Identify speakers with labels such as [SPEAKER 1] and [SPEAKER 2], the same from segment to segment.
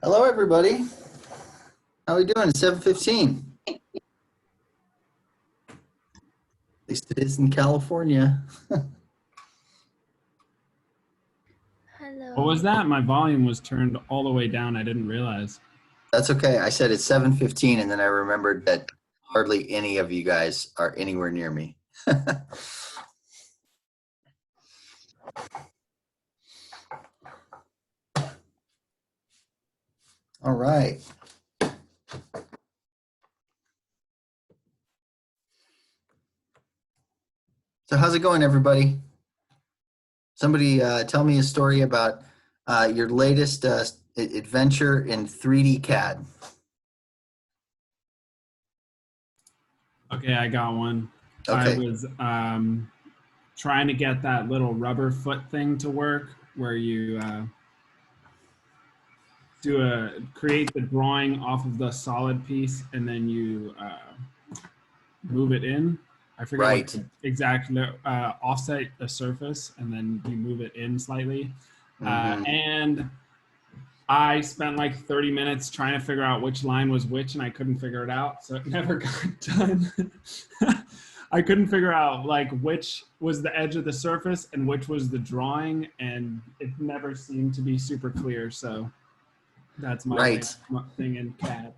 [SPEAKER 1] Hello, everybody. How are we doing? It's 7:15. At least it is in California.
[SPEAKER 2] Hello.
[SPEAKER 3] What was that? My volume was turned all the way down. I didn't realize.
[SPEAKER 1] That's okay. I said it's 7:15, and then I remembered that hardly any of you guys are anywhere near me. All right. So how's it going, everybody? Somebody tell me a story about your latest adventure in 3D CAD.
[SPEAKER 3] Okay, I got one.
[SPEAKER 1] Okay.
[SPEAKER 3] I was trying to get that little rubber foot thing to work where you create the drawing off of the solid piece and then you move it in. I forget
[SPEAKER 1] Right.
[SPEAKER 3] what the exact offset the surface and then you move it in slightly. And I spent like 30 minutes trying to figure out which line was which, and I couldn't figure it out, so it never got done. I couldn't figure out like which was the edge of the surface and which was the drawing, and it never seemed to be super clear. So that's my thing in CAD.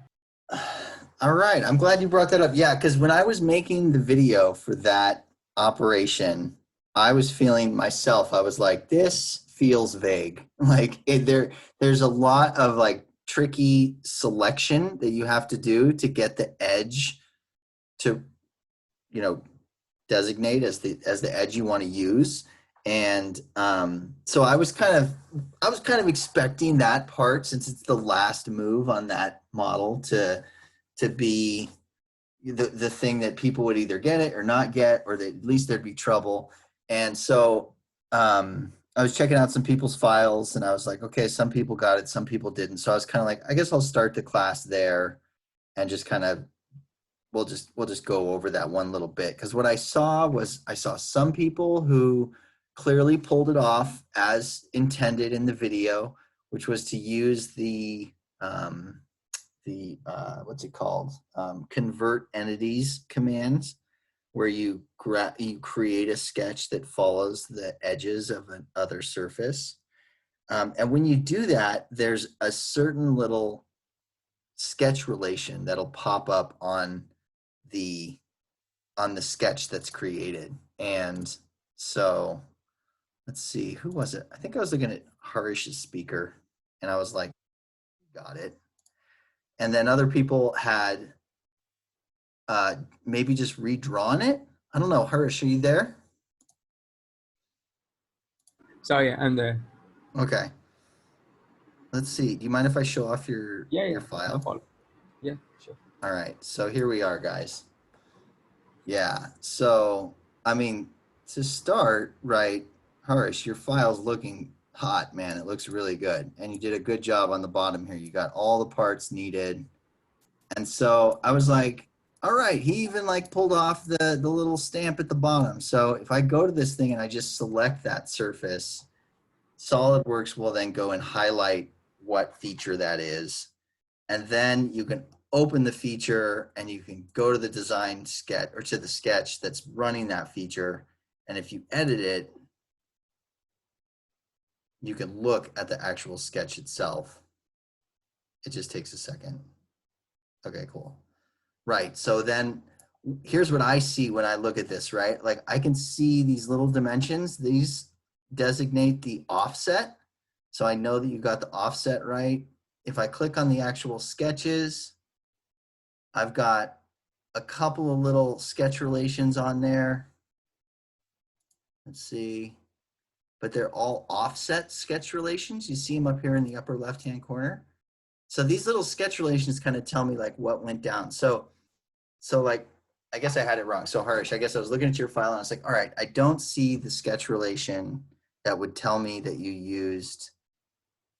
[SPEAKER 1] All right, I'm glad you brought that up. Yeah, because when I was making the video for that operation, I was feeling myself. I was like, this feels vague. Like there's a lot of like tricky selection that you have to do to get the edge to, you know, designate as the edge you want to use. And so I was kind of expecting that part, since it's the last move on that model, to be the thing that people would either get it or not get, or that at least there'd be trouble. And so I was checking out some people's files, and I was like, okay, some people got it, some people didn't. So I was kind of like, I guess I'll start the class there and just kind of, we'll just go over that one little bit. Because what I saw some people who clearly pulled it off as intended in the video, which was to use the what's it called? Convert entities commands, where you create a sketch that follows the edges of another surface. And when you do that, there's a certain little sketch relation that'll pop up on the sketch that's created. And so let's see, who was it? I think I was looking at Harish's speaker, and I was like, got it. And then other people had maybe just redrawn it. I don't know. Harish, are you there?
[SPEAKER 4] Sorry, I'm there.
[SPEAKER 1] Okay. Let's see. Do you mind if I show off your file?
[SPEAKER 4] No, yeah, sure.
[SPEAKER 1] All right. So here we are, guys. Yeah. So, I mean, to start, right, Harish, your file's looking hot, man. It looks really good. And you did a good job on the bottom here. You got all the parts needed. And so I was like, all right, he even like pulled off the little stamp at the bottom. So if I go to this thing and I just select that surface, SolidWorks will then go and highlight what feature that is. And then you can open the feature and you can go to the design sketch, or to the sketch that's running that feature. And if you edit it, you can look at the actual sketch itself. It just takes a second. Okay, cool. Right, so then here's what I see when I look at this, right? Like I can see these little dimensions. These designate the offset. So I know that you got the offset right. If I click on the actual sketches, I've got a couple of little sketch relations on there. Let's see, but they're all offset sketch relations. You see them up here in the upper left-hand corner. So these little sketch relations kind of tell me like what went down. So like, I guess I had it wrong. So Harish, I guess I was looking at your file and I was like, all right, I don't see the sketch relation that would tell me that you used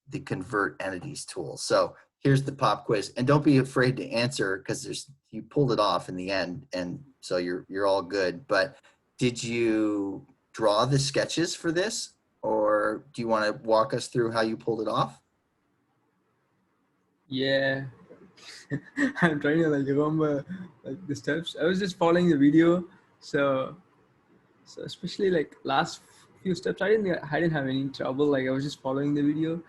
[SPEAKER 1] the convert entities tool. So here's the pop quiz, and don't be afraid to answer, because you pulled it off in the end, and so you're all good. But did you draw the sketches for this, or do you want to walk us through how you pulled it off?
[SPEAKER 4] Yeah. I'm trying to like remember like the steps. I was just following the video, so especially like last few steps, I didn't have any trouble. Like I was just following the video,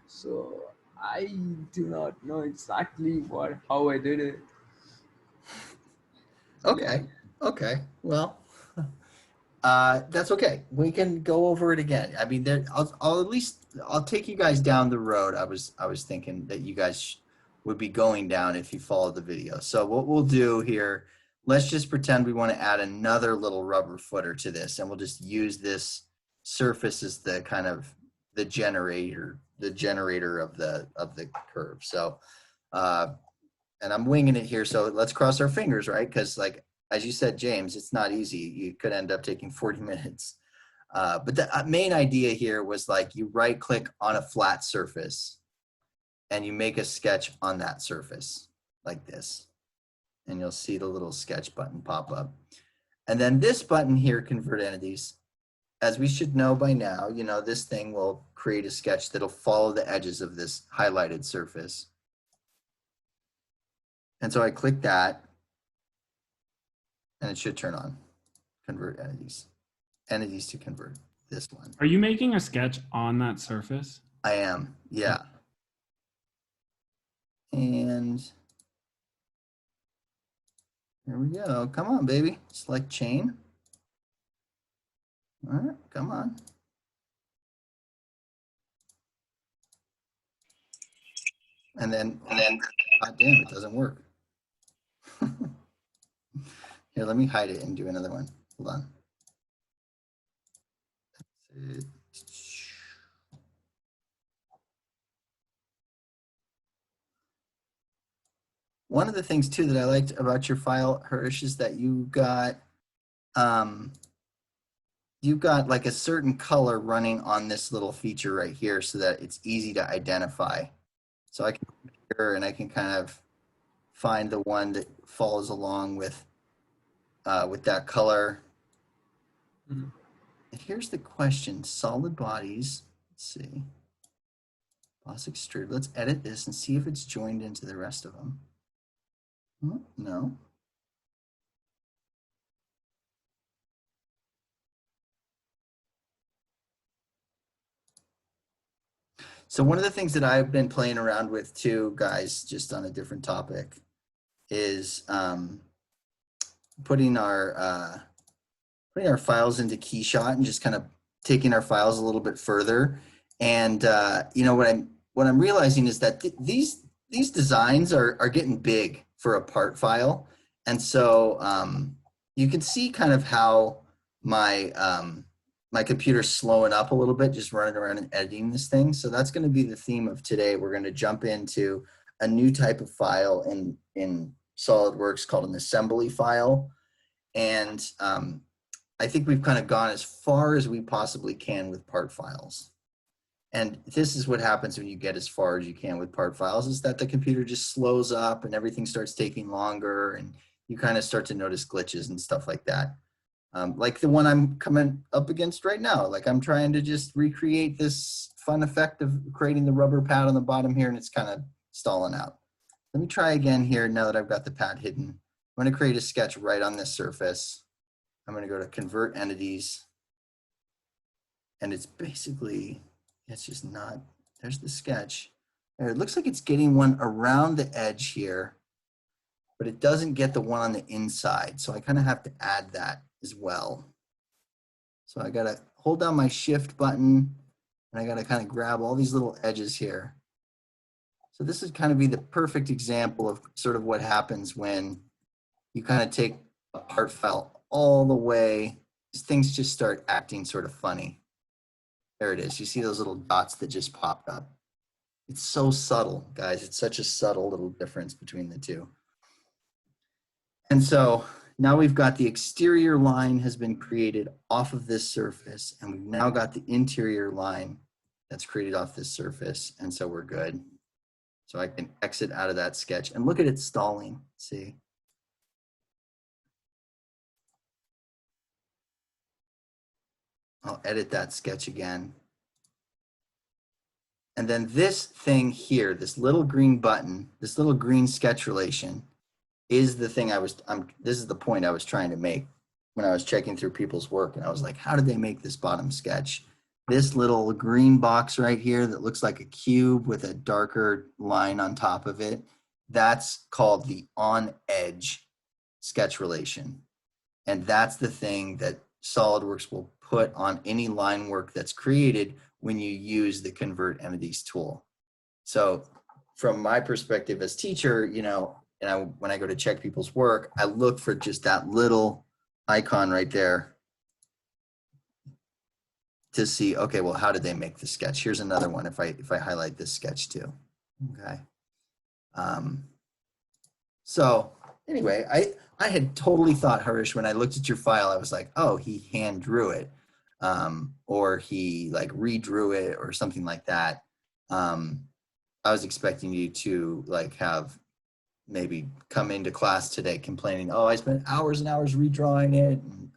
[SPEAKER 4] so I do not know exactly how I did it. Yeah.
[SPEAKER 1] Okay. Okay. Well, that's okay. We can go over it again. I mean, I'll at least I'll take you guys down the road. I was thinking that you guys would be going down if you followed the video. So what we'll do here, let's just pretend we want to add another little rubber footer to this, and we'll just use this surface as the kind of the generator of the curve. So, and I'm winging it here. So let's cross our fingers, right? Because like as you said, James, it's not easy. You could end up taking 40 minutes. But the main idea here was like you right click on a flat surface and you make a sketch on that surface like this. And you'll see the little sketch button pop up. And then this button here, convert entities, as we should know by now, you know, this thing will create a sketch that'll follow the edges of this highlighted surface. And so I click that and it should turn on, convert entities to convert, this one.
[SPEAKER 3] Are you making a sketch on that surface?
[SPEAKER 1] I am, yeah. And here we go. Come on, baby. Select chain. All right, come on. And then, God damn, it doesn't work. Here, let me hide it and do another one. Hold on. One of the things too that I liked about your file, Hirsch, is that you've got like a certain color running on this little feature right here so that it's easy to identify. So I can come here and I can kind of find the one that follows along with that color.
[SPEAKER 4] Mhm.
[SPEAKER 1] And here's the question: solid bodies. Let's see. Boss extrude. Let's edit this and see if it's joined into the rest of them. No. So one of the things that I've been playing around with too, guys, just on a different topic, is putting our files into Keyshot and just kind of taking our files a little bit further. And you know what I'm realizing is that these designs are getting big for a part file, and so you can see kind of how my my computer's slowing up a little bit just running around and editing this thing. So that's going to be the theme of today. We're going to jump into a new type of file in SolidWorks called an assembly file. And I think we've kind of gone as far as we possibly can with part files. And this is what happens when you get as far as you can with part files, is that the computer just slows up and everything starts taking longer and you kind of start to notice glitches and stuff like that. Like the one I'm coming up against right now. Like I'm trying to just recreate this fun effect of creating the rubber pad on the bottom here and it's kind of stalling out. Let me try again here now that I've got the pad hidden. I'm going to create a sketch right on this surface. I'm going to go to convert entities. And it's basically, it's just not, there's the sketch. There, it looks like it's getting one around the edge here, but it doesn't get the one on the inside. So I kind of have to add that as well. So I got to hold down my shift button and I got to kind of grab all these little edges here. So this would kind of be the perfect example of sort of what happens when you kind of take a part file all the way, things just start acting sort of funny. There it is. You see those little dots that just popped up. It's so subtle, guys. It's such a subtle little difference between the two. And so now we've got the exterior line has been created off of this surface, and we've now got the interior line that's created off this surface, and so we're good. So I can exit out of that sketch and look at it stalling, see? I'll edit that sketch again. And then this thing here, this little green button, this little green sketch relation is the thing this is the point I was trying to make when I was checking through people's work. And I was like, how did they make this bottom sketch? This little green box right here that looks like a cube with a darker line on top of it, that's called the on edge sketch relation. And that's the thing that SolidWorks will put on any line work that's created when you use the convert entities tool. So from my perspective as teacher, you know, and when I go to check people's work, I look for just that little icon right there to see, okay, well, how did they make the sketch? Here's another one if I highlight this sketch too. Okay. So anyway, I had totally thought, Harish, when I looked at your file, I was like, oh, he hand drew it, or he like redrew it or something like that. I was expecting you to like have maybe come into class today complaining, oh, I spent hours and hours redrawing it. And,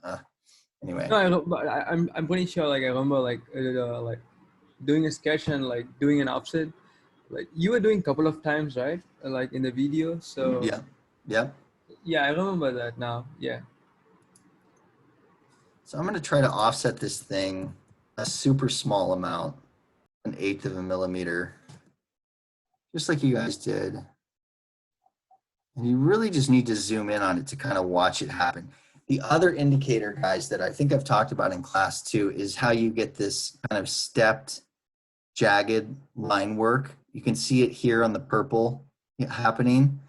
[SPEAKER 1] anyway.
[SPEAKER 4] No, but I'm pretty sure. Like I remember, like doing a sketch and like doing an offset. Like you were doing a couple of times, right? Like in the video. So
[SPEAKER 1] Yeah. Yeah.
[SPEAKER 4] yeah, I remember that now. Yeah.
[SPEAKER 1] So I'm going to try to offset this thing a super small amount, 1/8 of a millimeter, just like you guys did. And you really just need to zoom in on it to kind of watch it happen. The other indicator, guys, that I think I've talked about in class too is how you get this kind of stepped, jagged line work. You can see it here on the purple happening.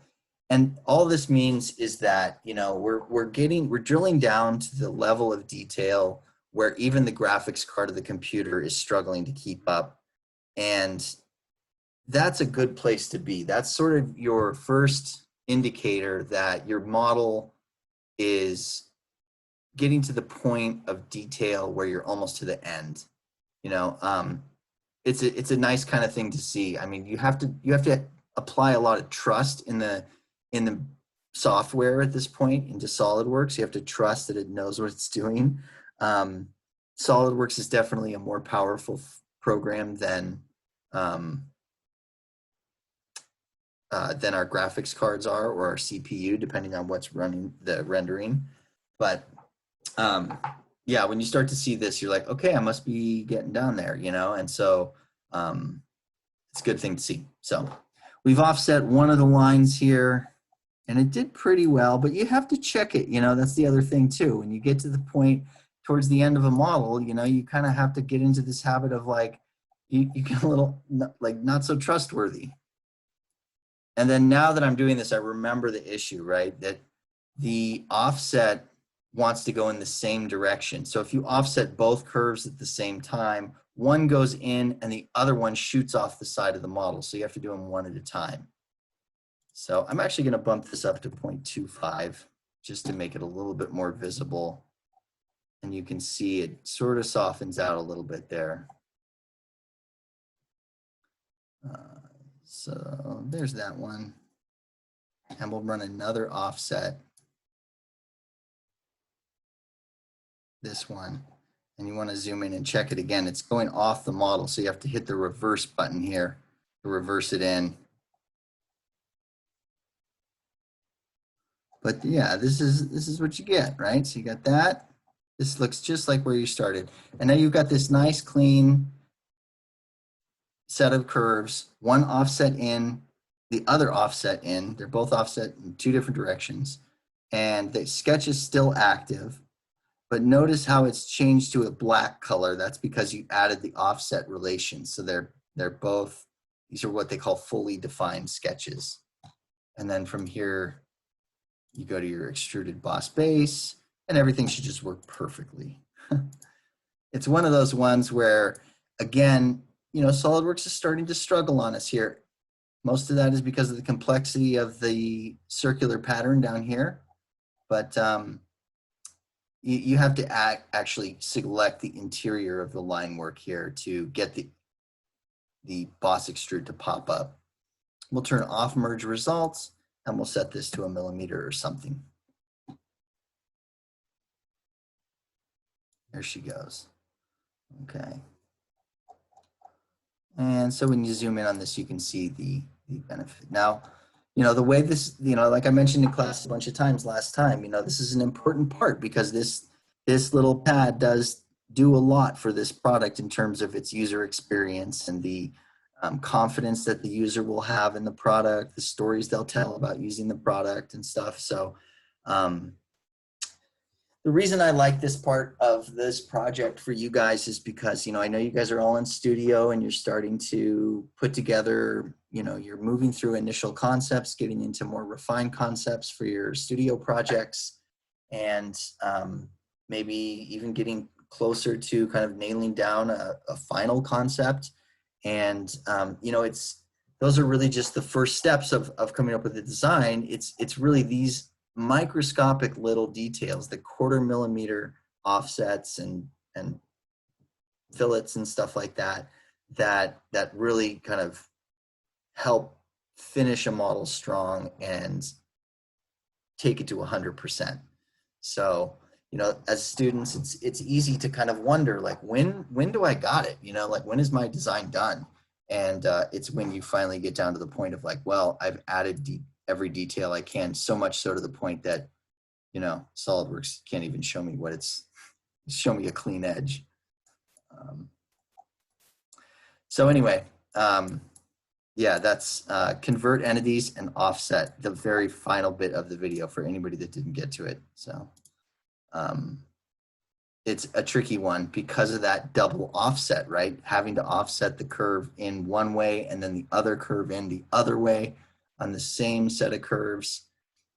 [SPEAKER 1] And all this means is that, you know, we're drilling down to the level of detail where even the graphics card of the computer is struggling to keep up. And that's a good place to be. That's sort of your first indicator that your model is getting to the point of detail where you're almost to the end. You know, it's a nice kind of thing to see. I mean, you have to apply a lot of trust in the software at this point into SolidWorks. You have to trust that it knows what it's doing. SolidWorks is definitely a more powerful program than our graphics cards are, or our CPU, depending on what's running the rendering. But yeah, when you start to see this, you're like, okay, I must be getting down there, you know? And so it's a good thing to see. So we've offset one of the lines here, and it did pretty well, but you have to check it, you know? That's the other thing too. When you get to the point towards the end of a model, you know, you kind of have to get into this habit of like, you get a little like not so trustworthy. And then now that I'm doing this, I remember the issue, right? That the offset wants to go in the same direction. So if you offset both curves at the same time, one goes in and the other one shoots off the side of the model. So you have to do them one at a time. So I'm actually going to bump this up to 0.25 just to make it a little bit more visible. And you can see it sort of softens out a little bit there. So there's that one. And we'll run another offset. This one. And you want to zoom in and check it again. It's going off the model, so you have to hit the reverse button here to reverse it in. But yeah, this is what you get, right? So you got that. This looks just like where you started. And now you've got this nice clean set of curves, one offset in, the other offset in. They're both offset in two different directions. And the sketch is still active. But notice how it's changed to a black color. That's because you added the offset relation. So they're both, these are what they call fully defined sketches. And then from here, you go to your extruded boss base and everything should just work perfectly. It's one of those ones where, again, you know, SolidWorks is starting to struggle on us here. Most of that is because of the complexity of the circular pattern down here. But you have to actually select the interior of the line work here to get the boss extrude to pop up. We'll turn off merge results and we'll set this to 1 millimeter or something. There she goes. Okay. And so when you zoom in on this, you can see the benefit. Now, you know, the way this, you know, like I mentioned in class a bunch of times last time, you know, this is an important part because this little pad does do a lot for this product in terms of its user experience and the confidence that the user will have in the product, the stories they'll tell about using the product and stuff. So the reason I like this part of this project for you guys is because, you know, I know you guys are all in studio and you're starting to put together, you know, you're moving through initial concepts, getting into more refined concepts for your studio projects, and maybe even getting closer to kind of nailing down a final concept. And, you know, those are really just the first steps of coming up with a design. It's really these microscopic little details, the 1/4 millimeter offsets and fillets and stuff like that, that really kind of help finish a model strong and take it to 100%. So, you know, as students, it's easy to kind of wonder, like, when do I got it? You know, like, when is my design done? And it's when you finally get down to the point of like, well, I've added every detail I can, so much so to the point that, you know, SolidWorks can't even show me show me a clean edge. So anyway, yeah, that's convert entities and offset, the very final bit of the video for anybody that didn't get to it. So it's a tricky one because of that double offset, right? Having to offset the curve in one way and then the other curve in the other way on the same set of curves.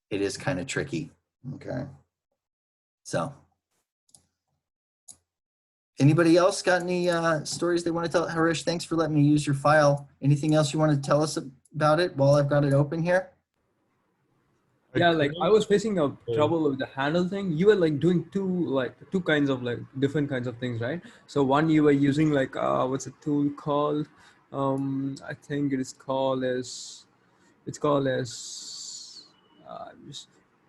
[SPEAKER 1] It is kind of tricky. Okay. So anybody else got any stories they want to tell? Harish, thanks for letting me use your file. Anything else you want to tell us about it while I've got it open here?
[SPEAKER 4] Yeah, like I was facing a trouble with the handle thing. You were like doing two kinds of like different kinds of things, right? So one you were using like what's the tool called? I think it is called as just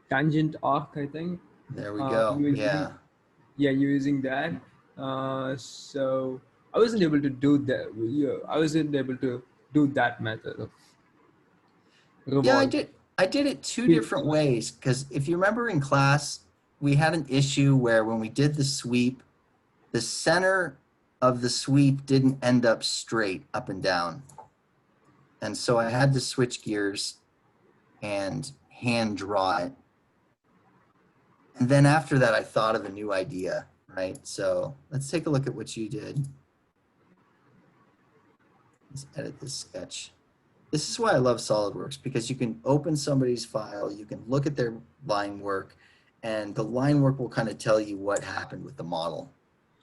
[SPEAKER 4] tangent arc, I think.
[SPEAKER 1] There we go.
[SPEAKER 4] You were
[SPEAKER 1] Yeah.
[SPEAKER 4] you're using that. So I wasn't able to do that. I wasn't able to do that method of
[SPEAKER 1] Yeah,
[SPEAKER 4] revolve.
[SPEAKER 1] I did it two different ways because if you remember in class, we had an issue where when we did the sweep, the center of the sweep didn't end up straight up and down. And so I had to switch gears and hand draw it. And then after that, I thought of a new idea, right? So let's take a look at what you did. Let's edit this sketch. This is why I love SolidWorks, because you can open somebody's file, you can look at their line work, and the line work will kind of tell you what happened with the model.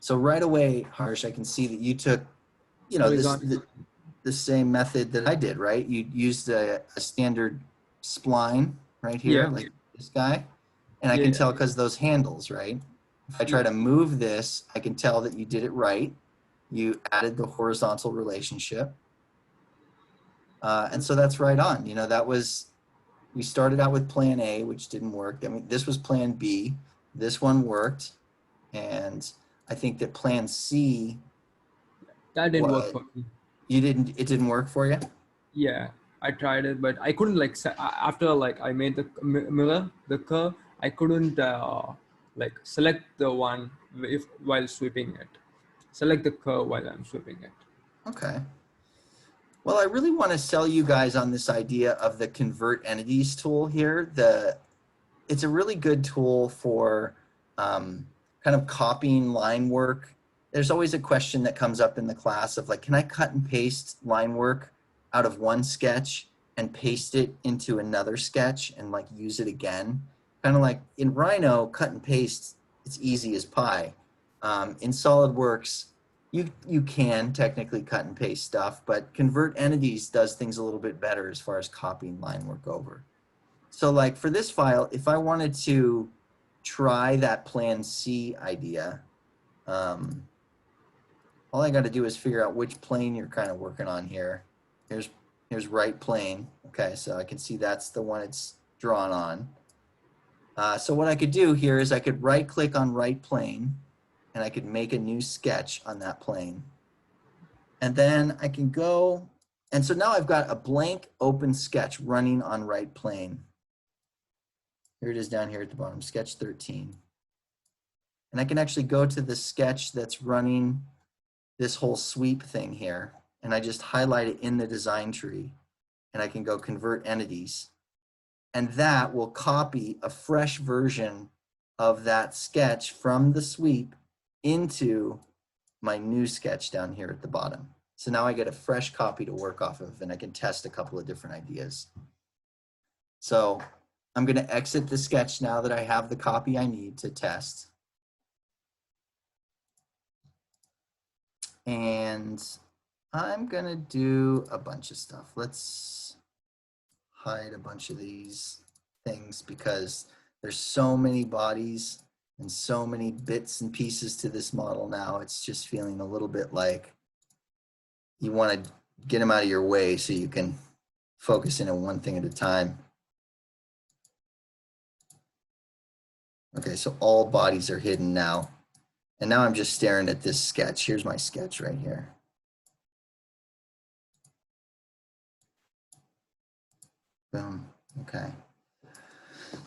[SPEAKER 1] So right away, Harsh, I can see that you took, you know, the same method that I did, right? You used a standard spline right here,
[SPEAKER 4] Yeah.
[SPEAKER 1] like this guy. And I can tell because those handles, right? If I try to move this, I can tell that you did it right. You added the horizontal relationship. And so that's right on. You know, we started out with plan A, which didn't work. I mean, this was plan B. This one worked. And I think that plan C.
[SPEAKER 4] That didn't work for me.
[SPEAKER 1] It didn't work for you?
[SPEAKER 4] Yeah, I tried it, but I couldn't like after like I made the mirror, the curve, I couldn't like select the one while sweeping it. Select the curve while I'm sweeping it.
[SPEAKER 1] Okay. Well, I really want to sell you guys on this idea of the convert entities tool here. It's a really good tool for kind of copying line work. There's always a question that comes up in the class of like, can I cut and paste line work out of one sketch and paste it into another sketch and like use it again? Kind of like in Rhino, cut and paste, it's easy as pie. In SolidWorks, you can technically cut and paste stuff, but convert entities does things a little bit better as far as copying line work over. So like for this file, if I wanted to try that plan C idea, all I got to do is figure out which plane you're kind of working on here. Here's right plane. Okay, so I can see that's the one it's drawn on. So what I could do here is I could right click on right plane and I could make a new sketch on that plane. And then I can go, and so now I've got a blank open sketch running on right plane. Here it is down here at the bottom, sketch 13. And I can actually go to the sketch that's running this whole sweep thing here, and I just highlight it in the design tree, and I can go convert entities. And that will copy a fresh version of that sketch from the sweep into my new sketch down here at the bottom. So now I get a fresh copy to work off of, and I can test a couple of different ideas. So I'm going to exit the sketch now that I have the copy I need to test. And I'm going to do a bunch of stuff. Let's hide a bunch of these things because there's so many bodies and so many bits and pieces to this model now. It's just feeling a little bit like you want to get them out of your way so you can focus in on one thing at a time. Okay, so all bodies are hidden now. And now I'm just staring at this sketch. Here's my sketch right here. Boom, okay.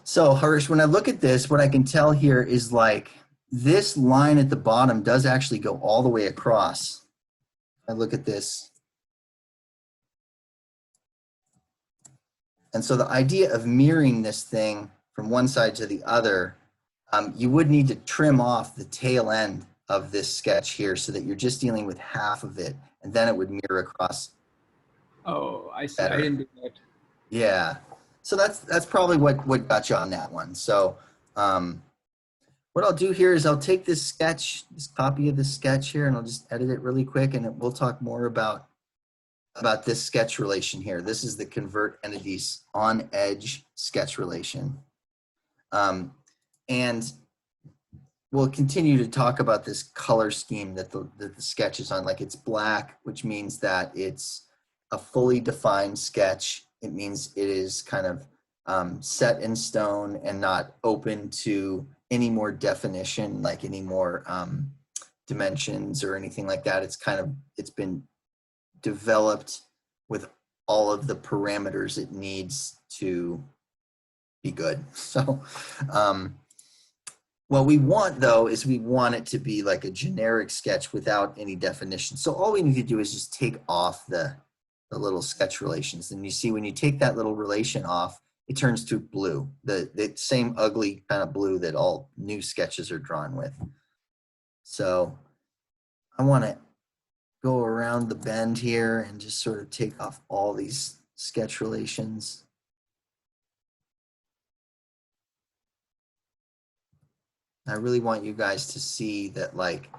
[SPEAKER 1] So Harish, when I look at this, what I can tell here is like this line at the bottom does actually go all the way across. I look at this. And so the idea of mirroring this thing from one side to the other, you would need to trim off the tail end of this sketch here so that you're just dealing with half of it, and then it would mirror across.
[SPEAKER 4] Oh, I see.
[SPEAKER 1] Better.
[SPEAKER 4] I didn't do that.
[SPEAKER 1] Yeah. So that's probably what got you on that one. So what I'll do here is I'll take this sketch, this copy of this sketch here, and I'll just edit it really quick, and we'll talk more about this sketch relation here. This is the convert entities on edge sketch relation. And we'll continue to talk about this color scheme that the sketch is on. Like it's black, which means that it's a fully defined sketch. It means it is kind of set in stone and not open to any more definition, like any more dimensions or anything like that. It's been developed with all of the parameters it needs to be good. So what we want though is we want it to be like a generic sketch without any definition. So all we need to do is just take off the little sketch relations. And you see when you take that little relation off, it turns to blue, the same ugly kind of blue that all new sketches are drawn with. So I want to go around the bend here and just sort of take off all these sketch relations. I really want you guys to see that, like,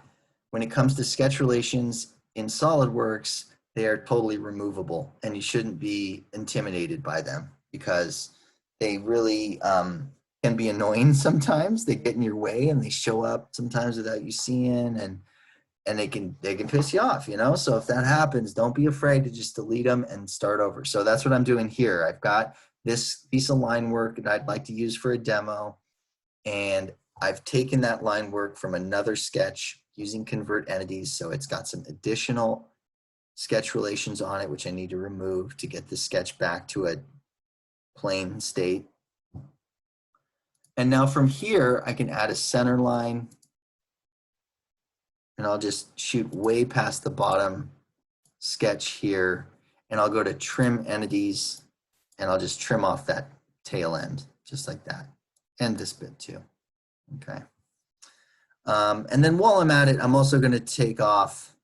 [SPEAKER 1] when it comes to sketch relations in SolidWorks, they are totally removable, and you shouldn't be intimidated by them because they really can be annoying sometimes. They get in your way and they show up sometimes without you seeing, and they can piss you off, you know? So if that happens, don't be afraid to just delete them and start over. So that's what I'm doing here. I've got this piece of line work that I'd like to use for a demo, and I've taken that line work from another sketch using convert entities. So it's got some additional sketch relations on it, which I need to remove to get the sketch back to a plain state. And now from here, I can add a center line, and I'll just shoot way past the bottom sketch here, and I'll go to trim entities, and I'll just trim off that tail end, just like that, and this bit too. Okay. And then while I'm at it, I'm also going to take off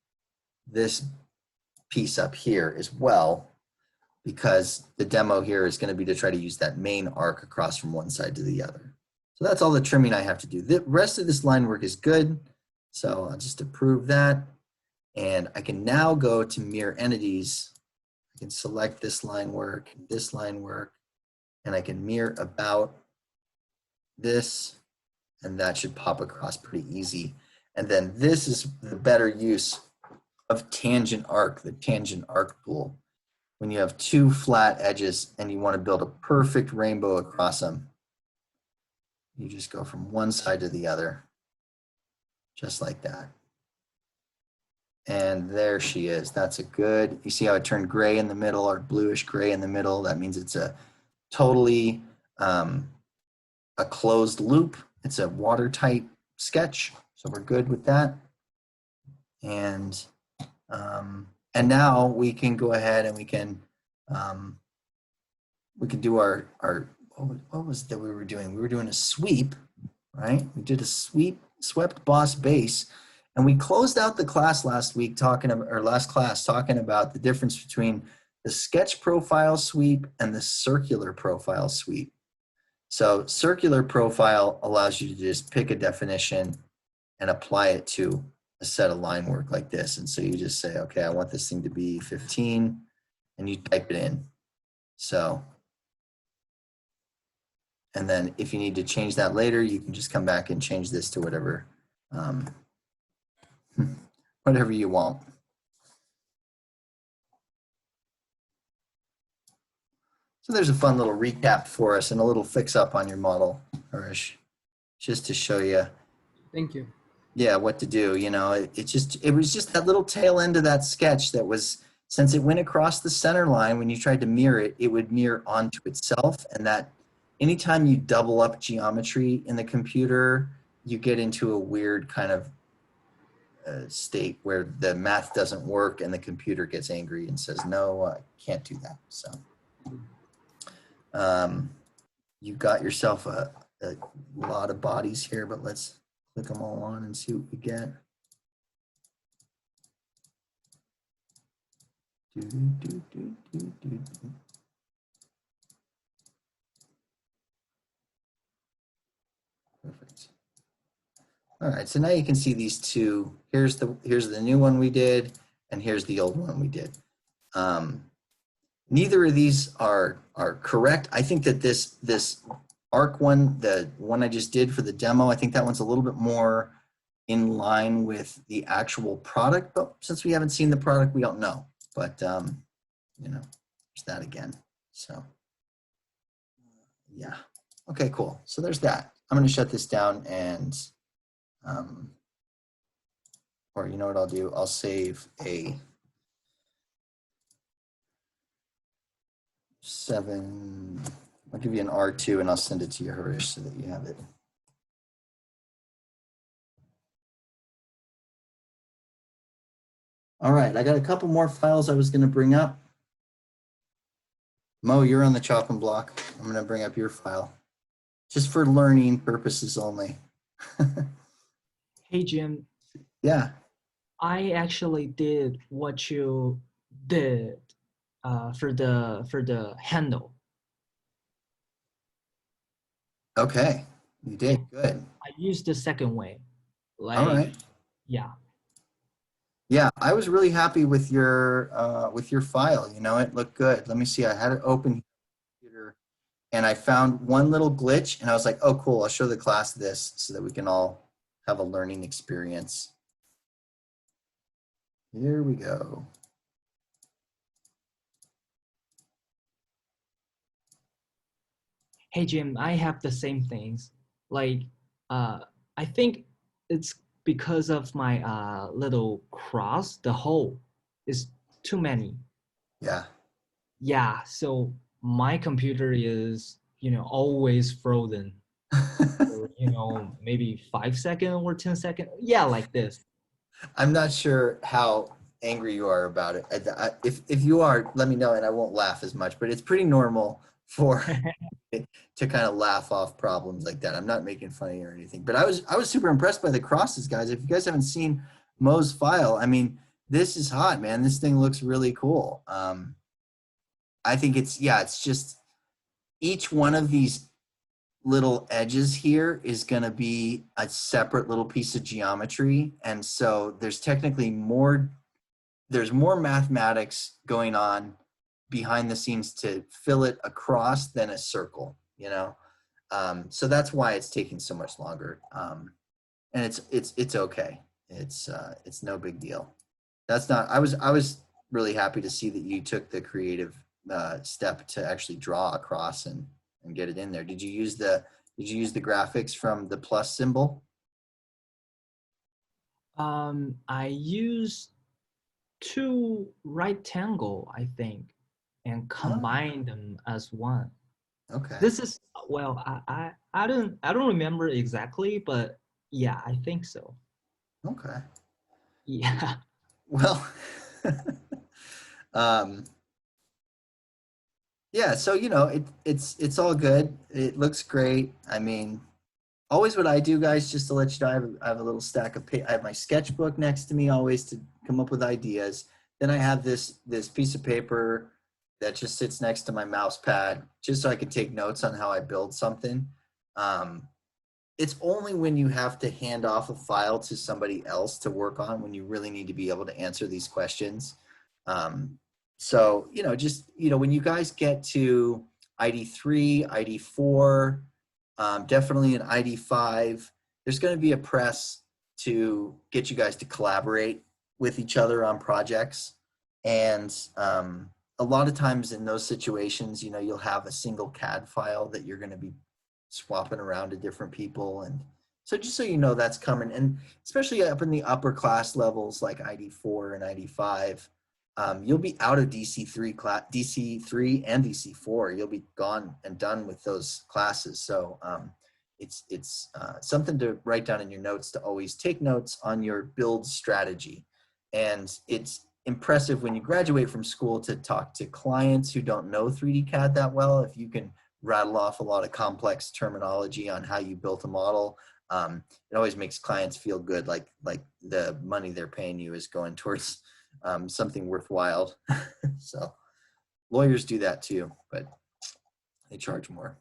[SPEAKER 1] this piece up here as well, because the demo here is going to be to try to use that main arc across from one side to the other. So that's all the trimming I have to do. The rest of this line work is good. So I'll just approve that. And I can now go to mirror entities. I can select this line work, and I can mirror about this, and that should pop across pretty easy. And then this is the better use of tangent arc, the tangent arc tool. When you have two flat edges and you want to build a perfect rainbow across them, you just go from one side to the other, just like that. And there she is. That's a good, you see how it turned gray in the middle or bluish gray in the middle? That means it's a totally a closed loop. It's a watertight sketch. So we're good with that. And now we can go ahead and we can do our what was that we were doing? We were doing a sweep, right? We did a swept boss base, and we closed out the class last week talking about, or last class talking about the difference between the sketch profile sweep and the circular profile sweep. So circular profile allows you to just pick a definition and apply it to a set of line work like this. And so you just say, okay, I want this thing to be 15, and you type it in. So, and then if you need to change that later, you can just come back and change this to whatever, whatever you want. So there's a fun little recap for us and a little fix up on your model, Harish, just to show you.
[SPEAKER 4] Thank you.
[SPEAKER 1] Yeah, what to do. You know, it was just that little tail end of that sketch that was, since it went across the center line, when you tried to mirror it, it would mirror onto itself. And that anytime you double up geometry in the computer, you get into a weird kind of state where the math doesn't work and the computer gets angry and says, no, I can't do that. So you got yourself a lot of bodies here, but let's click them all on and see what we get. Perfect. All right, so now you can see these two. Here's the new one we did, and here's the old one we did. Neither of these are correct. I think that this arc one, the one I just did for the demo, I think that one's a little bit more in line with the actual product, but since we haven't seen the product, we don't know. But you know, there's that again. So yeah, okay, cool. So there's that. I'm going to shut this down and or you know what I'll do? I'll save a 7. I'll give you an R2 and I'll send it to you, Harish, so that you have it. All right, I got a couple more files I was going to bring up. Mo, you're on the chopping block. I'm going to bring up your file, just for learning purposes only.
[SPEAKER 5] Hey, Jim.
[SPEAKER 1] Yeah.
[SPEAKER 5] I actually did what you did for the handle.
[SPEAKER 1] Okay, you did good.
[SPEAKER 5] I used the second way. Like,
[SPEAKER 1] All right.
[SPEAKER 5] Yeah.
[SPEAKER 1] Yeah, I was really happy with your file. You know, it looked good. Let me see. I had it open here, and I found one little glitch, and I was like, "Oh, cool! I'll show the class this so that we can all have a learning experience." Here we go.
[SPEAKER 5] Hey, Jim. I have the same things. Like, I think it's because of my little cross. The hole is too many.
[SPEAKER 1] Yeah.
[SPEAKER 5] Yeah. So my computer is, always frozen. For, maybe 5 seconds or 10 seconds. Yeah, like this.
[SPEAKER 1] I'm not sure how angry you are about it. If you are, let me know and I won't laugh as much, but it's pretty normal for to kind of laugh off problems like that. I'm not making fun of you or anything, but I was super impressed by the crosses, guys. If you guys haven't seen Mo's file, I mean, this is hot, man. This thing looks really cool. I think it's just each one of these little edges here is going to be a separate little piece of geometry. And so there's technically more mathematics going on behind the scenes to fill it across than a circle, you know? So that's why it's taking so much longer. And it's okay. It's no big deal. That's not, I was really happy to see that you took the creative step to actually draw across and get it in there. Did you use the graphics from the plus symbol?
[SPEAKER 5] I use two rectangle, I think, and combine them as one.
[SPEAKER 1] Okay.
[SPEAKER 5] This is, well, I don't remember exactly, but yeah, I think so.
[SPEAKER 1] Okay.
[SPEAKER 5] Yeah.
[SPEAKER 1] Well, um, yeah, so it's all good. It looks great. I mean, always what I do, guys, just to let you know, I have a little stack of I have my sketchbook next to me always to come up with ideas. Then I have this piece of paper that just sits next to my mouse pad, just so I can take notes on how I build something. It's only when you have to hand off a file to somebody else to work on when you really need to be able to answer these questions. So, just, when you guys get to ID3, ID4, definitely an ID5, there's going to be a press to get you guys to collaborate with each other on projects. And a lot of times in those situations, you'll have a single CAD file that you're going to be swapping around to different people. And so just so you know, that's coming. And especially up in the upper class levels like ID4 and ID5, you'll be out of DC3 and DC4. You'll be gone and done with those classes. So it's something to write down in your notes, to always take notes on your build strategy. And it's impressive when you graduate from school to talk to clients who don't know 3D CAD that well. If you can rattle off a lot of complex terminology on how you built a model, it always makes clients feel good, like the money they're paying you is going towards something worthwhile. So lawyers do that too, but they charge more.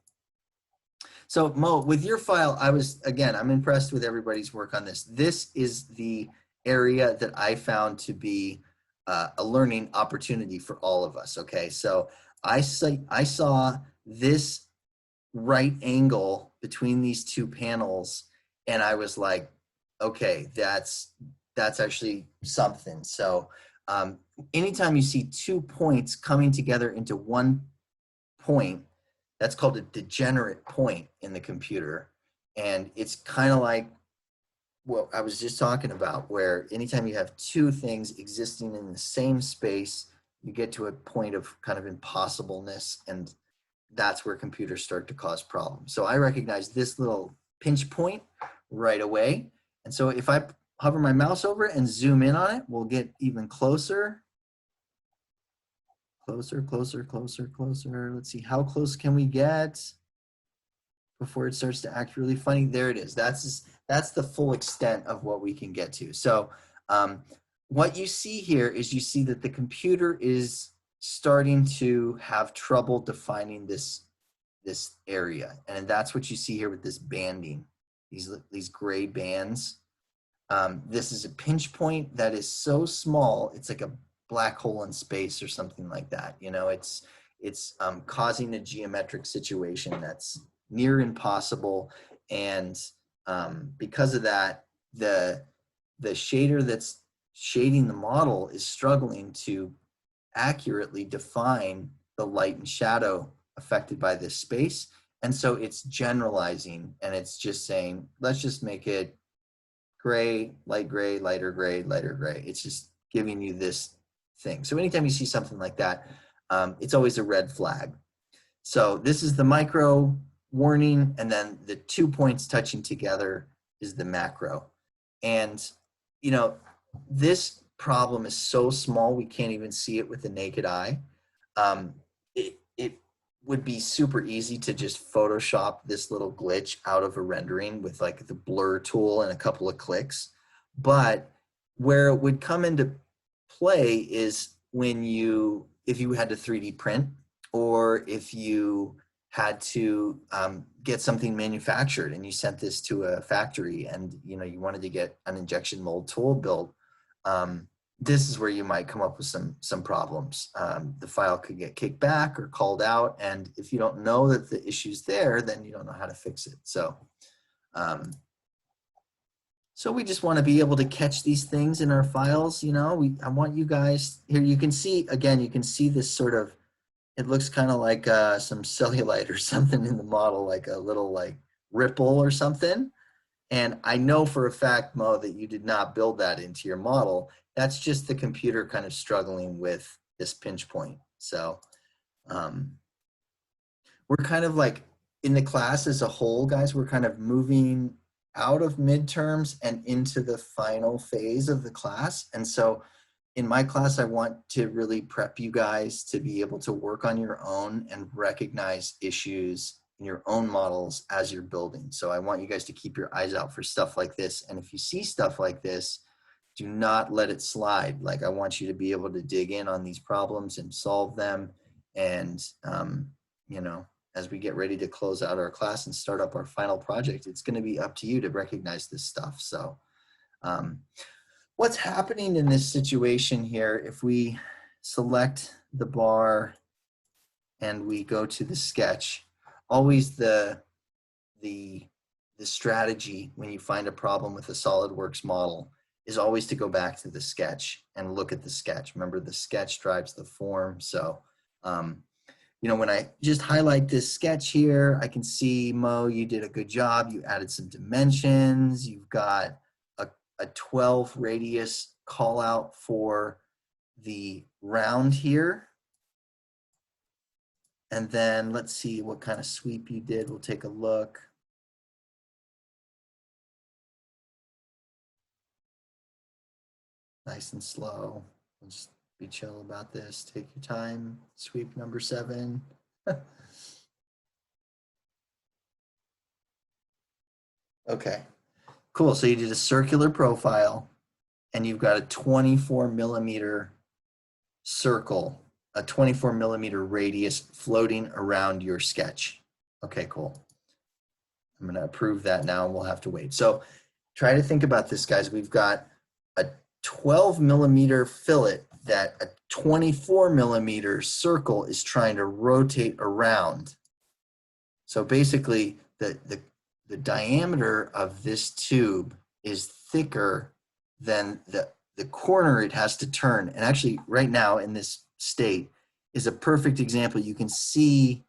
[SPEAKER 1] So Mo, with your file, I'm impressed with everybody's work on this. This is the area that I found to be a learning opportunity for all of us. Okay, so I saw this right angle between these two panels, and I was like, okay, that's actually something. So anytime you see 2 points coming together into one point, that's called a degenerate point in the computer. And it's kind of like what I was just talking about, where anytime you have two things existing in the same space, you get to a point of kind of impossibleness, and that's where computers start to cause problems. So I recognize this little pinch point right away. And so if I hover my mouse over it and zoom in on it, we'll get even closer. Closer, closer, closer, closer. Let's see, how close can we get before it starts to act really funny? There it is. That's the full extent of what we can get to. So what you see here is you see that the computer is starting to have trouble defining this area. And that's what you see here with this banding, these gray bands. This is a pinch point that is so small, it's like a black hole in space or something like that. It's causing a geometric situation that's near impossible. And because of that, the shader that's shading the model is struggling to accurately define the light and shadow affected by this space. And so it's generalizing, and it's just saying, let's just make it gray, lighter gray, lighter gray. It's just giving you this thing. So anytime you see something like that, it's always a red flag. So this is the micro warning, and then the 2 points touching together is the macro. And this problem is so small we can't even see it with the naked eye. It would be super easy to just Photoshop this little glitch out of a rendering with like the blur tool and a couple of clicks. But where it would come into play is if you had to 3D print, or if you had to get something manufactured and you sent this to a factory and you wanted to get an injection mold tool built. This is where you might come up with some problems. The file could get kicked back or called out, and if you don't know that the issue's there, then you don't know how to fix it. So we just want to be able to catch these things in our files. I want you guys here. You can see this sort of, it looks kind of like some cellulite or something in the model, like a little like ripple or something. And I know for a fact, Mo, that you did not build that into your model. that's just the computer kind of struggling with this pinch point. So we're kind of like in the class as a whole, guys, we're kind of moving out of midterms and into the final phase of the class. And so in my class, I want to really prep you guys to be able to work on your own and recognize issues in your own models as you're building. So I want you guys to keep your eyes out for stuff like this. And if you see stuff like this, do not let it slide. Like, I want you to be able to dig in on these problems and solve them. And, you know, as we get ready to close out our class and start up our final project, it's going to be up to you to recognize this stuff. So what's happening in this situation here, if we select the bar and we go to the sketch, always the strategy when you find a problem with a SolidWorks model is always to go back to the sketch and look at the sketch. Remember, the sketch drives the form. So, you know, when I just highlight this sketch here, I can see, Mo, you did a good job. You added some dimensions. You've got a 12 radius call out for the round here. And then let's see what kind of sweep you did. We'll take a look. Nice and slow. We'll just be chill about this. Take your time. Sweep number 7. Okay, cool. So you did a circular profile and you've got a 24 millimeter circle, a 24 millimeter radius floating around your sketch. Okay, cool. I'm going to approve that now and we'll have to wait. So try to think about this, guys. We've got a 12 millimeter fillet that a 24 millimeter circle is trying to rotate around. So basically the diameter of this tube is thicker than the corner it has to turn. And actually right now in this state is a perfect example. You can see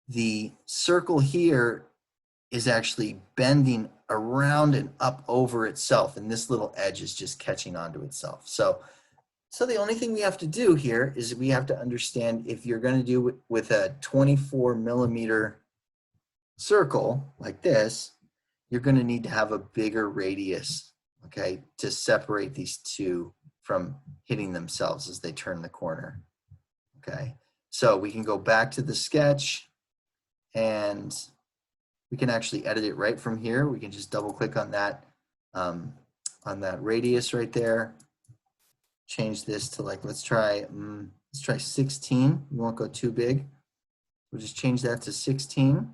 [SPEAKER 1] the circle here is actually bending around and up over itself, and this little edge is just catching onto itself. So the only thing we have to do here is we have to understand, if you're going to do it with a 24 millimeter circle like this, you're going to need to have a bigger radius, okay, to separate these two from hitting themselves as they turn the corner. Okay, so we can go back to the sketch and we can actually edit it right from here. We can just double click on that radius right there. Change this to, like, let's try 16. We won't go too big. We'll just change that to 16.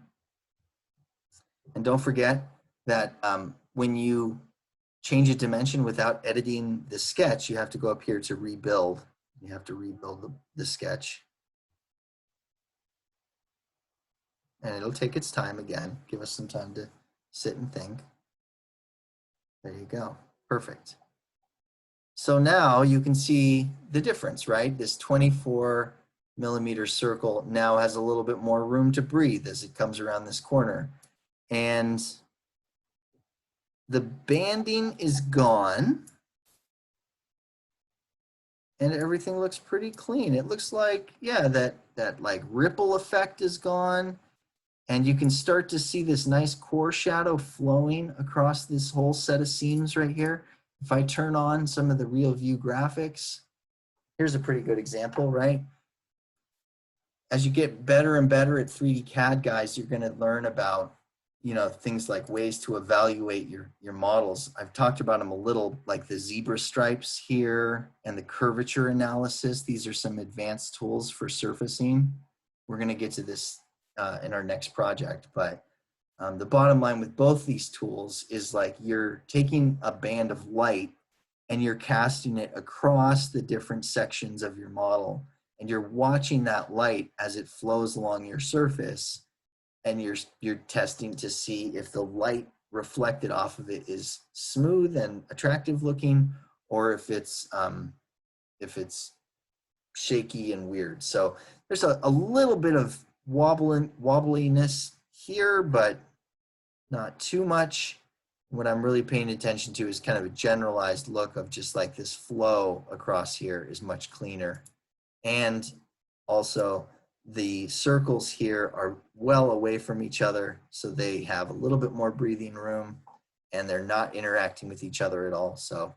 [SPEAKER 1] And don't forget that when you change a dimension without editing the sketch, you have to go up here to rebuild. You have to rebuild the sketch. And it'll take its time again. Give us some time to sit and think. There you go. Perfect. So now you can see the difference, right? This 24 millimeter circle now has a little bit more room to breathe as it comes around this corner. And the banding is gone. And everything looks pretty clean. It looks like, yeah, that like ripple effect is gone. And you can start to see this nice core shadow flowing across this whole set of seams right here. If I turn on some of the real view graphics, here's a pretty good example, right? As you get better and better at 3D CAD, guys, you're going to learn about, you know, things like ways to evaluate your models. I've talked about them a little, like the zebra stripes here and the curvature analysis. These are some advanced tools for surfacing. We're going to get to this in our next project, but the bottom line with both these tools is, like, you're taking a band of light and you're casting it across the different sections of your model, and you're watching that light as it flows along your surface, and you're testing to see if the light reflected off of it is smooth and attractive looking, or if it's shaky and weird. So there's a little bit of wobbliness here, but not too much. What I'm really paying attention to is kind of a generalized look of just like this flow across here is much cleaner. And also the circles here are well away from each other, so they have a little bit more breathing room and they're not interacting with each other at all. So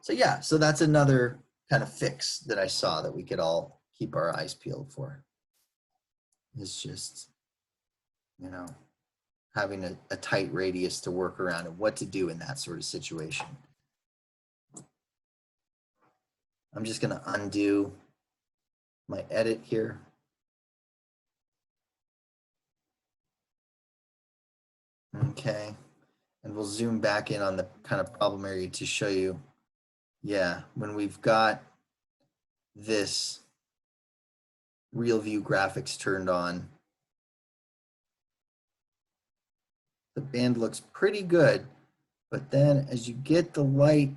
[SPEAKER 1] yeah, so that's another kind of fix that I saw that we could all keep our eyes peeled for. It's just, you know, having a tight radius to work around and what to do in that sort of situation. I'm just going to undo my edit here. Okay, and we'll zoom back in on the kind of problem area to show you, yeah, when we've got this real view graphics turned on, the band looks pretty good, but then as you get the light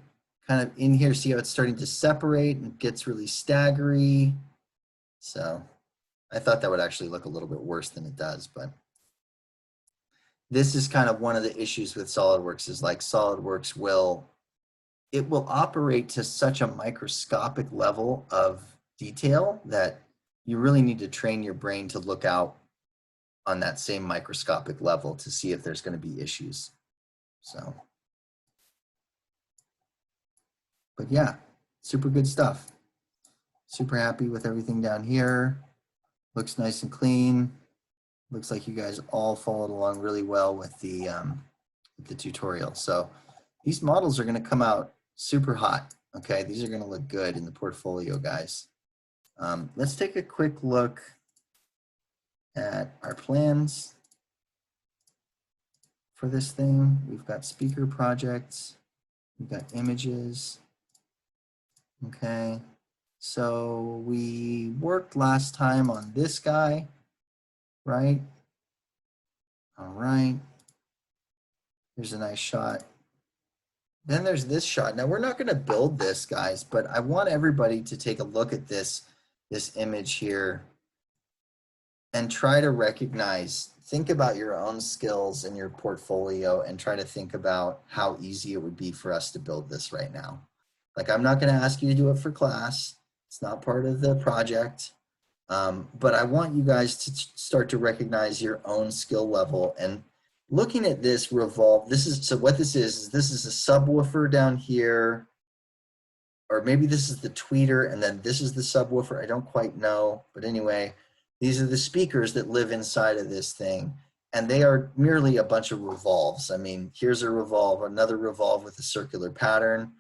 [SPEAKER 1] kind of in here, see how it's starting to separate and gets really staggery. So I thought that would actually look a little bit worse than it does, but this is kind of one of the issues with SolidWorks is like SolidWorks will operate to such a microscopic level of detail that you really need to train your brain to look out on that same microscopic level to see if there's going to be issues. So, but yeah, super good stuff. Super happy with everything down here. Looks nice and clean. Looks like you guys all followed along really well with the tutorial. So these models are going to come out super hot. Okay, these are going to look good in the portfolio, guys. Let's take a quick look at our plans for this thing. We've got speaker projects. We've got images. Okay, so we worked last time on this guy, right? All right. Here's a nice shot. Then there's this shot. Now we're not going to build this, guys, but I want everybody to take a look at this image here and try to recognize, think about your own skills in your portfolio and try to think about how easy it would be for us to build this right now. Like, I'm not going to ask you to do it for class. It's not part of the project. But I want you guys to start to recognize your own skill level and looking at this revolve. So what this is this is a subwoofer down here, or maybe this is the tweeter and then this is the subwoofer. I don't quite know, but anyway, these are the speakers that live inside of this thing, and they are merely a bunch of revolves. I mean, here's a revolve, another revolve with a circular pattern.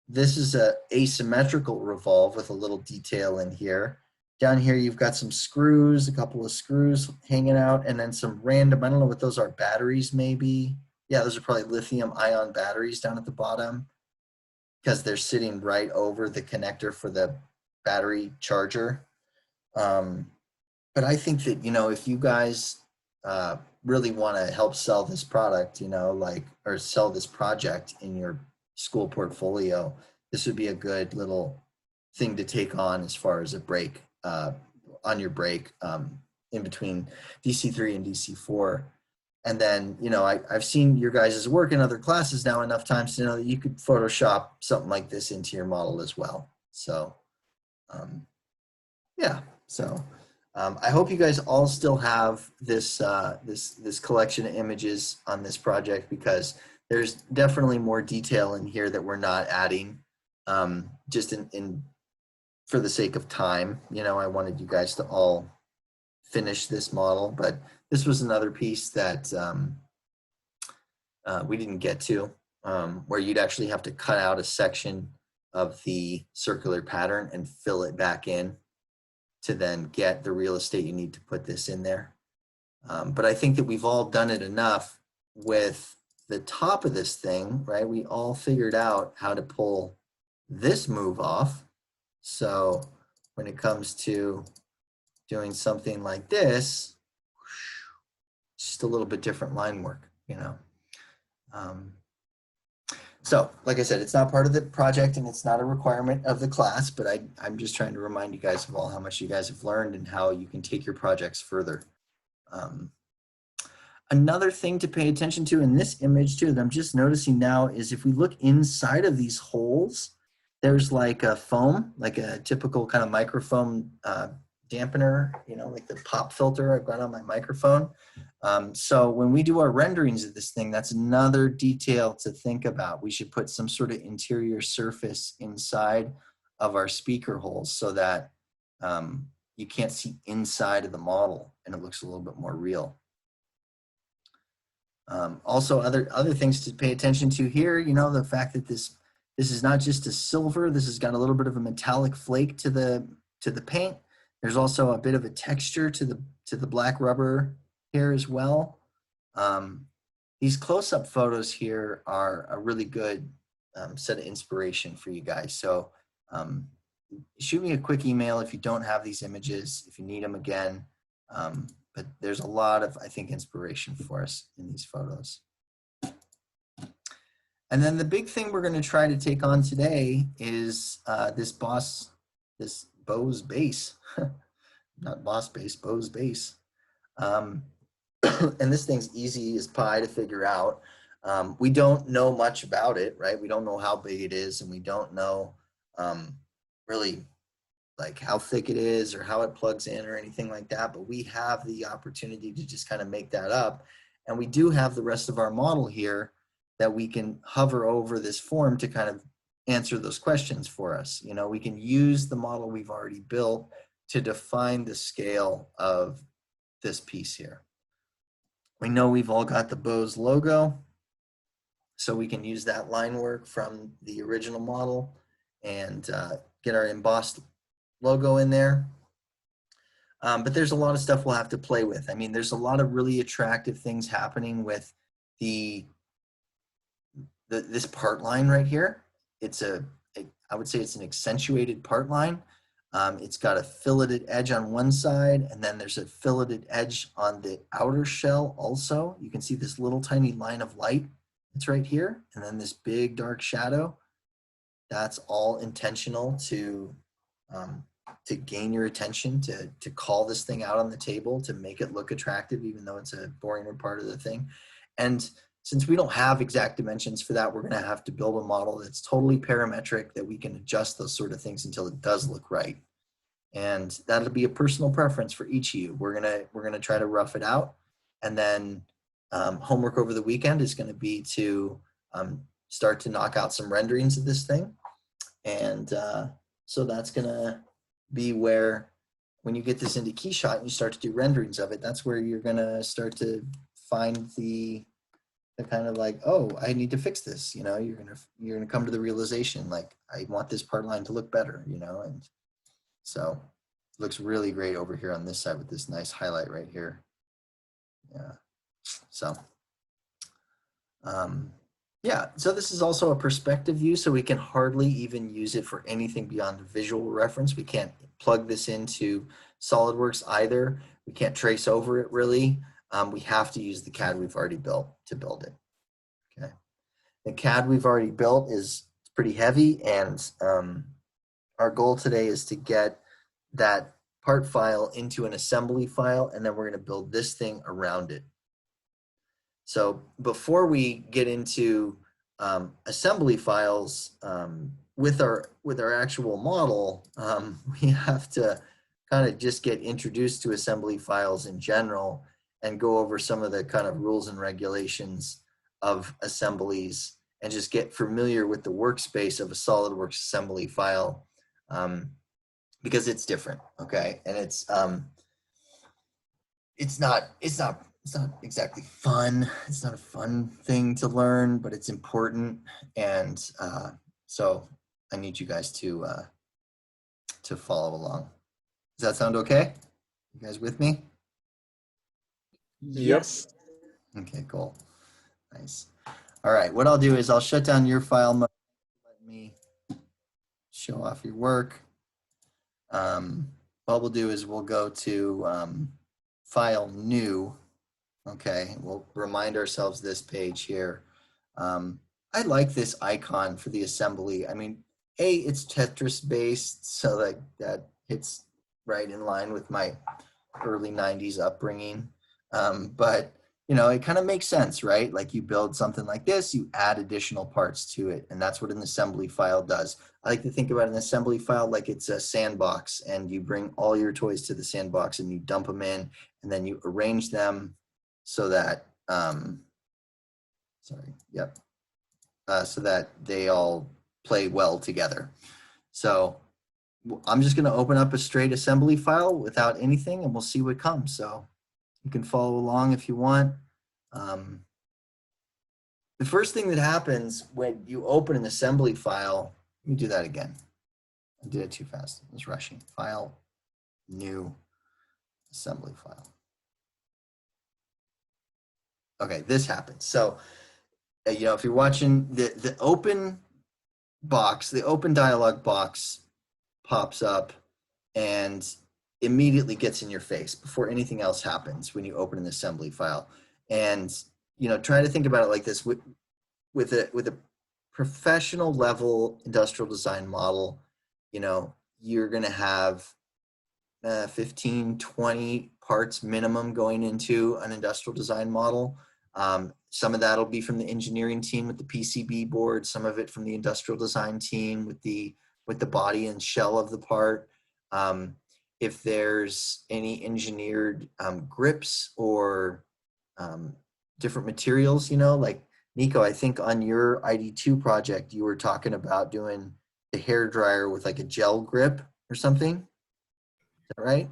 [SPEAKER 1] This is a asymmetrical revolve with a little detail in here. Down here, you've got some screws, a couple of screws hanging out, and then some random, I don't know what those are, batteries maybe. Yeah, those are probably lithium ion batteries down at the bottom because they're sitting right over the connector for the battery charger. But I think that, you know, if you guys really want to help sell this product, you know, like, or sell this project in your school portfolio, this would be a good little thing to take on as far as a break, on your break in between DC3 and DC4. And then, you know, I've seen your guys' work in other classes now enough times to know that you could Photoshop something like this into your model as well. So, yeah, so I hope you guys all still have this, this collection of images on this project, because there's definitely more detail in here that we're not adding just for the sake of time. You know, I wanted you guys to all finish this model, but this was another piece that we didn't get to, where you'd actually have to cut out a section of the circular pattern and fill it back in to then get the real estate you need to put this in there. But I think that we've all done it enough with the top of this thing, right? We all figured out how to pull this move off. So when it comes to doing something like this, just a little bit different line work, you know. So like I said, it's not part of the project and it's not a requirement of the class, but I'm just trying to remind you guys of all how much you guys have learned and how you can take your projects further. Another thing to pay attention to in this image too that I'm just noticing now is if we look inside of these holes, there's like a foam, like a typical kind of microfoam dampener, you know, like the pop filter I've got on my microphone. So when we do our renderings of this thing, that's another detail to think about. We should put some sort of interior surface inside of our speaker holes so that you can't see inside of the model and it looks a little bit more real. Also, other things to pay attention to here, you know, the fact that this is not just a silver, this has got a little bit of a metallic flake to the paint. There's also a bit of a texture to the black rubber here as well. These close-up photos here are a really good set of inspiration for you guys. So shoot me a quick email if you don't have these images, if you need them again. But there's a lot of, I think, inspiration for us in these photos. And then the big thing we're going to try to take on today is this Bose bass. Not Boss bass, Bose bass. And this thing's easy as pie to figure out. We don't know much about it, right? We don't know how big it is, and we don't know really like how thick it is or how it plugs in or anything like that, but we have the opportunity to just kind of make that up. And we do have the rest of our model here that we can hover over this form to kind of answer those questions for us. You know, we can use the model we've already built to define the scale of this piece here. We know we've all got the Bose logo, so we can use that line work from the original model and get our embossed logo in there. But there's a lot of stuff we'll have to play with. I mean, there's a lot of really attractive things happening with this part line right here. I would say it's an accentuated part line. It's got a filleted edge on one side, and then there's a filleted edge on the outer shell also. You can see this little tiny line of light. It's right here, and then this big dark shadow. That's all intentional to gain your attention, to call this thing out on the table, to make it look attractive, even though it's a boring part of the thing. And since we don't have exact dimensions for that, we're going to have to build a model that's totally parametric, that we can adjust those sort of things until it does look right. And that'll be a personal preference for each of you. We're gonna try to rough it out, and then homework over the weekend is going to be to start to knock out some renderings of this thing. And so that's going to be where, when you get this into KeyShot and you start to do renderings of it, that's where you're going to start to find the kind of like, oh, I need to fix this. You know, you're gonna come to the realization, like, I want this part line to look better, you know. And so it looks really great over here on this side with this nice highlight right here. Yeah. So yeah, so this is also a perspective view, so we can hardly even use it for anything beyond a visual reference. We can't plug this into SolidWorks either. We can't trace over it really. We have to use the CAD we've already built to build it. Okay, the CAD we've already built is pretty heavy, and our goal today is to get that part file into an assembly file, and then we're going to build this thing around it. So before we get into assembly files with our actual model, we have to kind of just get introduced to assembly files in general and go over some of the kind of rules and regulations of assemblies and just get familiar with the workspace of a SolidWorks assembly file, because it's different, okay? And it's not exactly fun. It's not a fun thing to learn, but it's important. And so I need you guys to follow along. Does that sound okay? You guys with me?
[SPEAKER 5] Yes.
[SPEAKER 1] Okay, cool. Nice. All right, what I'll do is I'll shut down your file mode. Let me show off your work. What we'll do is we'll go to File New. Okay, we'll remind ourselves this page here. I like this icon for the assembly. I mean, it's Tetris based, so that hits right in line with my early 90s upbringing. But you know, it kind of makes sense, right? Like you build something like this, you add additional parts to it, and that's what an assembly file does. I like to think about an assembly file like it's a sandbox, and you bring all your toys to the sandbox and you dump them in, and then you arrange them so that, so that they all play well together. So I'm just going to open up a straight assembly file without anything, and we'll see what comes. So you can follow along if you want. The first thing that happens when you open an assembly file, let me do that again. I did it too fast. I was rushing. File, new assembly file. Okay, this happens. So, you know, if you're watching the open box, the open dialog box pops up and immediately gets in your face before anything else happens when you open an assembly file. And, you know, try to think about it like this. With a professional level industrial design model, you know, you're going to have 15, 20 parts minimum going into an industrial design model. Some of that will be from the engineering team with the PCB board, some of it from the industrial design team with the body and shell of the part. If there's any engineered grips or different materials, you know, like Nico, I think on your ID2 project, you were talking about doing the hair dryer with like a gel grip or something. Is that right?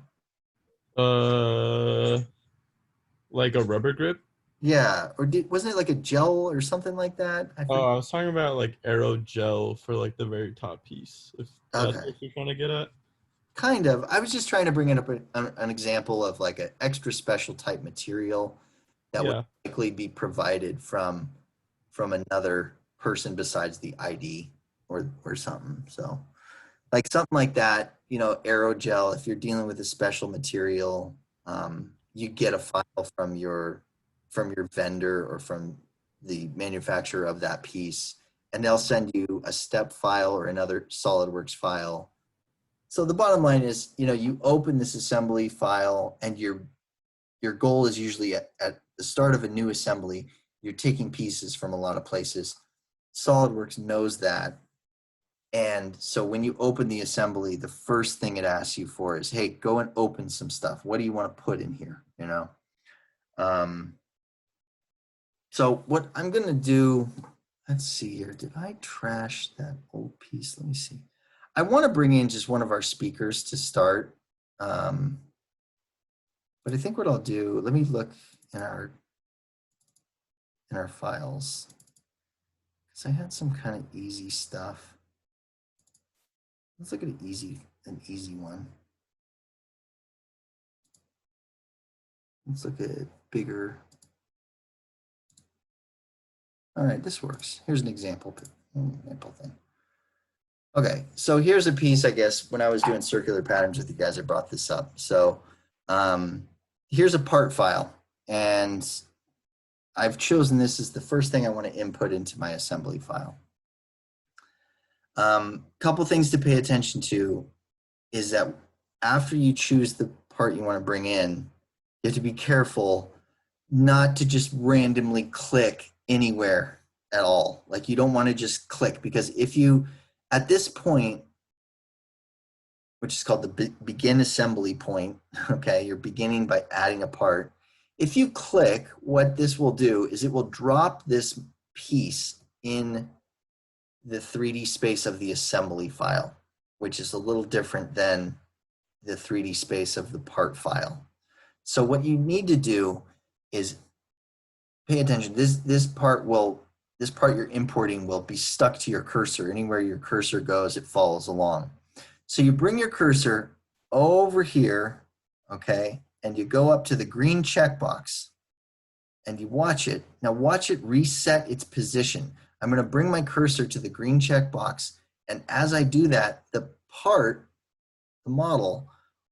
[SPEAKER 6] Like a rubber grip?
[SPEAKER 1] Yeah, or wasn't it like a gel or something like that?
[SPEAKER 6] Oh, I was talking about like aerogel for like the very top piece. If that's
[SPEAKER 1] Okay.
[SPEAKER 6] what you're trying to get at.
[SPEAKER 1] Kind of. I was just trying to bring it up an example of like an extra special type material that would likely be provided from another person besides the ID or something. So like something like that, you know, aerogel, if you're dealing with a special material, you get a file from your vendor or from the manufacturer of that piece, and they'll send you a step file or another SolidWorks file. So the bottom line is, you know, you open this assembly file and your goal is usually at the start of a new assembly, you're taking pieces from a lot of places. SolidWorks knows that. And so when you open the assembly, the first thing it asks you for is, hey, go and open some stuff. What do you want to put in here? You know? So what I'm going to do, let's see here. Did I trash that old piece? Let me see. I want to bring in just one of our speakers to start. But I think what I'll do, let me look in our files. Because I had some kind of easy stuff. Let's look at an easy one. Let's look at bigger. All right, this works. Here's an example thing. Okay, so here's a piece, I guess, when I was doing circular patterns with you guys, I brought this up. So here's a part file, and I've chosen this as the first thing I want to input into my assembly file. Couple things to pay attention to is that after you choose the part you want to bring in, you have to be careful not to just randomly click anywhere at all. Like you don't want to just click, because if you, at this point, which is called the begin assembly point, okay, you're beginning by adding a part. If you click, what this will do is it will drop this piece in the 3D space of the assembly file, which is a little different than the 3D space of the part file. So what you need to do is pay attention. This part you're importing will be stuck to your cursor. Anywhere your cursor goes, it follows along. So you bring your cursor over here, okay, and you go up to the green checkbox and you watch it. Now watch it reset its position. I'm going to bring my cursor to the green checkbox, and as I do that, the part, the model,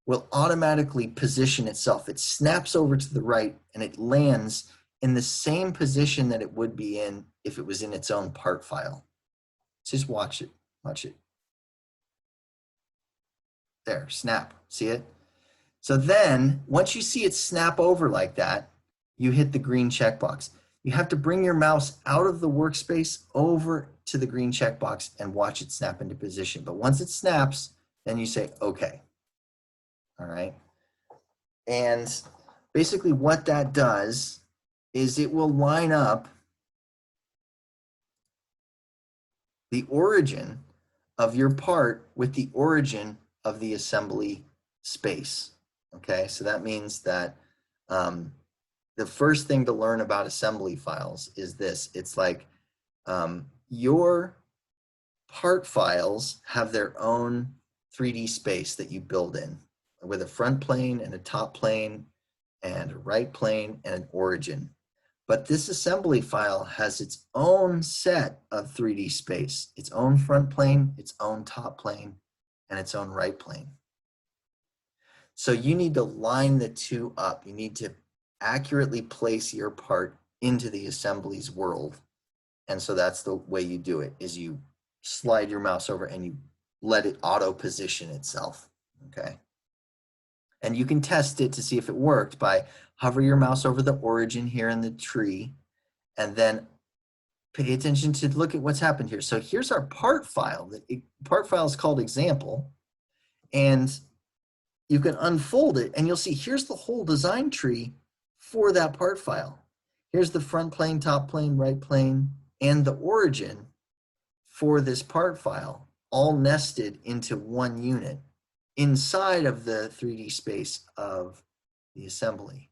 [SPEAKER 1] will automatically position itself. It snaps over to the right and it lands in the same position that it would be in if it was in its own part file. Just watch it, watch it. There, snap, see it? So then, once you see it snap over like that, you hit the green checkbox. You have to bring your mouse out of the workspace over to the green checkbox and watch it snap into position. But once it snaps, then you say, okay. All right. And basically what that does is it will line up the origin of your part with the origin of the assembly space. Okay, so that means that the first thing to learn about assembly files is this. It's like your part files have their own 3D space that you build in with a front plane and a top plane and a right plane and an origin. But this assembly file has its own set of 3D space, its own front plane, its own top plane, and its own right plane. So you need to line the two up. You need to accurately place your part into the assembly's world. And so that's the way you do it, is you slide your mouse over and you let it auto position itself, okay? And you can test it to see if it worked by hover your mouse over the origin here in the tree, and then pay attention to look at what's happened here. So here's our part file. The part file is called example, and you can unfold it and you'll see here's the whole design tree for that part file. Here's the front plane, top plane, right plane, and the origin for this part file, all nested into one unit inside of the 3D space of the assembly.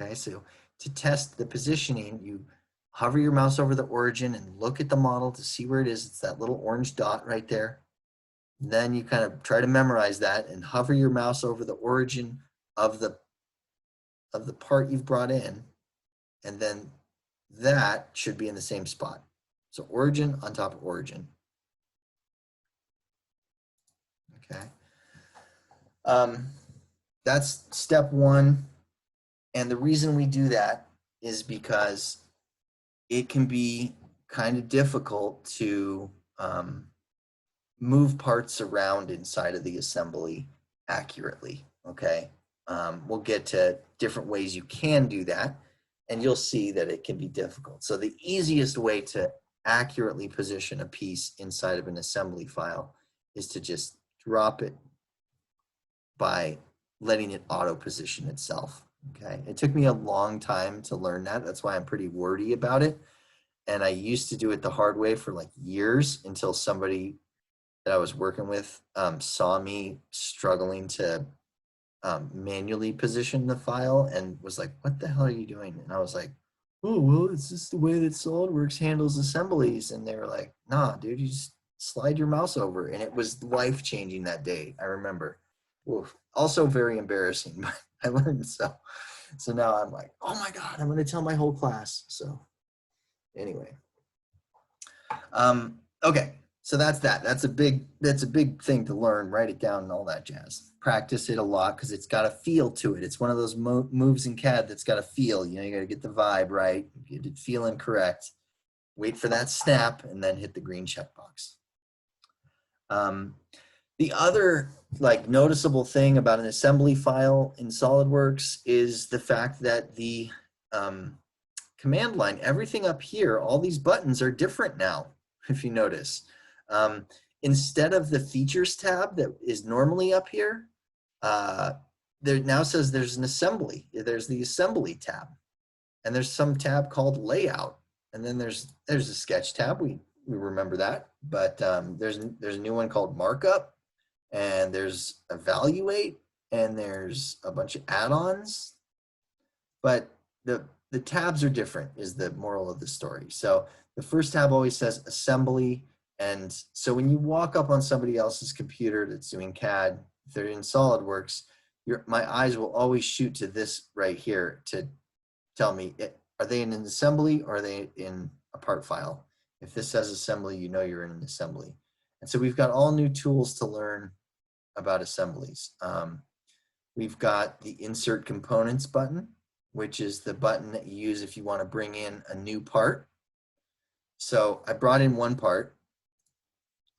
[SPEAKER 1] Okay, so to test the positioning, you hover your mouse over the origin and look at the model to see where it is. It's that little orange dot right there. And then you kind of try to memorize that and hover your mouse over the origin of the part you've brought in, and then that should be in the same spot. So origin on top of origin. Okay. That's step one. And the reason we do that is because it can be kind of difficult to move parts around inside of the assembly accurately, okay? We'll get to different ways you can do that, and you'll see that it can be difficult. So the easiest way to accurately position a piece inside of an assembly file is to just drop it by letting it auto position itself. Okay, it took me a long time to learn that. That's why I'm pretty wordy about it. And I used to do it the hard way for like years until somebody that I was working with saw me struggling to manually position the file and was like, what the hell are you doing? And I was like, oh, well, it's just the way that SolidWorks handles assemblies. And they were like, nah, dude, you just slide your mouse over. And it was life-changing that day, I remember. Oof. Also very embarrassing, but I learned so. So now I'm like, oh my God, I'm going to tell my whole class. So anyway. Okay, so that's that. That's a big thing to learn. Write it down and all that jazz. Practice it a lot because it's got a feel to it. It's one of those moves in CAD that's got a feel. You know, you got to get the vibe right, get it feeling correct. Wait for that snap and then hit the green checkbox. The other like noticeable thing about an assembly file in SolidWorks is the fact that the command line, everything up here, all these buttons are different now, if you notice. Instead of the features tab that is normally up here, there now says there's an assembly. There's the assembly tab, and there's some tab called layout, and then there's a sketch tab. We remember that, but there's a new one called markup, and there's evaluate, and there's a bunch of add-ons, but the tabs are different is the moral of the story. So the first tab always says assembly. And so when you walk up on somebody else's computer that's doing CAD, if they're in SolidWorks, my eyes will always shoot to this right here to tell me, are they in an assembly or are they in a part file? If this says assembly, you know you're in an assembly. And so we've got all new tools to learn about assemblies. We've got the insert components button, which is the button that you use if you want to bring in a new part. So I brought in one part.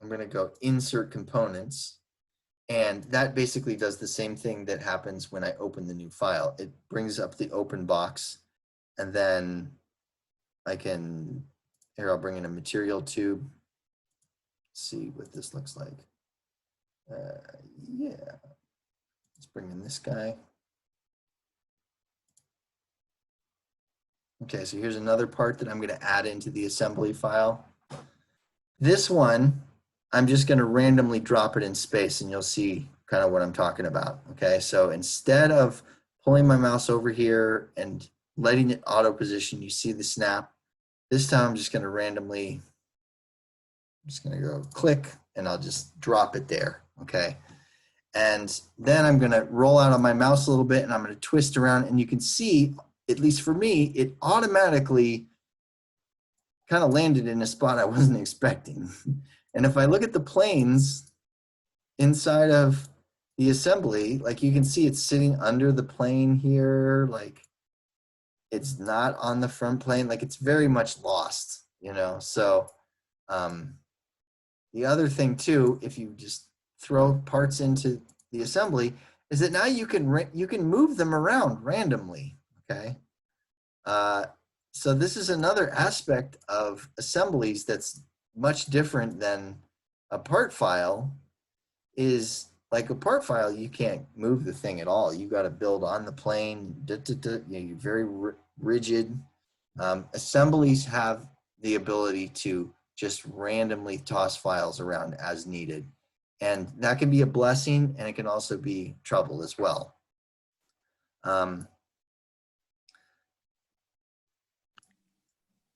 [SPEAKER 1] I'm going to go insert components, And that basically does the same thing that happens when I open the new file. It brings up the open box, and then I can, here I'll bring in a material tube, see what this looks like. Yeah, let's bring in this guy. Okay, so here's another part that I'm going to add into the assembly file. This one, I'm just going to randomly drop it in space, and you'll see kind of what I'm talking about. Okay, so instead of pulling my mouse over here and letting it auto position, you see the snap. This time I'm just going to randomly, I'm just going to go click, and I'll just drop it there. Okay, and then I'm going to roll out on my mouse a little bit, and I'm going to twist around, and you can see, at least for me, it automatically kind of landed in a spot I wasn't expecting. And if I look at the planes inside of the assembly, like you can see it's sitting under the plane here, like it's not on the front plane, like it's very much lost, you know? So the other thing too, if you just throw parts into the assembly, is that now you can move them around randomly, okay? So this is another aspect of assemblies that's much different than a part file. Is like a part file, you can't move the thing at all. You got to build on the plane. You're very rigid. Assemblies have the ability to just randomly toss files around as needed. And that can be a blessing, and it can also be trouble as well.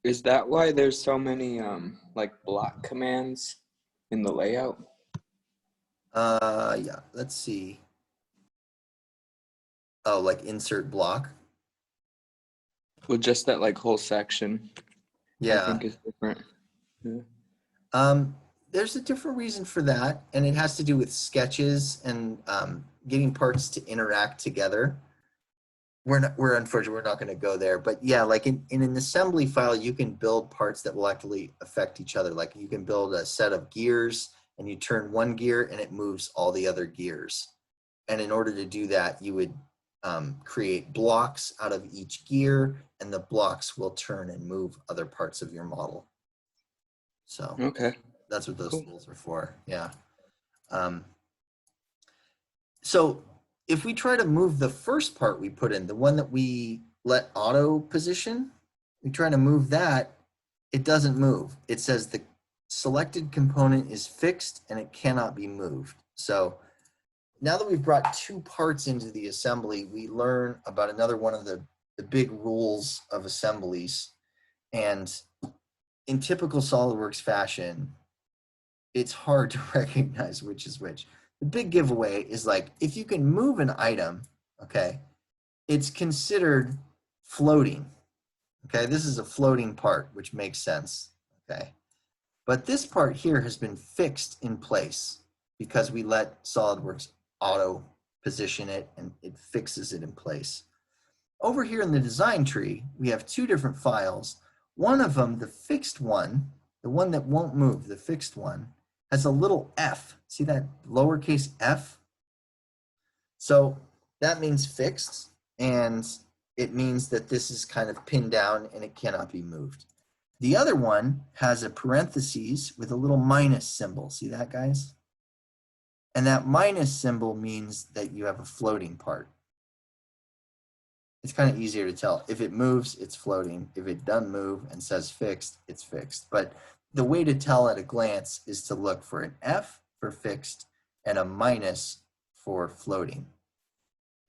[SPEAKER 7] Is that why there's so many like block commands in the layout?
[SPEAKER 1] Yeah, let's see. Oh, like insert block?
[SPEAKER 7] Well, just that like whole section.
[SPEAKER 1] Yeah.
[SPEAKER 7] I think is different. Yeah.
[SPEAKER 1] There's a different reason for that, and it has to do with sketches and getting parts to interact together. We're unfortunately, we're not going to go there, but yeah, like in an assembly file, you can build parts that will actually affect each other. Like you can build a set of gears, and you turn one gear and it moves all the other gears. And in order to do that, you would create blocks out of each gear, and the blocks will turn and move other parts of your model. So
[SPEAKER 7] Okay.
[SPEAKER 1] that's what those
[SPEAKER 7] Cool.
[SPEAKER 1] tools are for. Yeah. So if we try to move the first part we put in, the one that we let auto position, we try to move that, it doesn't move. It says the selected component is fixed and it cannot be moved. So now that we've brought two parts into the assembly, we learn about another one of the big rules of assemblies. And in typical SolidWorks fashion, it's hard to recognize which is which. The big giveaway is like, if you can move an item, okay, it's considered floating. Okay, this is a floating part, which makes sense. Okay, but this part here has been fixed in place because we let SolidWorks auto position it, and it fixes it in place. Over here in the design tree, we have two different files. One of them, the fixed one, the one that won't move, the fixed one, has a little f. See that lowercase f? So that means fixed, and it means that this is kind of pinned down and it cannot be moved. The other one has a parentheses with a little minus symbol. See that, guys? And that minus symbol means that you have a floating part. It's kind of easier to tell. If it moves, it's floating. If it doesn't move and says fixed, it's fixed. But the way to tell at a glance is to look for an F for fixed and a minus for floating.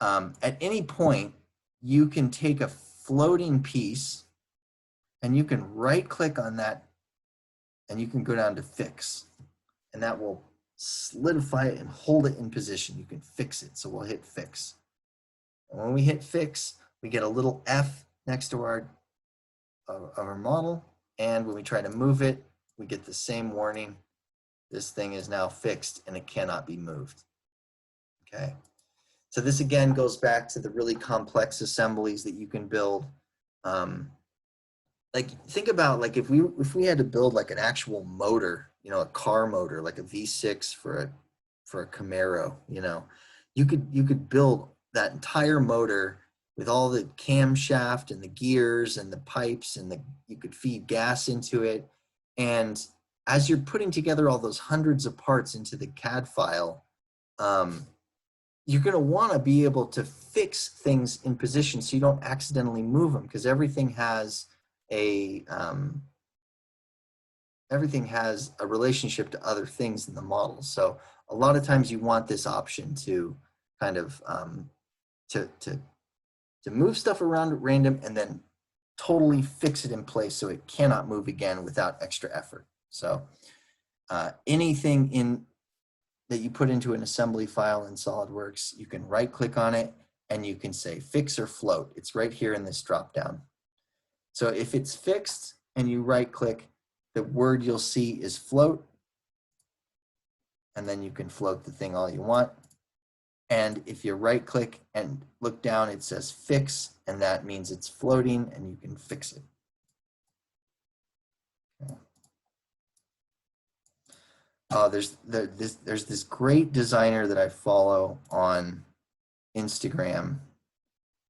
[SPEAKER 1] At any point, you can take a floating piece and you can right click on that and you can go down to fix, and that will solidify it and hold it in position. You can fix it. So we'll hit fix. And when we hit fix, we get a little F next to our model. And when we try to move it, we get the same warning. This thing is now fixed and it cannot be moved. Okay. So this again goes back to the really complex assemblies that you can build. Like think about like if we had to build like an actual motor, you know, a car motor, like a V6 for for a Camaro, you know. You could build that entire motor with all the camshaft and the gears and the pipes, and you could feed gas into it. And as you're putting together all those hundreds of parts into the CAD file, you're going to want to be able to fix things in position so you don't accidentally move them, because everything has a relationship to other things in the model. So a lot of times you want this option to kind of to move stuff around at random and then totally fix it in place so it cannot move again without extra effort. So anything that you put into an assembly file in SolidWorks, you can right click on it and you can say fix or float. It's right here in this drop down. So if it's fixed and you right click, the word you'll see is float, and then you can float the thing all you want. And if you right click and look down, it says fix, and that means it's floating and you can fix it. Okay. There's this great designer that I follow on Instagram,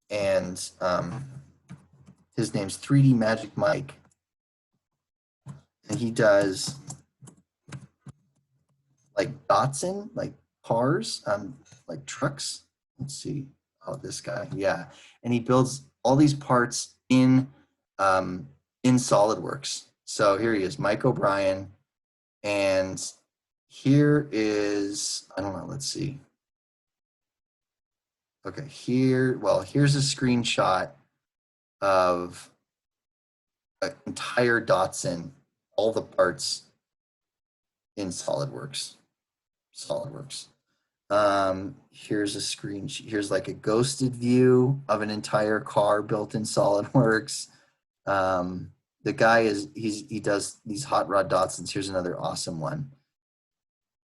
[SPEAKER 1] and his name's 3D Magic Mike, and he does like Datsun, like cars, like trucks. Let's see. Oh, this guy, yeah, and he builds all these parts in SolidWorks. So here he is, Mike O'Brien, and here is, I don't know, let's see. Okay, here's a screenshot of an entire Datsun, all the parts in SolidWorks. Here's a screen. Here's like a ghosted view of an entire car built in SolidWorks. The guy he does these hot rod Datsuns. Here's another awesome one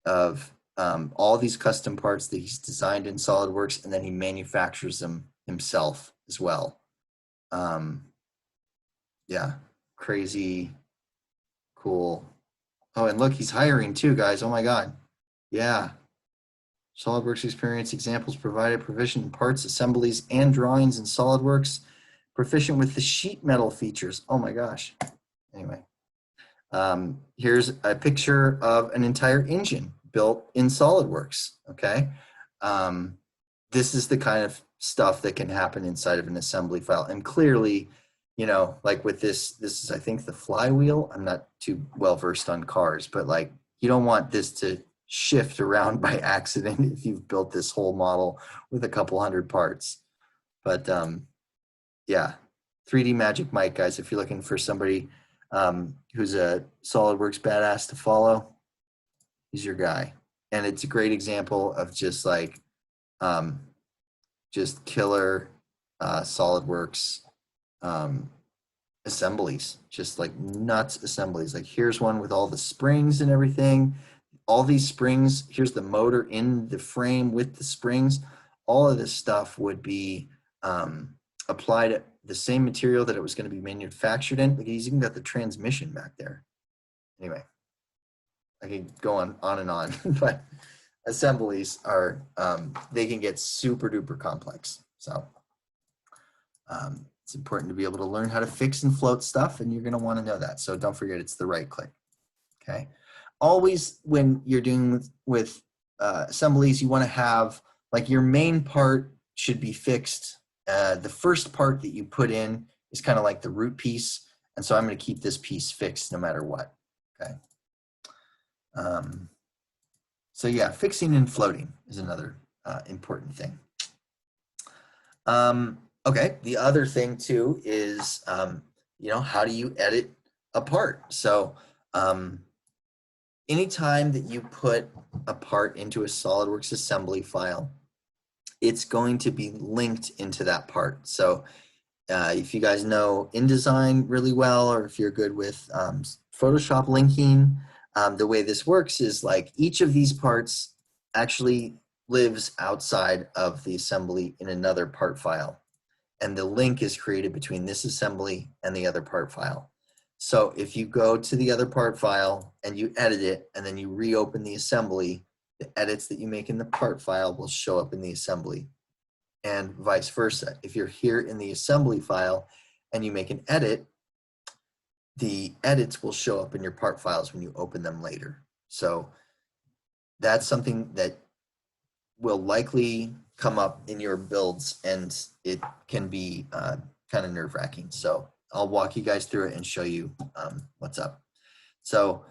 [SPEAKER 1] of all these custom parts that he's designed in SolidWorks, and then he manufactures them himself as well. Yeah, crazy cool. Oh, and look, he's hiring too, guys. Oh my God. Yeah. SolidWorks experience examples provided, proficient in parts, assemblies, and drawings in SolidWorks, proficient with the sheet metal features. Oh my gosh. Anyway, here's a picture of an entire engine built in SolidWorks. Okay. This is the kind of stuff that can happen inside of an assembly file. And clearly, you know, like with this is, I think, the flywheel. I'm not too well versed on cars, but like, you don't want this to shift around by accident if you've built this whole model with a couple hundred parts. But yeah, 3D Magic Mike, guys, if you're looking for somebody who's a SolidWorks badass to follow, he's your guy. And it's a great example of just like just killer SolidWorks assemblies, just like nuts assemblies. Like here's one with all the springs and everything. All these springs, here's the motor in the frame with the springs. All of this stuff would be applied at the same material that it was going to be manufactured in. Like he's even got the transmission back there. Anyway, I could go on and on, but assemblies are, they can get super duper complex. So it's important to be able to learn how to fix and float stuff, and you're going to want to know that. So don't forget, it's the right click. Okay. Always when you're doing with assemblies, you want to have like your main part should be fixed. The first part that you put in is kind of like the root piece. And so I'm going to keep this piece fixed no matter what. Okay. So yeah, fixing and floating is another important thing. Okay. The other thing too is, you know, how do you edit a part? So, anytime that you put a part into a SolidWorks assembly file, it's going to be linked into that part. So if you guys know InDesign really well, or if you're good with Photoshop linking, the way this works is like each of these parts actually lives outside of the assembly in another part file. And the link is created between this assembly and the other part file. So if you go to the other part file and you edit it and then you reopen the assembly, the edits that you make in the part file will show up in the assembly, and vice versa. If you're here in the assembly file and you make an edit, the edits will show up in your part files when you open them later. So that's something that will likely come up in your builds, and it can be kind of nerve-wracking. So I'll walk you guys through it and show you what's up. So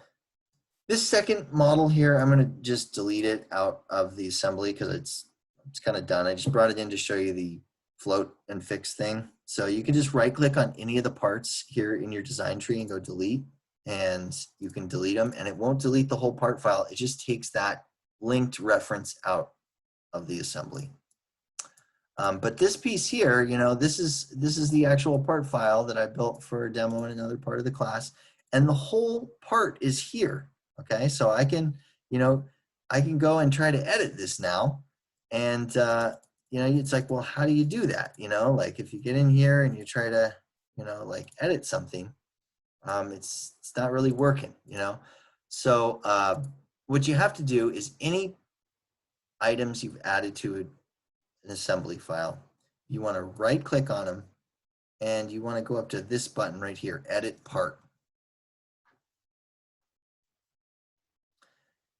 [SPEAKER 1] this second model here, I'm going to just delete it out of the assembly because it's kind of done. I just brought it in to show you the float and fix thing. So you can just right click on any of the parts here in your design tree and go delete, and you can delete them, and it won't delete the whole part file. It just takes that linked reference out of the assembly. But this piece here, you know, this is the actual part file that I built for a demo in another part of the class, and the whole part is here. Okay, so I can, you know, I can go and try to edit this now, and you know, it's like, well, how do you do that? You know, like if you get in here and you try to, you know, like edit something, it's not really working. You know, so what you have to do is any items you've added to an assembly file, you want to right click on them, and you want to go up to this button right here, edit part.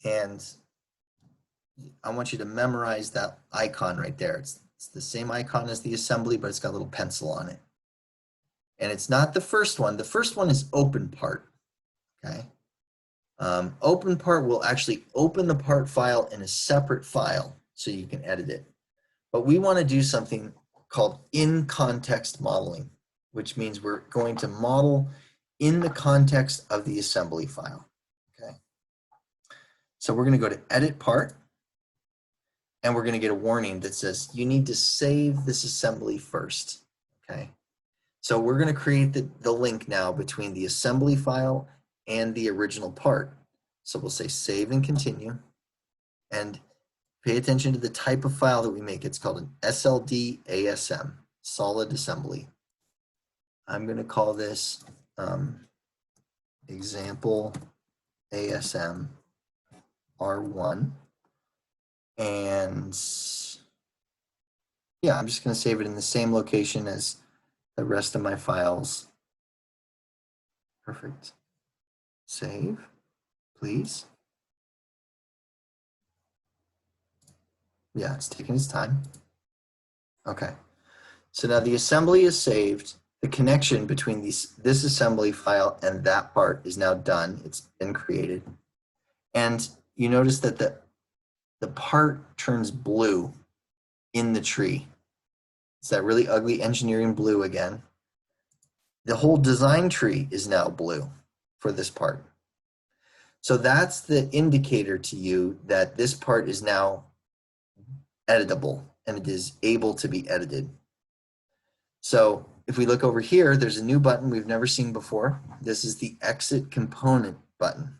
[SPEAKER 1] And I want you to memorize that icon right there. It's the same icon as the assembly, but it's got a little pencil on it. And it's not the first one. The first one is open part. Okay. Open part will actually open the part file in a separate file so you can edit it. But we want to do something called in context modeling, which means we're going to model in the context of the assembly file. Okay. So we're going to go to edit part, and we're going to get a warning that says you need to save this assembly first. Okay. So we're going to create the link now between the assembly file and the original part. So we'll say save and continue, and pay attention to the type of file that we make. It's called an SLD ASM, solid assembly. I'm going to call this example ASM R1. And yeah, I'm just going to save it in the same location as the rest of my files. Perfect. Save, please. Yeah, it's taking its time. Okay. So now the assembly is saved. The connection between this assembly file and that part is now done. It's been created. And you notice that the part turns blue in the tree. It's that really ugly engineering blue again. The whole design tree is now blue for this part. So that's the indicator to you that this part is now editable and it is able to be edited. So if we look over here, there's a new button we've never seen before. This is the exit component button.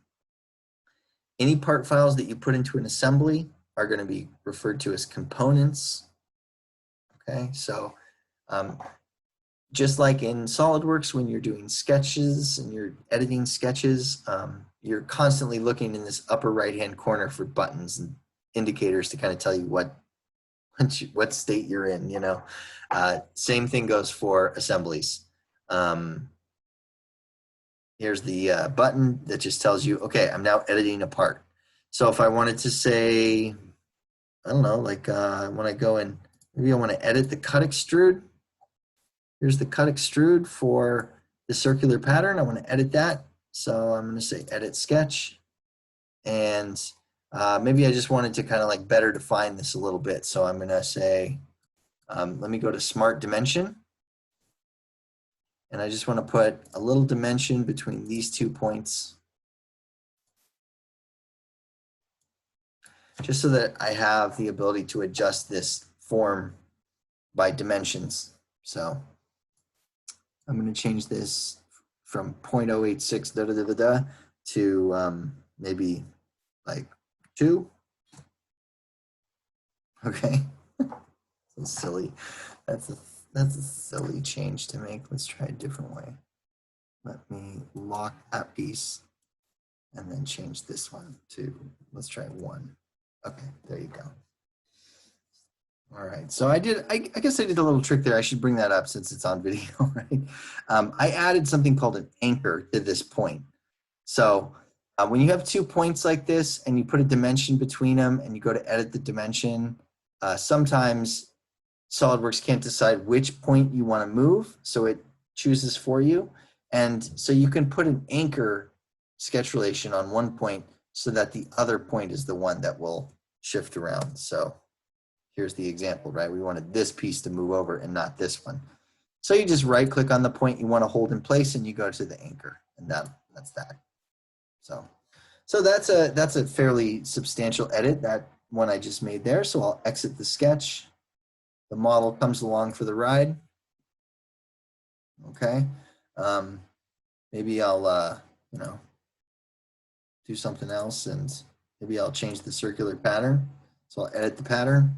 [SPEAKER 1] Any part files that you put into an assembly are going to be referred to as components. Okay, so just like in SolidWorks, when you're doing sketches and you're editing sketches, you're constantly looking in this upper right-hand corner for buttons and indicators to kind of tell you what state you're in, you know. Same thing goes for assemblies. Here's the button that just tells you, okay, I'm now editing a part. So if I wanted to say, I don't know, like when I go in, maybe I want to edit the cut extrude. Here's the cut extrude for the circular pattern. I want to edit that. So I'm going to say edit sketch. And maybe I just wanted to kind of like better define this a little bit. So I'm going to say, let me go to smart dimension. And I just want to put a little dimension between these 2 points, just so that I have the ability to adjust this form by dimensions. So I'm going to change this from 0.086 to maybe like 2. Okay, so silly. That's a silly change to make. Let's try a different way. Let me lock that piece and then change this one to, let's try 1. Okay, there you go. All right, so I guess I did a little trick there. I should bring that up since it's on video, right? I added something called an anchor to this point. So when you have 2 points like this and you put a dimension between them and you go to edit the dimension, sometimes SolidWorks can't decide which point you want to move, so it chooses for you. And so you can put an anchor sketch relation on one point so that the other point is the one that will shift around. So here's the example, right? We wanted this piece to move over and not this one. So you just right click on the point you want to hold in place and you go to the anchor, and that's that. So that's a fairly substantial edit, that one I just made there. So I'll exit the sketch. The model comes along for the ride. Okay. Maybe I'll you know, do something else, and maybe I'll change the circular pattern. So I'll edit the pattern.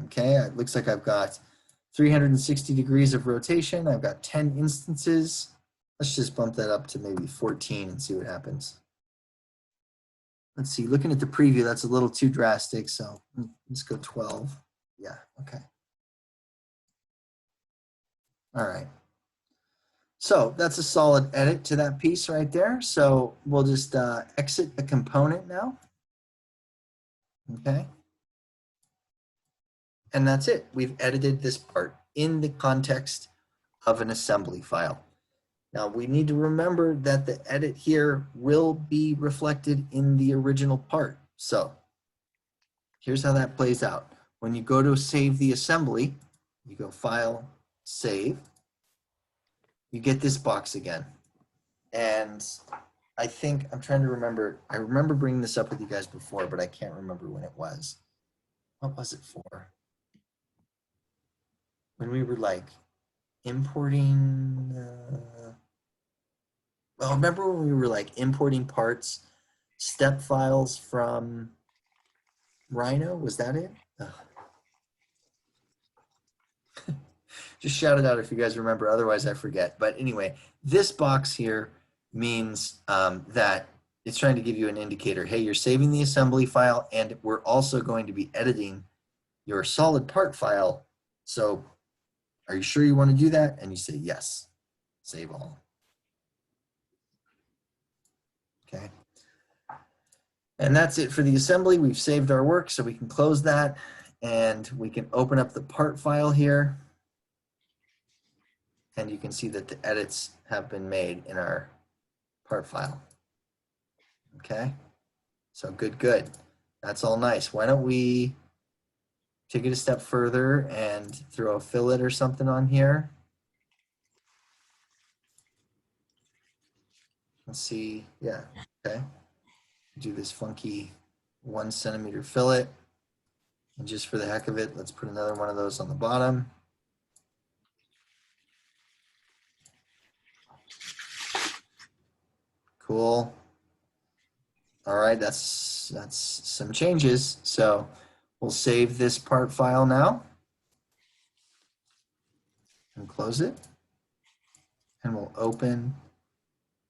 [SPEAKER 1] Okay, it looks like I've got 360 degrees of rotation. I've got 10 instances. Let's just bump that up to maybe 14 and see what happens. Let's see, looking at the preview, that's a little too drastic, so let's go 12. Yeah, okay. All right. So that's a solid edit to that piece right there. So we'll just exit the component now. Okay. And that's it. We've edited this part in the context of an assembly file. Now we need to remember that the edit here will be reflected in the original part. So here's how that plays out. When you go to save the assembly, you go File, Save, you get this box again. And I think, I'm trying to remember, I remember bringing this up with you guys before, but I can't remember when it was. What was it for? When we were like importing, well, remember when we were like importing parts, step files from Rhino? Was that it? Ugh. Just shout it out if you guys remember, otherwise I forget. But anyway, this box here means that it's trying to give you an indicator. Hey, you're saving the assembly file, and we're also going to be editing your solid part file. So are you sure you want to do that? And you say yes, save all. Okay. And that's it for the assembly. We've saved our work, so we can close that, and we can open up the part file here. And you can see that the edits have been made in our part file. Okay, so good. That's all nice. Why don't we take it a step further and throw a fillet or something on here? Let's see, yeah, okay. Do this funky 1 centimeter fillet. And just for the heck of it, let's put another one of those on the bottom. Cool. All right, that's some changes. So we'll save this part file now and close it. And we'll open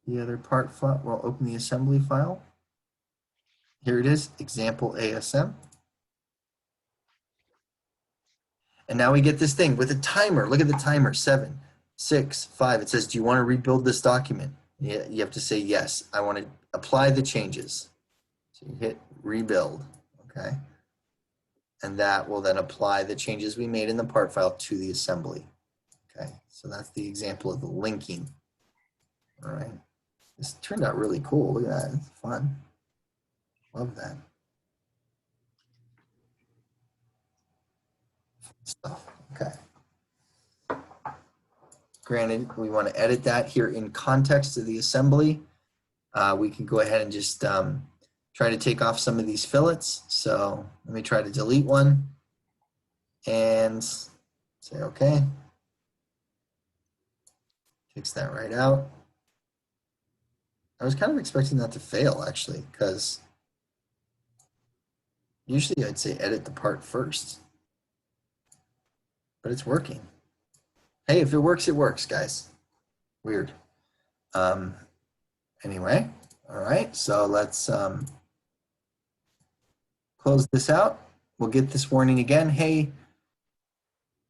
[SPEAKER 1] the other part file. We'll open the assembly file. Here it is, example ASM. And now we get this thing with a timer. Look at the timer, 7, 6, 5. It says, do you want to rebuild this document? Yeah, you have to say yes. I want to apply the changes. So you hit rebuild, okay? And that will then apply the changes we made in the part file to the assembly. Okay, so that's the example of the linking. All right, this turned out really cool. Look at that, it's fun. Love that. Stuff, okay. Granted, we want to edit that here in context of the assembly. We can go ahead and just try to take off some of these fillets. So let me try to delete one and say okay. Takes that right out. I was kind of expecting that to fail actually, because usually I'd say edit the part first, but it's working. Hey, if it works, guys. Weird. Anyway, all right, so let's close this out. We'll get this warning again. Hey,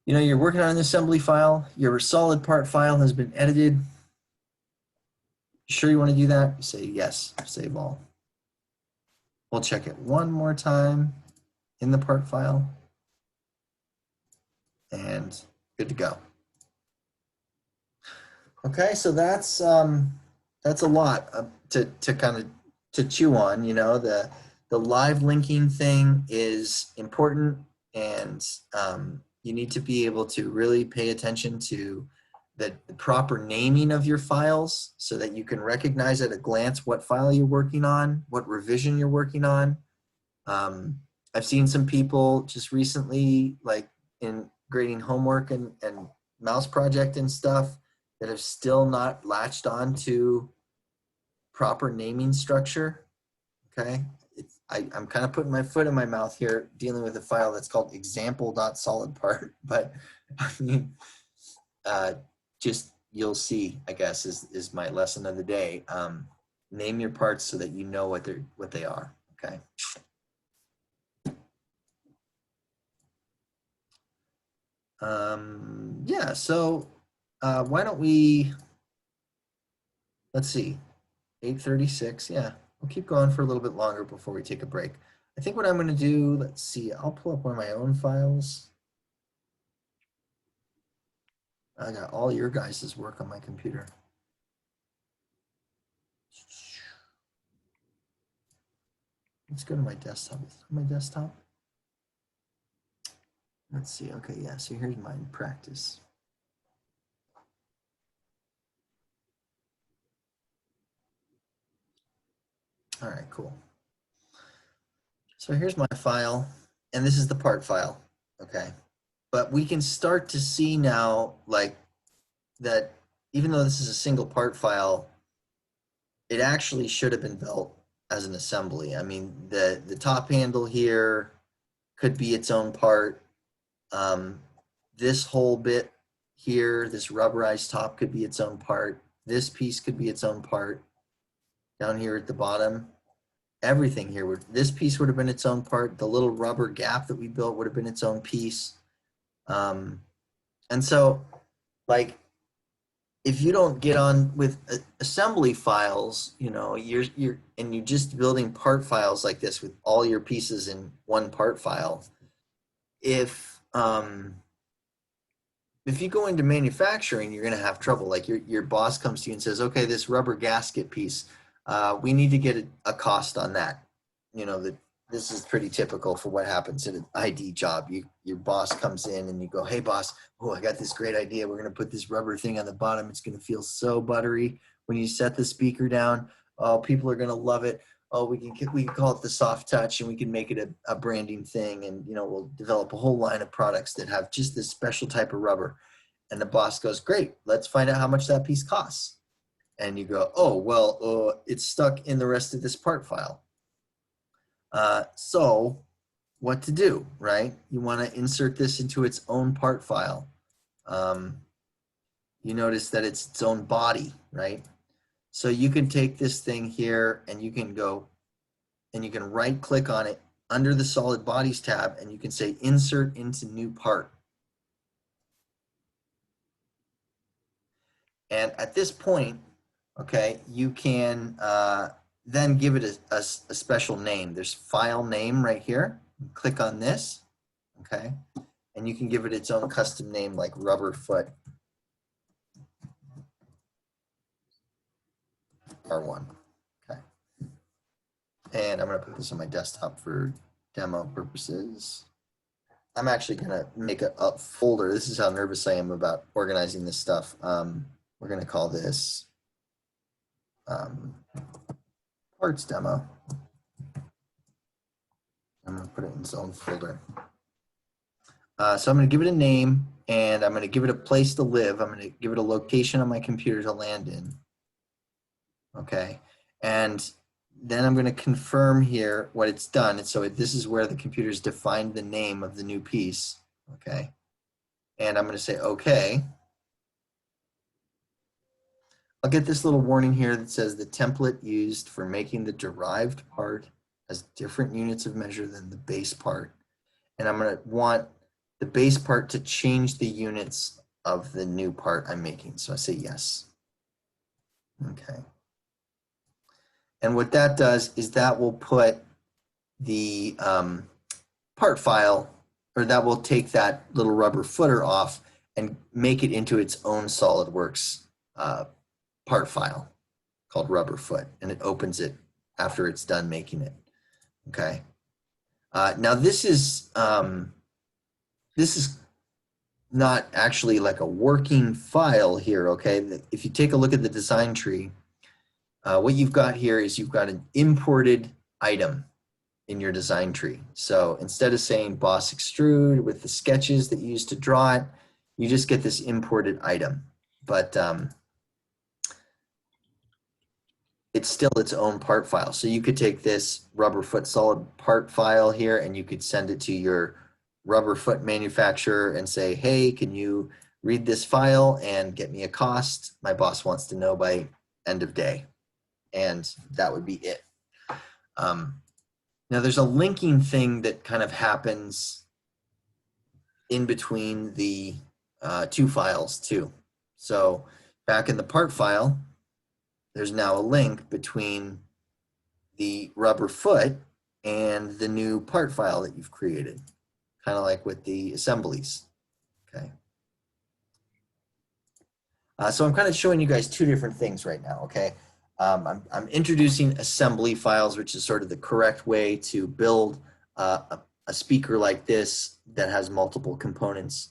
[SPEAKER 1] you know, you're working on an assembly file. Your solid part file has been edited. You sure you want to do that? You say yes, save all. We'll check it one more time in the part file. And good to go. Okay, so that's a lot to kind of to chew on. You know, the live linking thing is important, and you need to be able to really pay attention to the proper naming of your files so that you can recognize at a glance what file you're working on, what revision you're working on. I've seen some people just recently, like in grading homework and mouse project and stuff, that have still not latched on to proper naming structure. Okay, I'm kind of putting my foot in my mouth here dealing with a file that's called example.solidpart, but I mean, just you'll see, I guess, is my lesson of the day. Name your parts so that you know what they are. Okay. Yeah, so why don't we, let's see, 8:36. Yeah, we'll keep going for a little bit longer before we take a break. I think what I'm going to do, let's see, I'll pull up one of my own files. I got all your guys' work on my computer. Let's go to my desktop. Is it my desktop? Let's see. Okay, yeah, so here's my practice. All right, cool. So here's my file, and this is the part file, okay? But we can start to see now, like, that even though this is a single part file, it actually should have been built as an assembly. I mean, the top handle here could be its own part. This whole bit here, this rubberized top could be its own part. This piece could be its own part. Down here at the bottom, everything here, this piece would have been its own part. The little rubber gap that we built would have been its own piece. And so, like, if you don't get on with assembly files, you know, you're just building part files like this with all your pieces in one part file. If you go into manufacturing, you're going to have trouble. Like your boss comes to you and says, okay, this rubber gasket piece, we need to get a cost on that. You know, this is pretty typical for what happens in an ID job. Your boss comes in and you go, hey boss, oh, I got this great idea. We're going to put this rubber thing on the bottom. It's going to feel so buttery when you set the speaker down. Oh, people are going to love it. Oh, we can call it the soft touch, and we can make it a branding thing. And, you know, we'll develop a whole line of products that have just this special type of rubber. And the boss goes, great, let's find out how much that piece costs. And you go, oh, well, it's stuck in the rest of this part file. So what to do, right? You want to insert this into its own part file. You notice that it's its own body, right? So you can take this thing here and you can go and you can right click on it under the solid bodies tab, and you can say insert into new part. And at this point, okay, you can then give it a special name. There's file name right here. Click on this, okay? And you can give it its own custom name like rubber foot R1, okay? And I'm gonna put this on my desktop for demo purposes. I'm actually gonna make a folder. This is how nervous I am about organizing this stuff. We're gonna call this parts demo. I'm gonna put it in its own folder. So I'm gonna give it a name, and I'm gonna give it a place to live. I'm gonna give it a location on my computer to land in. Okay, and then I'm gonna confirm here what it's done. And so this is where the computer's defined the name of the new piece. Okay, and I'm gonna say okay. I'll get this little warning here that says the template used for making the derived part as different units of measure than the base part. And I'm going to want the base part to change the units of the new part I'm making. So I say yes. Okay. And what that does is that will put the part file, or that will take that little rubber footer off and make it into its own SolidWorks part file called rubber foot, and it opens it after it's done making it. Okay. Now this is not actually like a working file here. Okay. If you take a look at the design tree, what you've got here is you've got an imported item in your design tree. So instead of saying Boss Extrude with the sketches that you used to draw it, you just get this imported item. But it's still its own part file. So you could take this rubber foot solid part file here and you could send it to your rubber foot manufacturer and say, hey, can you read this file and get me a cost? My boss wants to know by end of day. And that would be it. Now there's a linking thing that kind of happens in between the two files too. So back in the part file, there's now a link between the rubber foot and the new part file that you've created, kind of like with the assemblies. Okay. So I'm kind of showing you guys two different things right now. Okay. I'm introducing assembly files, which is sort of the correct way to build a speaker like this that has multiple components.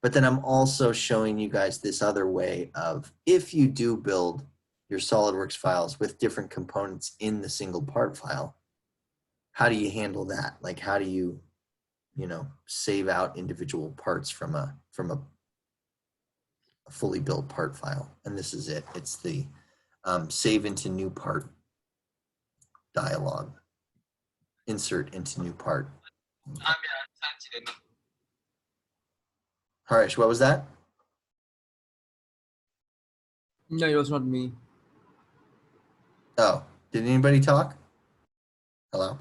[SPEAKER 1] But then I'm also showing you guys this other way of, if you do build your SolidWorks files with different components in the single part file, how do you handle that? Like, how do you, save out individual parts from a fully built part file? And this is it. It's the save into new part dialog. Insert into new part. Harish, what was that?
[SPEAKER 4] No, it was not me.
[SPEAKER 1] Oh, did anybody talk? Hello?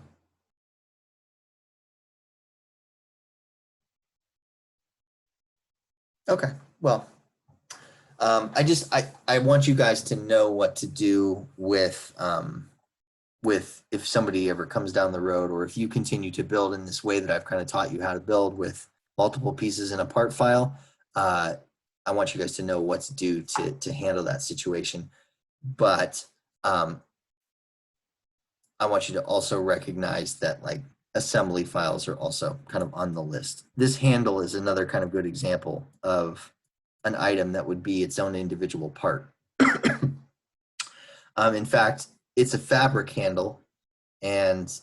[SPEAKER 1] Okay, well, I want you guys to know what to do with if somebody ever comes down the road, or if you continue to build in this way that I've kind of taught you how to build with multiple pieces in a part file. I want you guys to know what to do to handle that situation. But I want you to also recognize that, like, assembly files are also kind of on the list. This handle is another kind of good example of an item that would be its own individual part. In fact, it's a fabric handle, and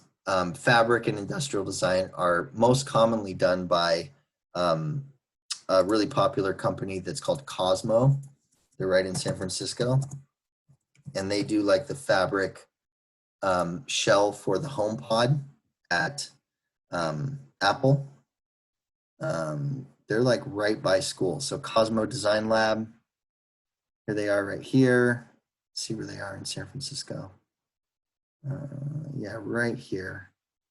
[SPEAKER 1] fabric and industrial design are most commonly done by a really popular company that's called Cosmo. They're right in San Francisco, and they do like the fabric shell for the HomePod at Apple. They're like right by school. So Cosmo Design Lab, here they are right here. Let's see where they are in San Francisco. Yeah, right here.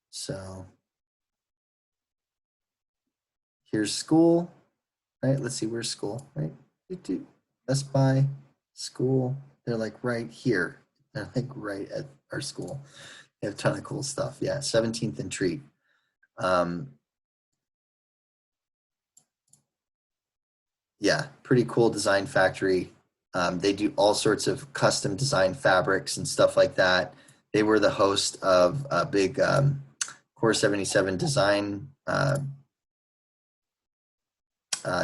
[SPEAKER 1] So here's school, right? Let's see, where's school, right? Best Buy, school. They're like right here. They're like right at our school. They have a ton of cool stuff. Yeah, 17th and Treat. Yeah, pretty cool design factory. They do all sorts of custom design fabrics and stuff like that. They were the host of a big Core 77 design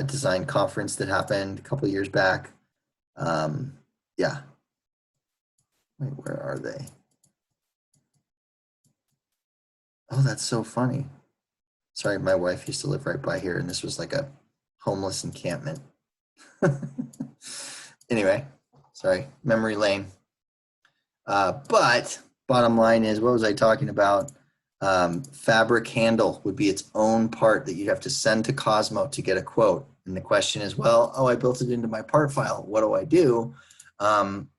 [SPEAKER 1] design conference that happened a couple of years back. Yeah. Wait, where are they? Oh, that's so funny. Sorry, my wife used to live right by here, and this was like a homeless encampment. Anyway, sorry, memory lane. But bottom line is, what was I talking about? Fabric handle would be its own part that you'd have to send to Cosmo to get a quote. And the question is, well, oh, I built it into my part file. What do I do?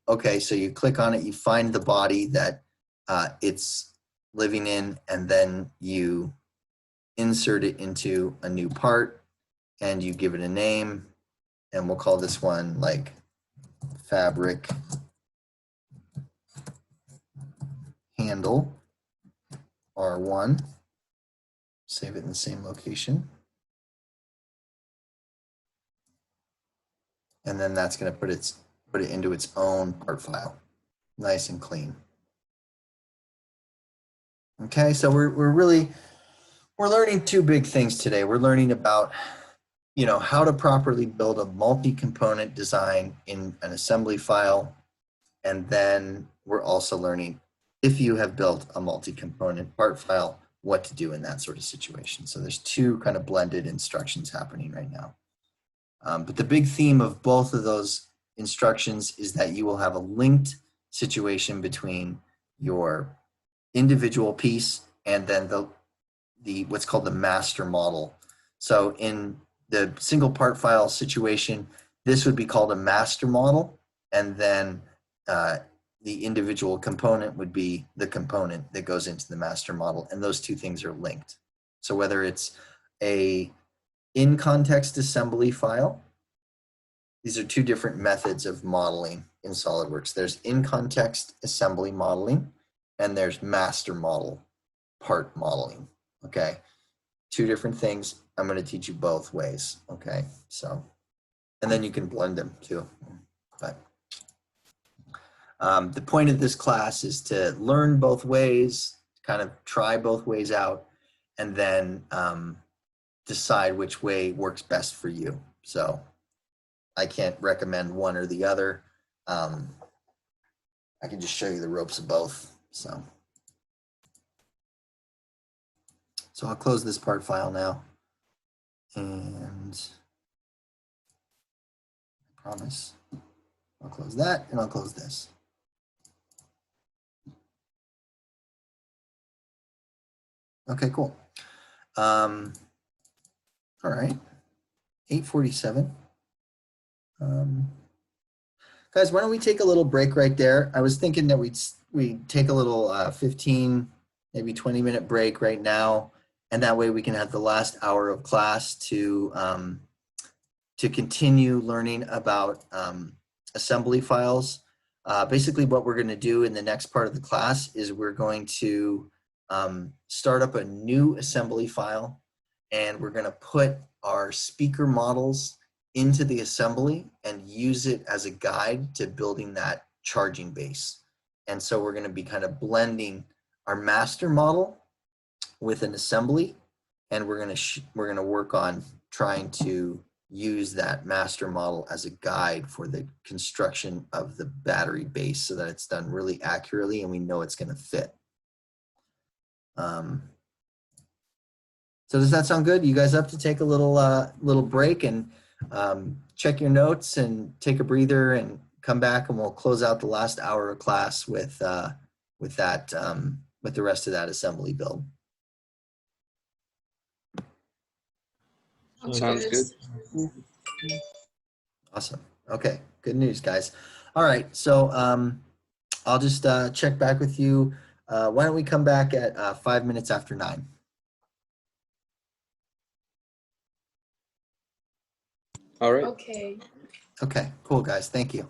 [SPEAKER 1] Okay, so you click on it, you find the body that it's living in, and then you insert it into a new part and you give it a name, and we'll call this one like fabric handle R1. Save it in the same location. And then that's going to put it into its own part file, nice and clean. Okay, so we're learning two big things today. We're learning about, you know, how to properly build a multi-component design in an assembly file, and then we're also learning, if you have built a multi-component part file, what to do in that sort of situation. So there's two kind of blended instructions happening right now. But the big theme of both of those instructions is that you will have a linked situation between your individual piece and then the what's called the master model. So in the single part file situation, this would be called a master model, and then the individual component would be the component that goes into the master model, and those two things are linked. So whether it's a in-context assembly file, these are two different methods of modeling in SolidWorks. There's in-context assembly modeling, and there's master model part modeling, okay? Two different things. I'm going to teach you both ways, okay? So, and then you can blend them too. But the point of this class is to learn both ways, kind of try both ways out, and then decide which way works best for you. So I can't recommend one or the other. I can just show you the ropes of both. So I'll close this part file now, and I promise I'll close that, and I'll close this. Okay, cool. All right, 8:47. Guys, why don't we take a little break right there? I was thinking that we'd take a little 15, maybe 20-minute break right now, and that way we can have the last hour of class to continue learning about assembly files. Basically, what we're going to do in the next part of the class is we're going to start up a new assembly file, and we're going to put our speaker models into the assembly and use it as a guide to building that charging base. And so we're going to be kind of blending our master model with an assembly, and we're going to work on trying to use that master model as a guide for the construction of the battery base so that it's done really accurately and we know it's going to fit. So does that sound good? You guys up to take a little break and check your notes and take a breather and come back, and we'll close out the last hour of class with the rest of that assembly build.
[SPEAKER 7] Sounds good.
[SPEAKER 1] Awesome. Okay, good news, guys. All right, so I'll just check back with you. Why don't we come back at 5 minutes after 9?
[SPEAKER 7] All right.
[SPEAKER 2] Okay.
[SPEAKER 1] Okay, cool, guys. Thank you.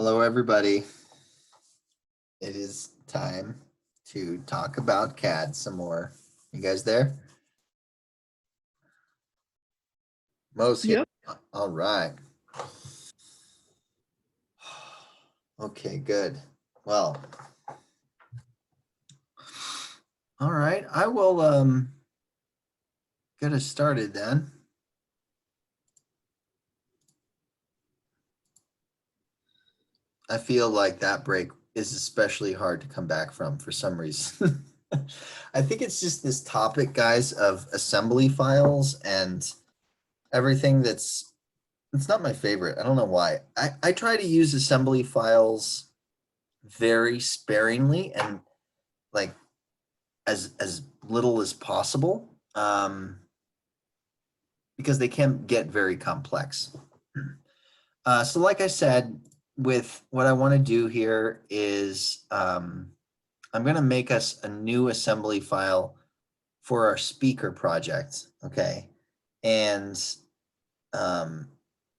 [SPEAKER 1] Hello, everybody. It is time to talk about CAD some more. You guys there? Most.
[SPEAKER 2] Yep.
[SPEAKER 1] All right. Okay, good. Well, all right. I will get us started then. I feel like that break is especially hard to come back from for some reason. I think it's just this topic, guys, of assembly files and everything it's not my favorite. I don't know why. I try to use assembly files very sparingly and like as little as possible, because they can get very complex. So like I said, with what I want to do here is I'm going to make us a new assembly file for our speaker project, okay? And we're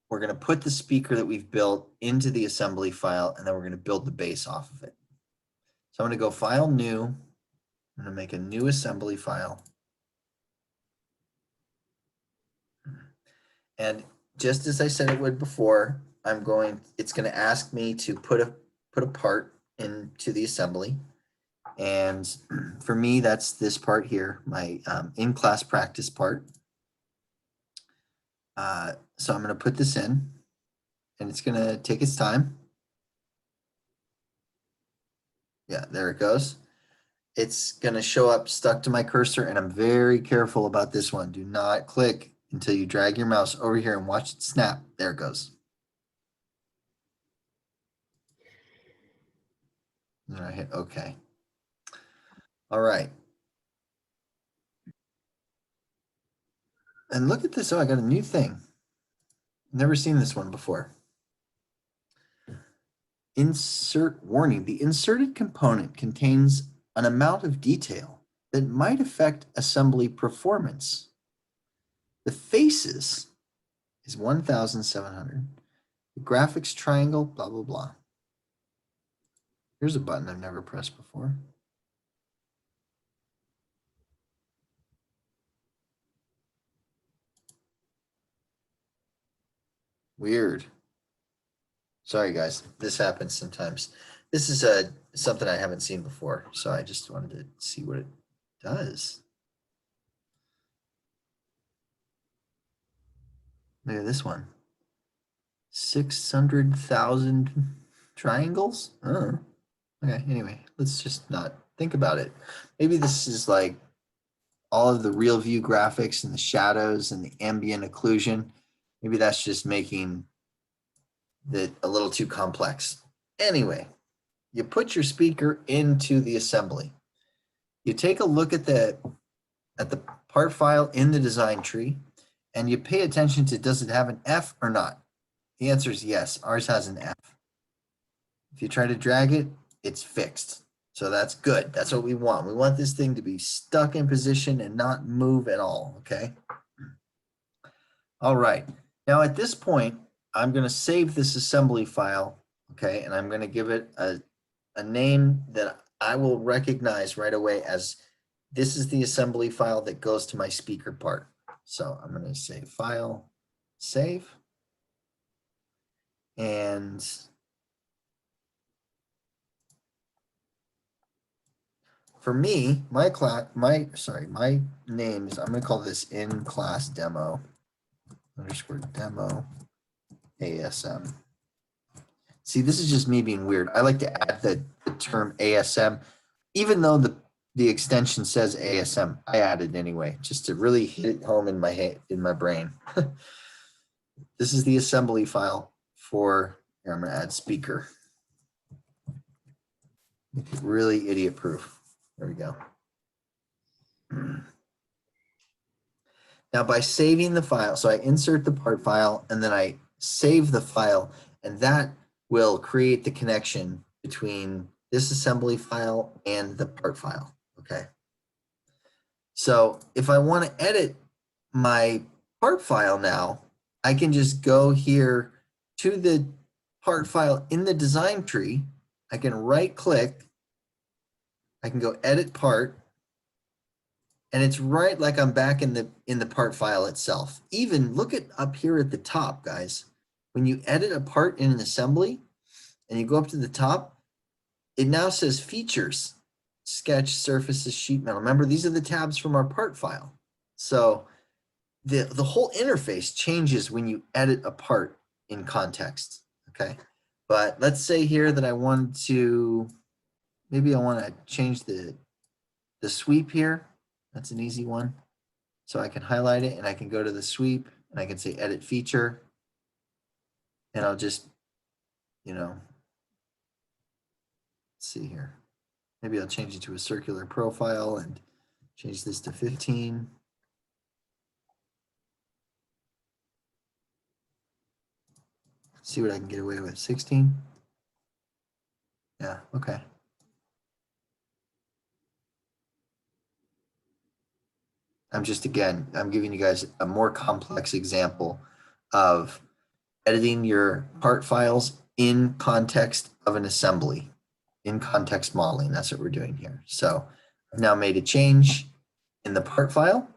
[SPEAKER 1] going to put the speaker that we've built into the assembly file, and then we're going to build the base off of it. So I'm going to go File, New. I'm going to make a new assembly file. And just as I said it would before, it's going to ask me to put a part into the assembly. And for me, that's this part here, my in-class practice part. So I'm going to put this in, and it's going to take its time. Yeah, there it goes. It's going to show up stuck to my cursor, and I'm very careful about this one. Do not click until you drag your mouse over here and watch it snap. There it goes. And I hit OK. All right. And look at this. Oh, I got a new thing. Never seen this one before. Insert warning. The inserted component contains an amount of detail that might affect assembly performance. The faces is 1,700. The graphics triangle, blah, blah, blah. Here's a button I've never pressed before. Weird. Sorry, guys. This happens sometimes. This is something I haven't seen before, so I just wanted to see what it does. Look at this one. 600,000 triangles? Oh, okay, anyway, let's just not think about it. Maybe this is like all of the real view graphics and the shadows and the ambient occlusion. Maybe that's just making it a little too complex. Anyway, you put your speaker into the assembly. You take a look at the part file in the design tree, and you pay attention to, does it have an F or not? The answer is yes. Ours has an F. If you try to drag it, it's fixed. So that's good. That's what we want. We want this thing to be stuck in position and not move at all, okay? All right. Now at this point, I'm going to save this assembly file, okay? And I'm going to give it a name that I will recognize right away as this is the assembly file that goes to my speaker part. So I'm going to say File, Save. And for me, my name is, I'm going to call this in class demo _ demo ASM. See, this is just me being weird. I like to add the term ASM, even though the extension says ASM. I add it anyway, just to really hit it home in my head, in my brain. This is the assembly file for, here, I'm going to add speaker. Really idiot proof. There we go. Now by saving the file, so I insert the part file and then I save the file, and that will create the connection between this assembly file and the part file, okay? So if I want to edit my part file now, I can just go here to the part file in the design tree, I can right click, I can go edit part, and it's right like I'm back in the part file itself. Even look at up here at the top, guys. When you edit a part in an assembly and you go up to the top, it now says features, sketch, surfaces, sheet metal. Remember, these are the tabs from our part file. So the whole interface changes when you edit a part in context, okay? But let's say here that I want to, maybe I want to change the sweep here. That's an easy one. So I can highlight it and I can go to the sweep and I can say edit feature. And I'll just, you know, let's see here. Maybe I'll change it to a circular profile and change this to 15. See what I can get away with, 16. Yeah, okay. I'm giving you guys a more complex example of editing your part files in context of an assembly, in context modeling. That's what we're doing here. So I've now made a change in the part file,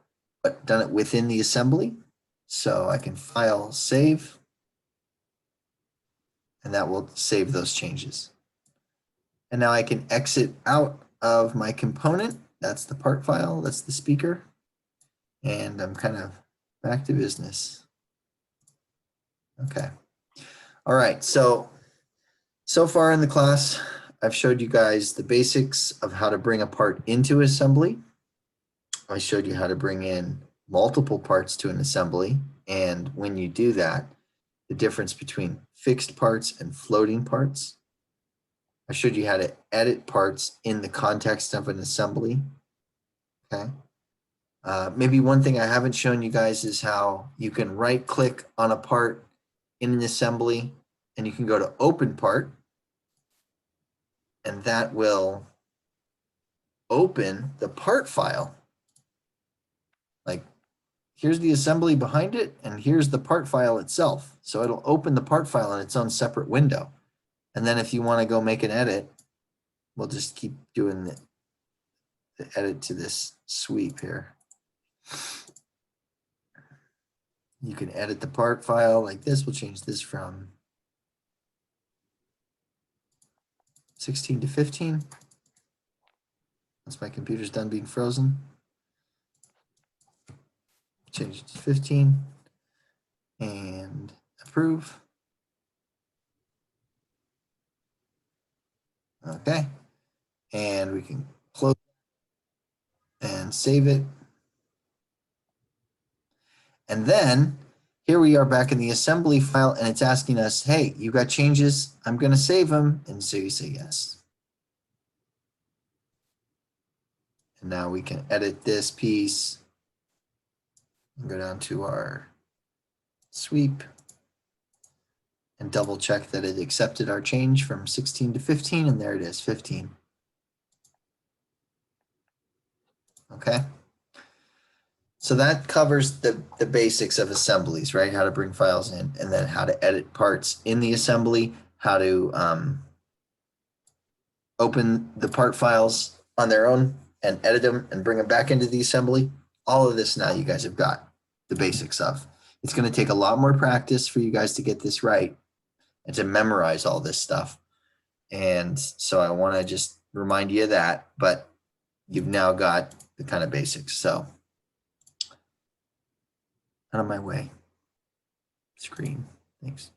[SPEAKER 1] but done it within the assembly. So I can file, save, and that will save those changes. And now I can exit out of my component. That's the part file, that's the speaker. And I'm kind of back to business. Okay. All right, so far in the class, I've showed you guys the basics of how to bring a part into assembly. I showed you how to bring in multiple parts to an assembly. And when you do that, the difference between fixed parts and floating parts. I showed you how to edit parts in the context of an assembly. Okay. Maybe one thing I haven't shown you guys is how you can right click on a part in an assembly and you can go to open part and that will open the part file. Like here's the assembly behind it and here's the part file itself. So it'll open the part file in its own separate window. And then if you want to go make an edit, we'll just keep doing the edit to this sweep here. You can edit the part file like this. We'll change this from 16 to 15. Once my computer's done being frozen. Change it to 15 and approve. Okay. And we can close and save it. And then here we are back in the assembly file and it's asking us, hey, you got changes? I'm going to save them. And so you say yes. And now we can edit this piece and go down to our sweep and double check that it accepted our change from 16 to 15. And there it is, 15. Okay. So that covers the basics of assemblies, right? How to bring files in and then how to edit parts in the assembly, how to open the part files on their own and edit them and bring them back into the assembly. All of this now you guys have got the basics of. It's going to take a lot more practice for you guys to get this right and to memorize all this stuff. And so I want to just remind you of that, but you've now got the kind of basics. So out of my way. Screen, thanks.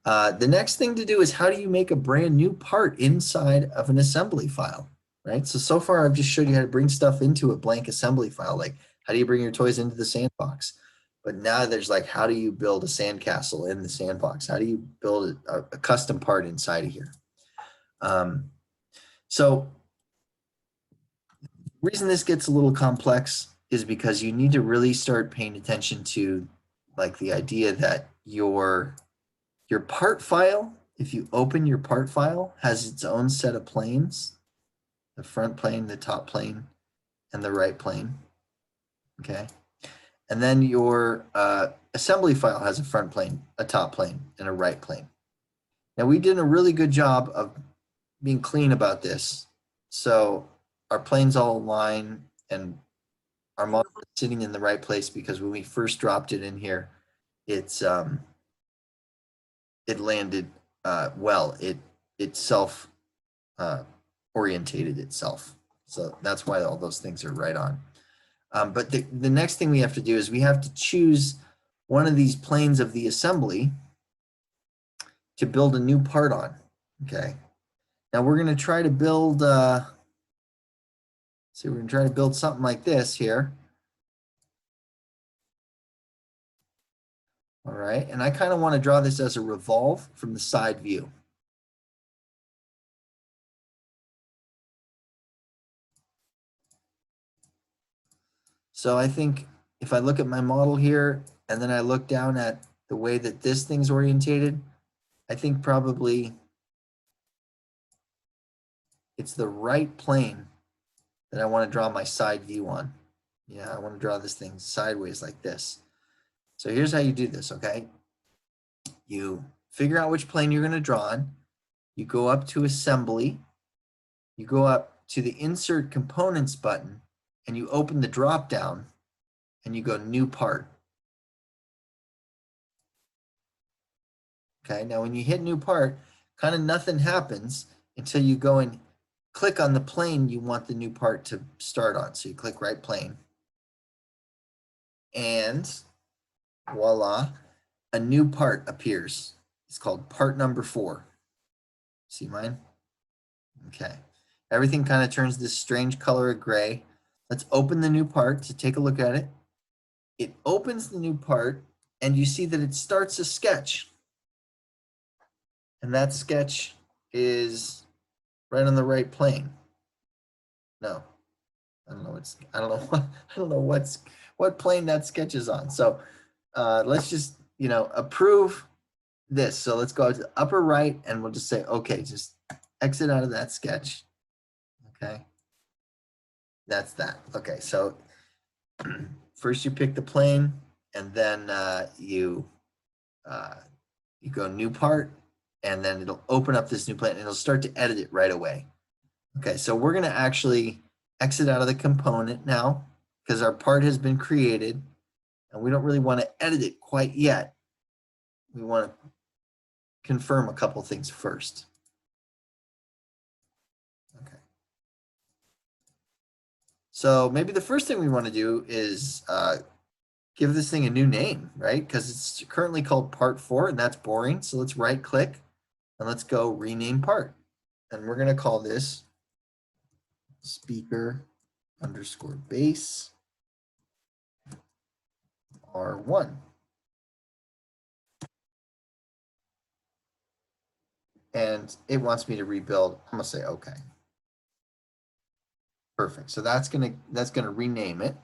[SPEAKER 1] The next thing to do is how do you make a brand new part inside of an assembly file, right? So far I've just showed you how to bring stuff into a blank assembly file, like how do you bring your toys into the sandbox? But now there's like, how do you build a sandcastle in the sandbox? How do you build a custom part inside of here? So the reason this gets a little complex is because you need to really start paying attention to like the idea that your part file, if you open your part file, has its own set of planes, the front plane, the top plane, and the right plane, okay? And then your assembly file has a front plane, a top plane, and a right plane. Now we did a really good job of being clean about this. So our planes all align and our model is sitting in the right place, because when we first dropped it in here, it landed well. It self orientated itself. So that's why all those things are right on. But the next thing we have to do is we have to choose one of these planes of the assembly to build a new part on. Okay. Now we're going to try to build, we're going to try to build something like this here. All right. And I kind of want to draw this as a revolve from the side view. So I think if I look at my model here and then I look down at the way that this thing's orientated, I think probably it's the right plane that I want to draw my side view on. Yeah, I want to draw this thing sideways like this. So here's how you do this, okay? You figure out which plane you're going to draw on. You go up to Assembly. You go up to the Insert Components button, and you open the drop down, and you go New Part. Okay, now when you hit New Part, kind of nothing happens until you go and click on the plane you want the new part to start on. So you click Right Plane. And voila, a new part appears. It's called part number 4. See mine? Okay. Everything kind of turns this strange color of gray. Let's open the new part to take a look at it. It opens the new part, and you see that it starts a sketch. And that sketch is right on the right plane. No, I don't know what plane that sketch is on. So let's just, approve this. So let's go to the upper right, and we'll just say, okay, just exit out of that sketch. Okay. That's that. Okay. So first you pick the plane, and then you go New Part, and then it'll open up this new plane, and it'll start to edit it right away. Okay, so we're going to actually exit out of the component now, because our part has been created, and we don't really want to edit it quite yet. We want to confirm a couple things first. Okay. So maybe the first thing we want to do is give this thing a new name, right? Because it's currently called Part 4, and that's boring. So let's right click, and let's go rename part. And we're going to call this speaker underscore base R1. And it wants me to rebuild. I'm gonna say okay. Perfect. So that's gonna rename it.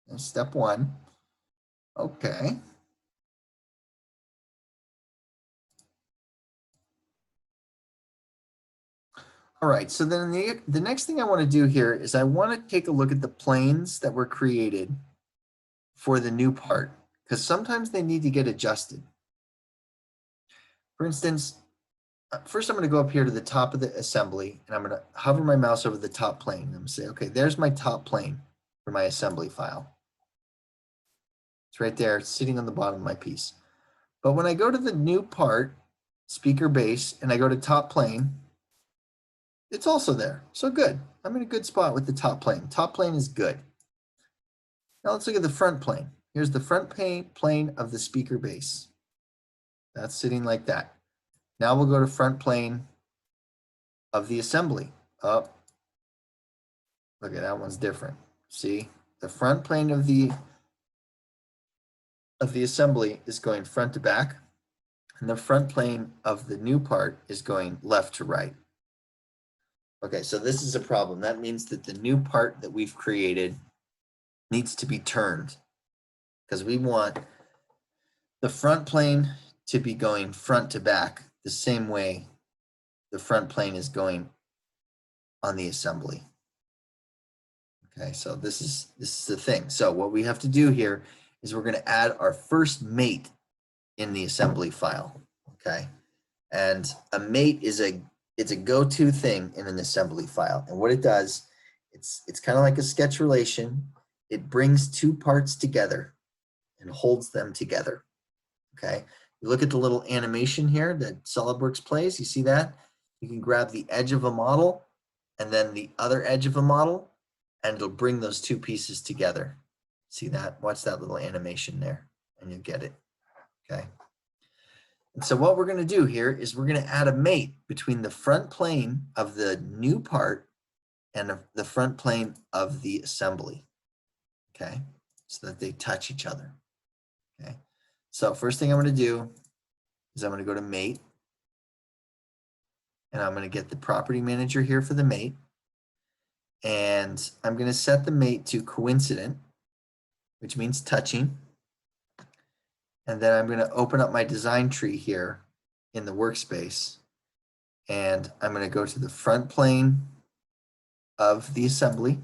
[SPEAKER 1] And step 1. Okay. All right, so then the next thing I want to do here is I want to take a look at the planes that were created for the new part, because sometimes they need to get adjusted. For instance, first I'm going to go up here to the top of the assembly, and I'm going to hover my mouse over the top plane. I'm going to say, okay, there's my top plane for my assembly file. It's right there, it's sitting on the bottom of my piece. But when I go to the new part, speaker base, and I go to top plane, it's also there. So good. I'm in a good spot with the top plane. Top plane is good. Now let's look at the front plane. Here's the front plane of the speaker base. That's sitting like that. Now we'll go to front plane of the assembly. Up. Look at that one's different. See, the front plane of the assembly is going front to back, and the front plane of the new part is going left to right. Okay, so this is a problem. That means that the new part that we've created needs to be turned, because we want the front plane to be going front to back the same way the front plane is going on the assembly. Okay, so this is the thing. So what we have to do here is we're going to add our first mate in the assembly file. Okay, And a mate is it's a go-to thing in an assembly file. And what it does, it's kind of like a sketch relation. It brings two parts together and holds them together. Okay. You look at the little animation here that SolidWorks plays. You see that? You can grab the edge of a model and then the other edge of a model, and it'll bring those two pieces together. See that? Watch that little animation there, and you'll get it. Okay. And so what we're going to do here is we're going to add a mate between the front plane of the new part and the front plane of the assembly. Okay. So that they touch each other. Okay. So first thing I'm going to do is I'm going to go to mate, and I'm going to get the property manager here for the mate, and I'm going to set the mate to coincident, which means touching. And then I'm going to open up my design tree here in the workspace, and I'm going to go to the front plane of the assembly,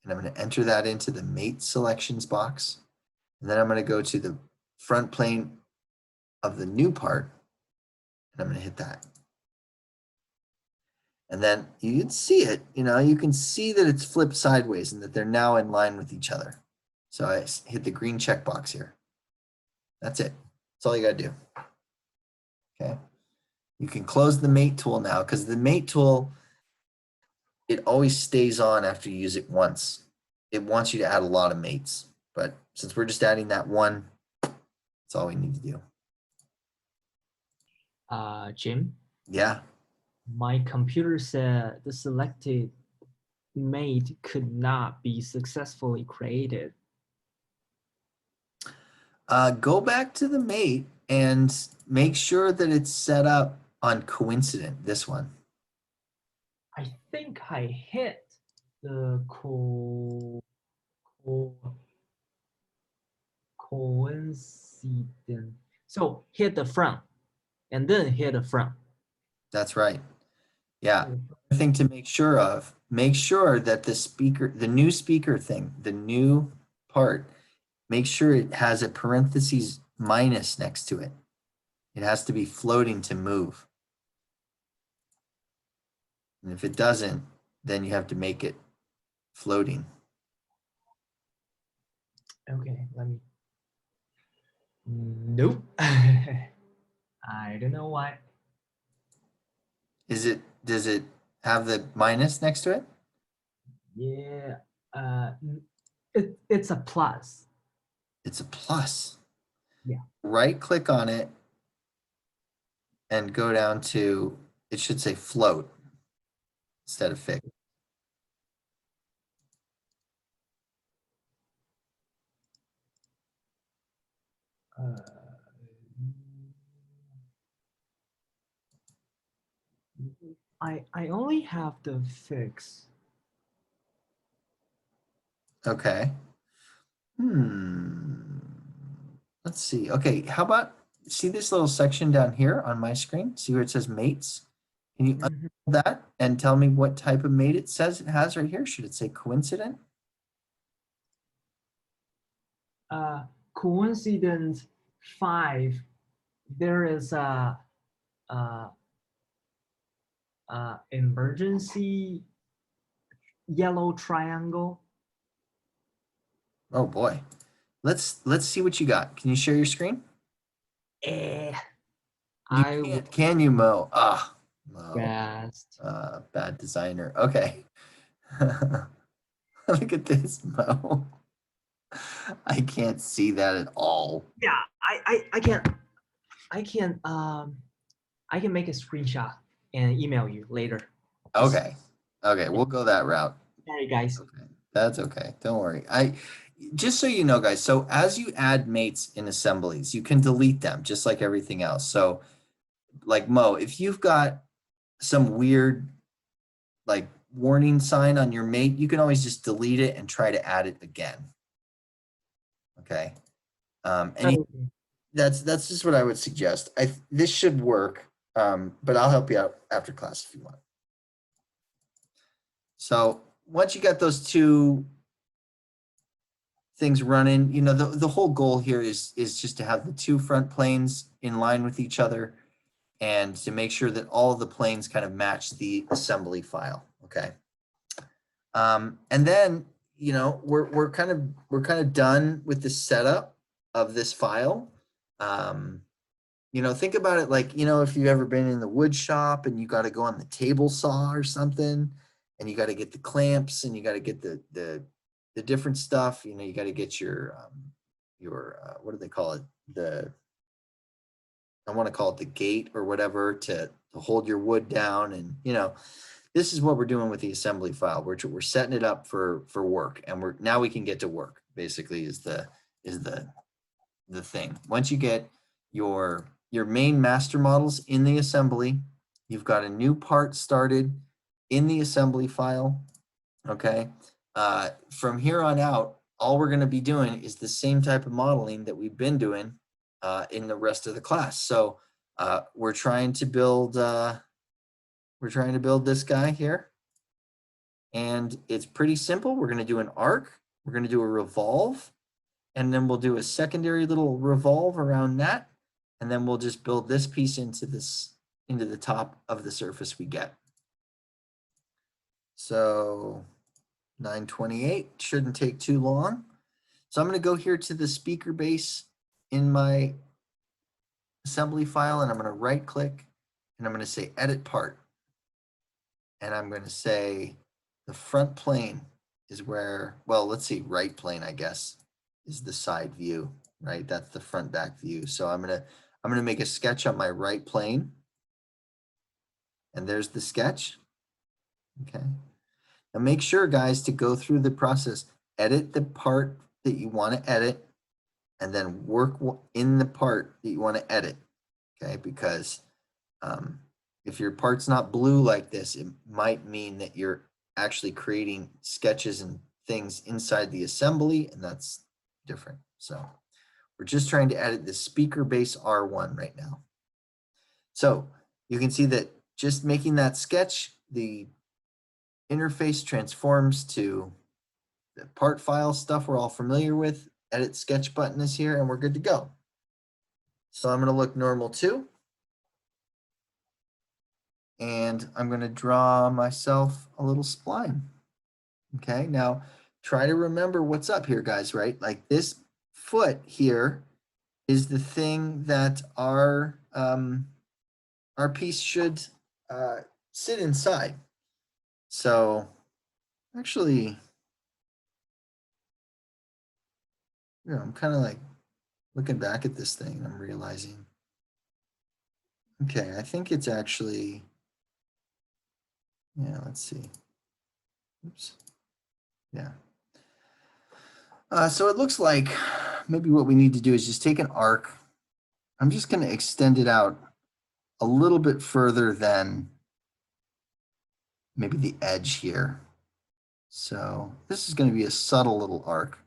[SPEAKER 1] and I'm going to enter that into the mate selections box. And then I'm going to go to the front plane of the new part, and I'm going to hit that. And then you can see it, you can see that it's flipped sideways and that they're now in line with each other. So I hit the green check box here. That's it. That's all you got to do. Okay. You can close the mate tool now, because the mate tool, it always stays on after you use it once. It wants you to add a lot of mates, but since we're just adding that one, that's all we need to do.
[SPEAKER 5] Jim?
[SPEAKER 1] Yeah.
[SPEAKER 5] My computer said the selected mate could not be successfully created.
[SPEAKER 1] Go back to the mate and make sure that it's set up on coincident, this one.
[SPEAKER 5] I think I hit the coincident. So hit the front and then hit the front.
[SPEAKER 1] That's right. Yeah. Another thing to make sure that the new speaker thing, the new part, make sure it has a parentheses minus next to it. It has to be floating to move. And if it doesn't, then you have to make it floating.
[SPEAKER 5] Okay, let me. Nope. I don't know why.
[SPEAKER 1] Does it have the minus next to it?
[SPEAKER 5] Yeah, it's a plus.
[SPEAKER 1] It's a plus.
[SPEAKER 5] Yeah.
[SPEAKER 1] Right click on it and go down to, it should say float instead of fix.
[SPEAKER 5] I only have the fix.
[SPEAKER 1] Okay. Let's see. Okay, how about, see this little section down here on my screen? See where it says mates? Can you unroll that and tell me what type of mate it says it has right here? Should it say coincident?
[SPEAKER 5] Coincident 5. There is a emergency yellow triangle.
[SPEAKER 1] Oh boy. Let's see what you got. Can you share your screen? Can you, Mo? Ah, Mo.
[SPEAKER 5] Best.
[SPEAKER 1] Bad designer. Okay. Look at this, Mo. I can't see that at all.
[SPEAKER 5] Yeah, I can make a screenshot and email you later.
[SPEAKER 1] Okay. Okay, we'll go that route.
[SPEAKER 5] Sorry, guys.
[SPEAKER 1] Okay. That's okay. Don't worry. Just so you know, guys, so as you add mates in assemblies, you can delete them just like everything else. So like Mo, if you've got some weird like warning sign on your mate, you can always just delete it and try to add it again. Okay. That's just what I would suggest. This should work, but I'll help you out after class if you want. So once you got those two things running, the whole goal here is just to have the two front planes in line with each other. and to make sure that all of the planes kind of match the assembly file. Okay. And then, you know, we're kind of done with the setup of this file. You know, think about it like, you know, if you've ever been in the wood shop and you got to go on the table saw or something, and you got to get the clamps and you got to get the different stuff. You know, you got to get your what do they call it? I want to call it the gate or whatever to hold your wood down. And, you know, this is what we're doing with the assembly file. We're setting it up for work, and now we can get to work. Basically, is the thing. Once you get your main master models in the assembly, you've got a new part started in the assembly file. Okay. From here on out, all we're going to be doing is the same type of modeling that we've been doing in the rest of the class. So we're trying to build this guy here, and it's pretty simple. We're going to do an arc, we're going to do a revolve, and then we'll do a secondary little revolve around that, and then we'll just build this piece into the top of the surface we get. So 928 shouldn't take too long. So I'm going to go here to the speaker base in my assembly file, and I'm going to right click, and I'm going to say edit part. And I'm going to say the front plane is where, well, let's see, right plane, I guess, is the side view, right? That's the front back view. So I'm going to make a sketch on my right plane. And there's the sketch. Okay. Now make sure, guys, to go through the process, edit the part that you want to edit, and then work in the part that you want to edit. Okay, because if your part's not blue like this, it might mean that you're actually creating sketches and things inside the assembly, and that's different. So we're just trying to edit the speaker base R1 right now. So you can see that just making that sketch, the interface transforms to the part file stuff we're all familiar with. Edit sketch button is here, and we're good to go. So I'm going to look normal too. And I'm going to draw myself a little spline. Okay, now try to remember what's up here, guys, right? Like this foot here is the thing that our piece should sit inside. So actually, you know, I'm kind of like looking back at this thing and I'm realizing, okay, I think it's actually, yeah, let's see. Oops. Yeah. So it looks like maybe what we need to do is just take an arc. I'm just going to extend it out a little bit further than maybe the edge here. So this is going to be a subtle little arc.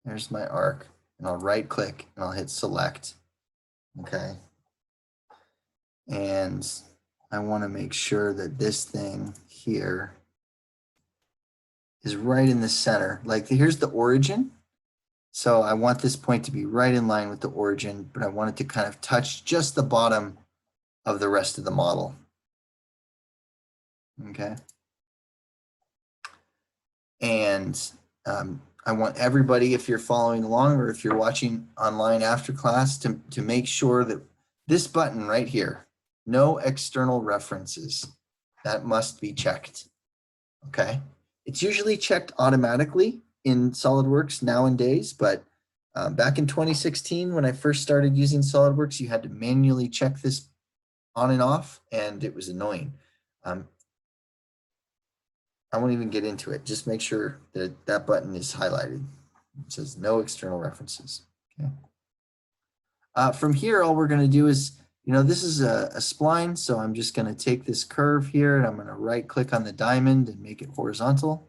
[SPEAKER 1] There's my arc, and I'll right click and I'll hit select. Okay. And I want to make sure that this thing here is right in the center. Like here's the origin. So I want this point to be right in line with the origin, but I want it to kind of touch just the bottom of the rest of the model. Okay. And I want everybody, if you're following along or if you're watching online after class, to make sure that this button right here, no external references, that must be checked. Okay. It's usually checked automatically in SolidWorks nowadays, but back in 2016, when I first started using SolidWorks, you had to manually check this on and off, and it was annoying. I won't even get into it. Just make sure that that button is highlighted. It says no external references. Okay. From here, all we're going to do is, you know, this is a spline, so I'm just going to take this curve here and I'm going to right click on the diamond and make it horizontal.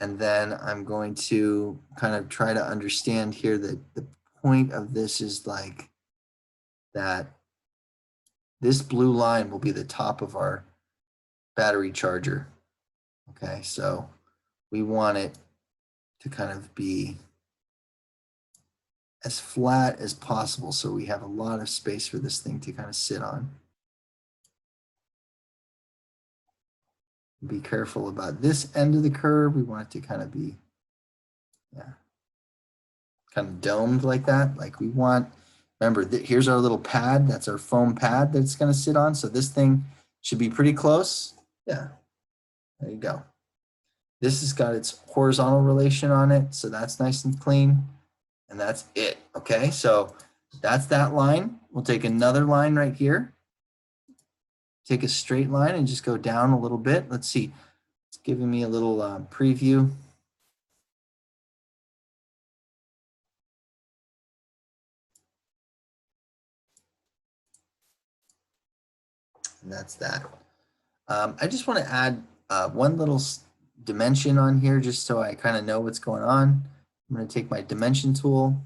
[SPEAKER 1] And then I'm going to kind of try to understand here that the point of this is like that this blue line will be the top of our battery charger. Okay, so we want it to kind of be as flat as possible so we have a lot of space for this thing to kind of sit on. Be careful about this end of the curve. We want it to kind of be, yeah, kind of domed like that. Like we want, remember, here's our little pad. That's our foam pad that's going to sit on. So this thing should be pretty close. Yeah, there you go. This has got its horizontal relation on it. So that's nice and clean. And that's it. Okay, so that's that line. We'll take another line right here. Take a straight line and just go down a little bit. Let's see. It's giving me a little preview. And that's that. I just want to add one little dimension on here just so I kind of know what's going on. I'm going to take my dimension tool,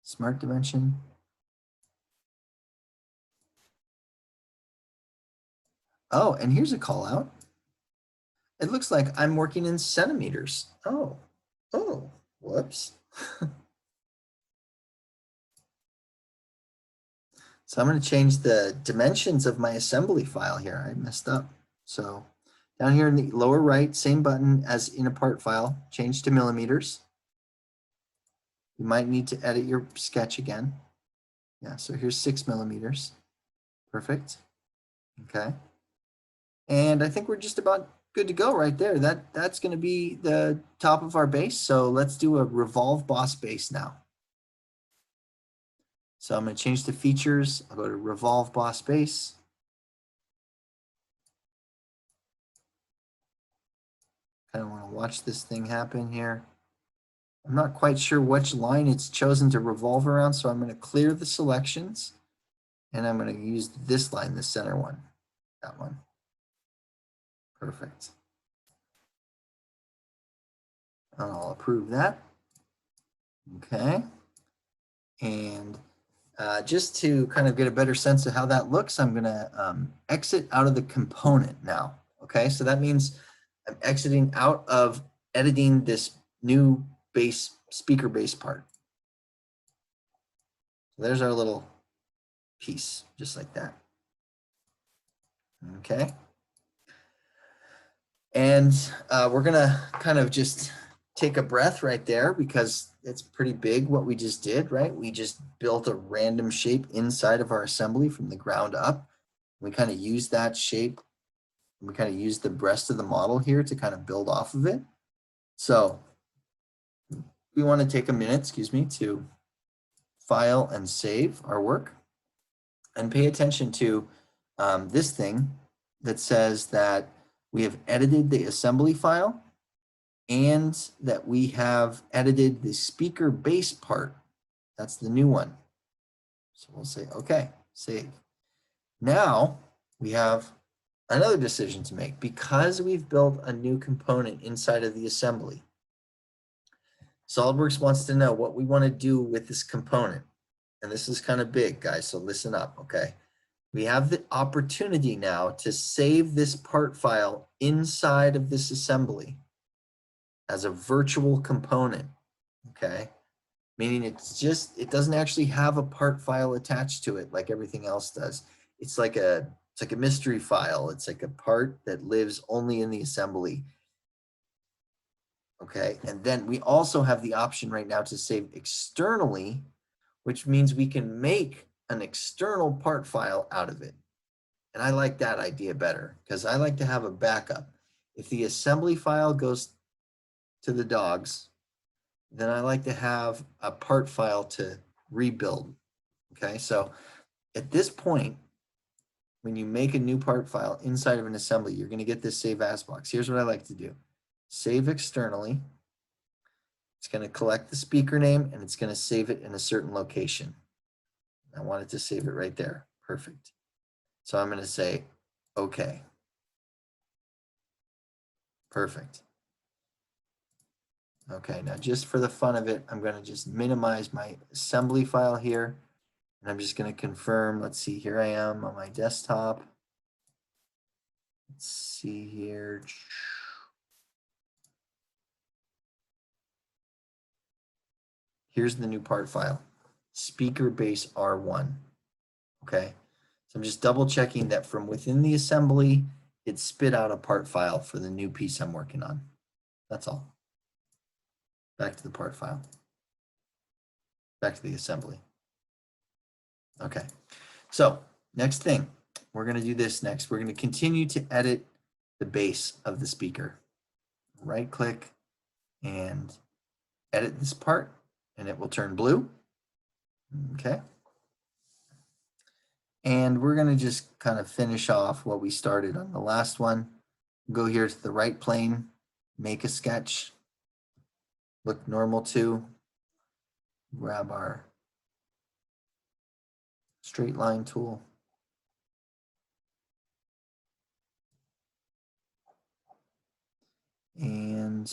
[SPEAKER 1] smart dimension. Oh, and here's a call out. It looks like I'm working in centimeters. Oh, whoops. So I'm going to change the dimensions of my assembly file here. I messed up. So down here in the lower right, same button as in a part file, change to millimeters. You might need to edit your sketch again. Yeah, so here's 6 millimeters. Perfect. Okay. And I think we're just about good to go right there. That's going to be the top of our base. So let's do a revolve boss base now. So I'm going to change the features. I'll go to revolve boss base. Kind of want to watch this thing happen here. I'm not quite sure which line it's chosen to revolve around, so I'm going to clear the selections and I'm going to use this line, the center one, that one. Perfect. I'll approve that. Okay. And just to kind of get a better sense of how that looks, I'm going to exit out of the component now. Okay, so that means I'm exiting out of editing this new base, speaker base part. So there's our little piece, just like that. Okay. And we're going to kind of just take a breath right there because it's pretty big what we just did, right? We just built a random shape inside of our assembly from the ground up. We kind of used that shape. We kind of used the rest of the model here to kind of build off of it. So we want to take a minute, to file and save our work and pay attention to this thing that says that we have edited the assembly file and that we have edited the speaker base part. That's the new one. So we'll say, okay, save. Now we have another decision to make because we've built a new component inside of the assembly. SOLIDWORKS wants to know what we want to do with this component. And this is kind of big, guys, so listen up, okay? We have the opportunity now to save this part file inside of this assembly as a virtual component, okay? Meaning it doesn't actually have a part file attached to it like everything else does. It's like a mystery file. It's like a part that lives only in the assembly. Okay, and then we also have the option right now to save externally, which means we can make an external part file out of it. And I like that idea better because I like to have a backup. If the assembly file goes to the dogs, then I like to have a part file to rebuild. Okay, so at this point, when you make a new part file inside of an assembly, you're going to get this save as box. Here's what I like to do. Save externally. It's going to collect the speaker name and it's going to save it in a certain location. I want it to save it right there. Perfect. So I'm going to say, okay. Perfect. Okay, now just for the fun of it, I'm going to just minimize my assembly file here. And I'm just going to confirm, let's see, here I am on my desktop. Let's see here. Here's the new part file, speaker base R1. Okay, so I'm just double checking that from within the assembly, it spit out a part file for the new piece I'm working on. That's all. Back to the part file. Back to the assembly. Okay, so next thing, we're going to do this next. We're going to continue to edit the base of the speaker. Right click and edit this part, and it will turn blue. Okay. And we're going to just kind of finish off what we started on the last one. Go here to the right plane, make a sketch, look normal to, grab our straight line tool. And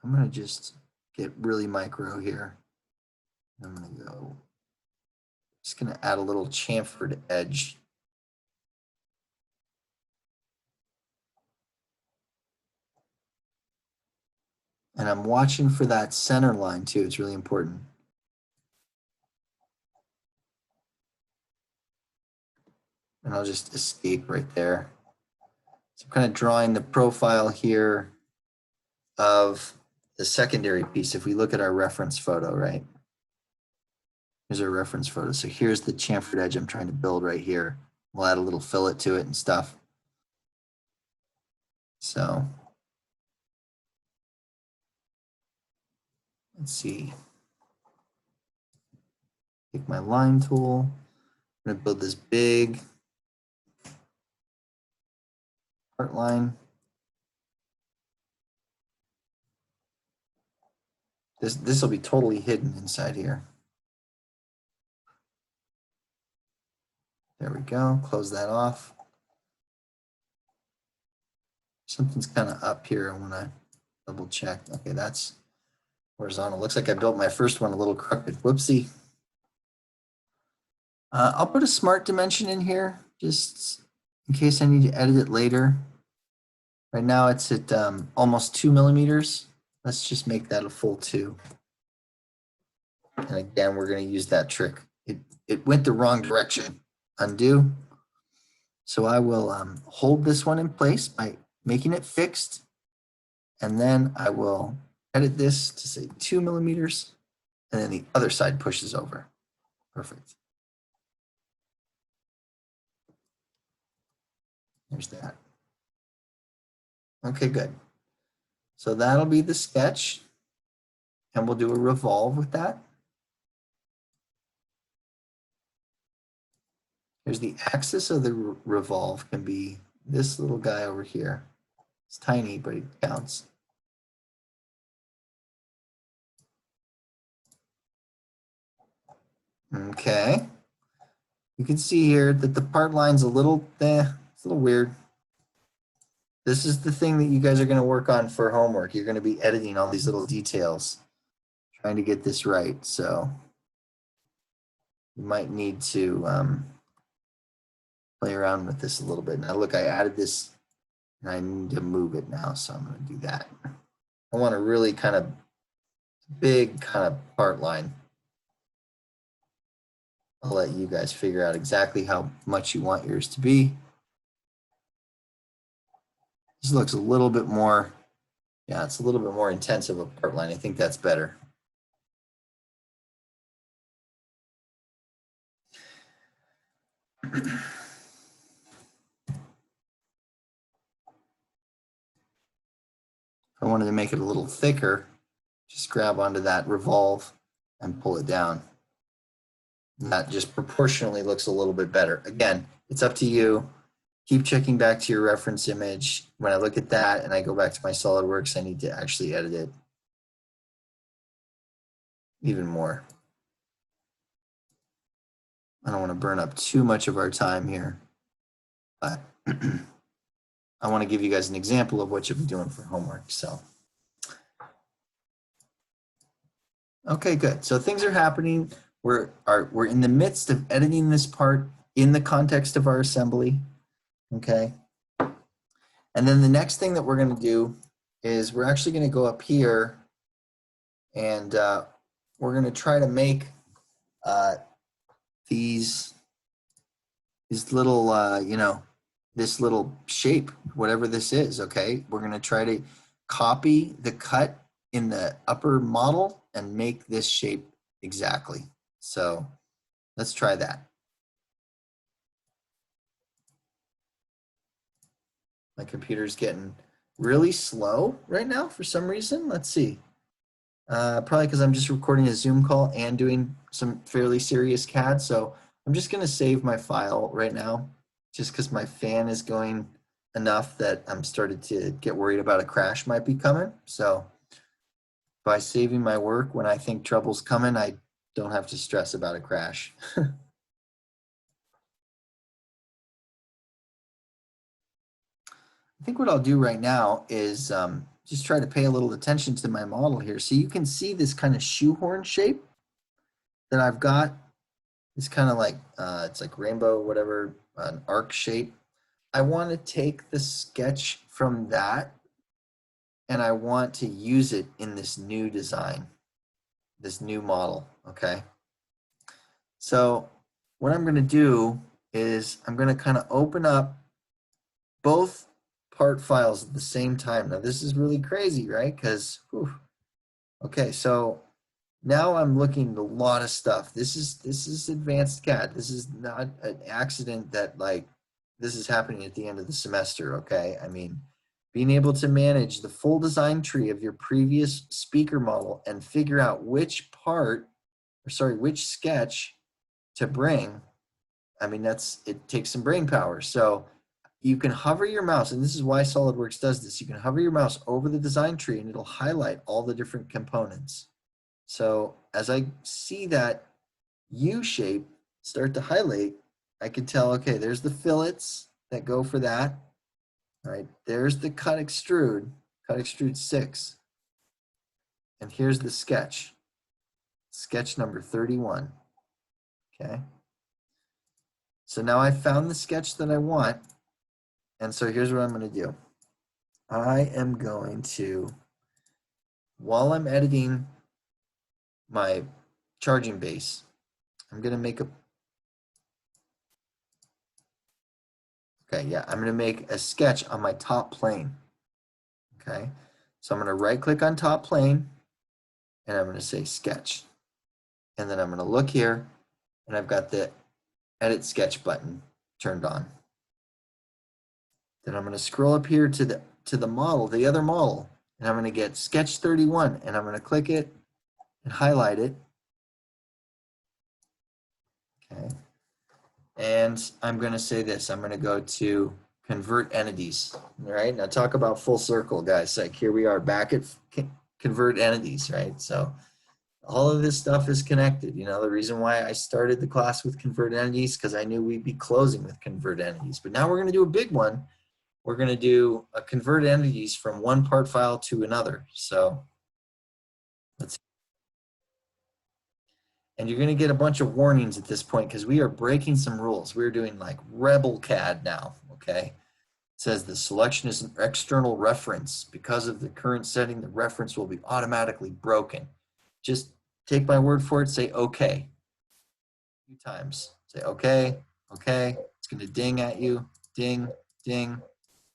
[SPEAKER 1] I'm going to just get really micro here. I'm going to go, just going to add a little chamfered edge. And I'm watching for that center line too. It's really important. And I'll just escape right there. So I'm kind of drawing the profile here of the secondary piece. If we look at our reference photo, right? Here's our reference photo. So here's the chamfered edge I'm trying to build right here. We'll add a little fillet to it and stuff. So let's see. Take my line tool. I'm going to build this big part line. This will be totally hidden inside here. There we go. Close that off. Something's kind of up here. I want to double check. Okay, that's horizontal. Looks like I built my first one a little crooked. Whoopsie. I'll put a smart dimension in here just in case I need to edit it later. Right now it's at almost 2 millimeters. Let's just make that a full 2. And again, we're going to use that trick. It went the wrong direction. Undo. So I will hold this one in place by making it fixed. And then I will edit this to say 2 millimeters. And then the other side pushes over. Perfect. There's that. Okay, good. So that'll be the sketch. And we'll do a revolve with that. Here's the axis of the revolve can be this little guy over here. It's tiny, but it counts. Okay. You can see here that the part line's a little, it's a little weird. This is the thing that you guys are going to work on for homework. You're going to be editing all these little details, trying to get this right. So you might need to play around with this a little bit. Now look, I added this and I need to move it now. So I'm going to do that. I want a really kind of big kind of part line. I'll let you guys figure out exactly how much you want yours to be. This looks a little bit more, yeah, it's a little bit more intense of a part line. I think that's better. I wanted to make it a little thicker. Just grab onto that revolve and pull it down. And that just proportionally looks a little bit better. Again, it's up to you. Keep checking back to your reference image. When I look at that and I go back to my SolidWorks, I need to actually edit it even more. I don't want to burn up too much of our time here, but I want to give you guys an example of what you'll be doing for homework. So, okay, good. So things are happening. We're in the midst of editing this part in the context of our assembly. Okay. And then the next thing that we're going to do is we're actually going to go up here and we're going to try to make these little, you know, this little shape, whatever this is, okay? We're going to try to copy the cut in the upper model and make this shape exactly. So let's try that. My computer's getting really slow right now for some reason. Let's see. Probably because I'm just recording a Zoom call and doing some fairly serious CAD. So I'm just going to save my file right now just because my fan is going enough that I'm started to get worried about a crash might be coming. So by saving my work when I think trouble's coming, I don't have to stress about a crash. I think what I'll do right now is just try to pay a little attention to my model here. So you can see this kind of shoehorn shape that I've got. It's kind of like, it's like rainbow, whatever, an arc shape. I want to take the sketch from that and I want to use it in this new design, this new model, okay? So what I'm going to do is I'm going to kind of open up both part files at the same time. Now this is really crazy, right? Because, okay, so now I'm looking at a lot of stuff. This is advanced CAD. This is not an accident that like this is happening at the end of the semester, okay? I mean, being able to manage the full design tree of your previous speaker model and figure out which part, or sorry, which sketch to bring, I mean, it takes some brain power. So you can hover your mouse, and this is why SolidWorks does this. You can hover your mouse over the design tree and it'll highlight all the different components. So as I see that U shape start to highlight, I can tell, okay, there's the fillets that go for that. All right, there's the cut extrude 6. And here's the sketch number 31, okay? So now I found the sketch that I want. And so here's what I'm gonna do. I am going to, while I'm editing my charging base, I'm gonna make a, okay, yeah, I'm gonna make a sketch on my top plane, okay? So I'm gonna right click on top plane and I'm gonna say sketch. And then I'm gonna look here and I've got the edit sketch button turned on. Then I'm gonna scroll up here to the model, the other model, and I'm gonna get sketch 31 and I'm gonna click it and highlight it. Okay. And I'm going to say this. I'm going to go to convert entities. All right. Now talk about full circle, guys. Like here we are back at convert entities, right? So all of this stuff is connected. You know, the reason why I started the class with convert entities because I knew we'd be closing with convert entities. But now we're going to do a big one. We're going to do a convert entities from one part file to another. So let's. And you're going to get a bunch of warnings at this point because we are breaking some rules. We're doing like Rebel CAD now, okay? It says the selection is an external reference. Because of the current setting, the reference will be automatically broken. Just take my word for it, say okay. A few times. Say okay, okay. It's going to ding at you. Ding, ding,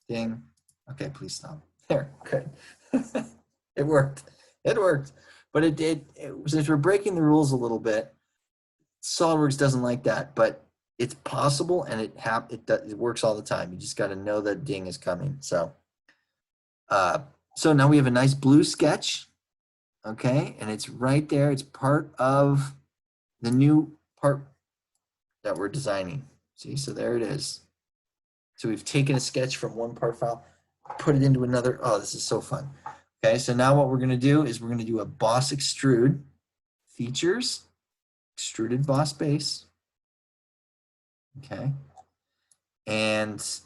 [SPEAKER 1] ding. Okay, please stop. There, good. It worked. It worked. But since we're breaking the rules a little bit, SolidWorks doesn't like that, but it's possible and it works all the time. You just got to know that ding is coming. So, so now we have a nice blue sketch, okay, and it's right there. It's part of the new part that we're designing. See, so there it is. So we've taken a sketch from one part file, put it into another. Oh, this is so fun. Okay, so now what we're going to do is we're going to do a boss extrude, features, extruded boss base. Okay, and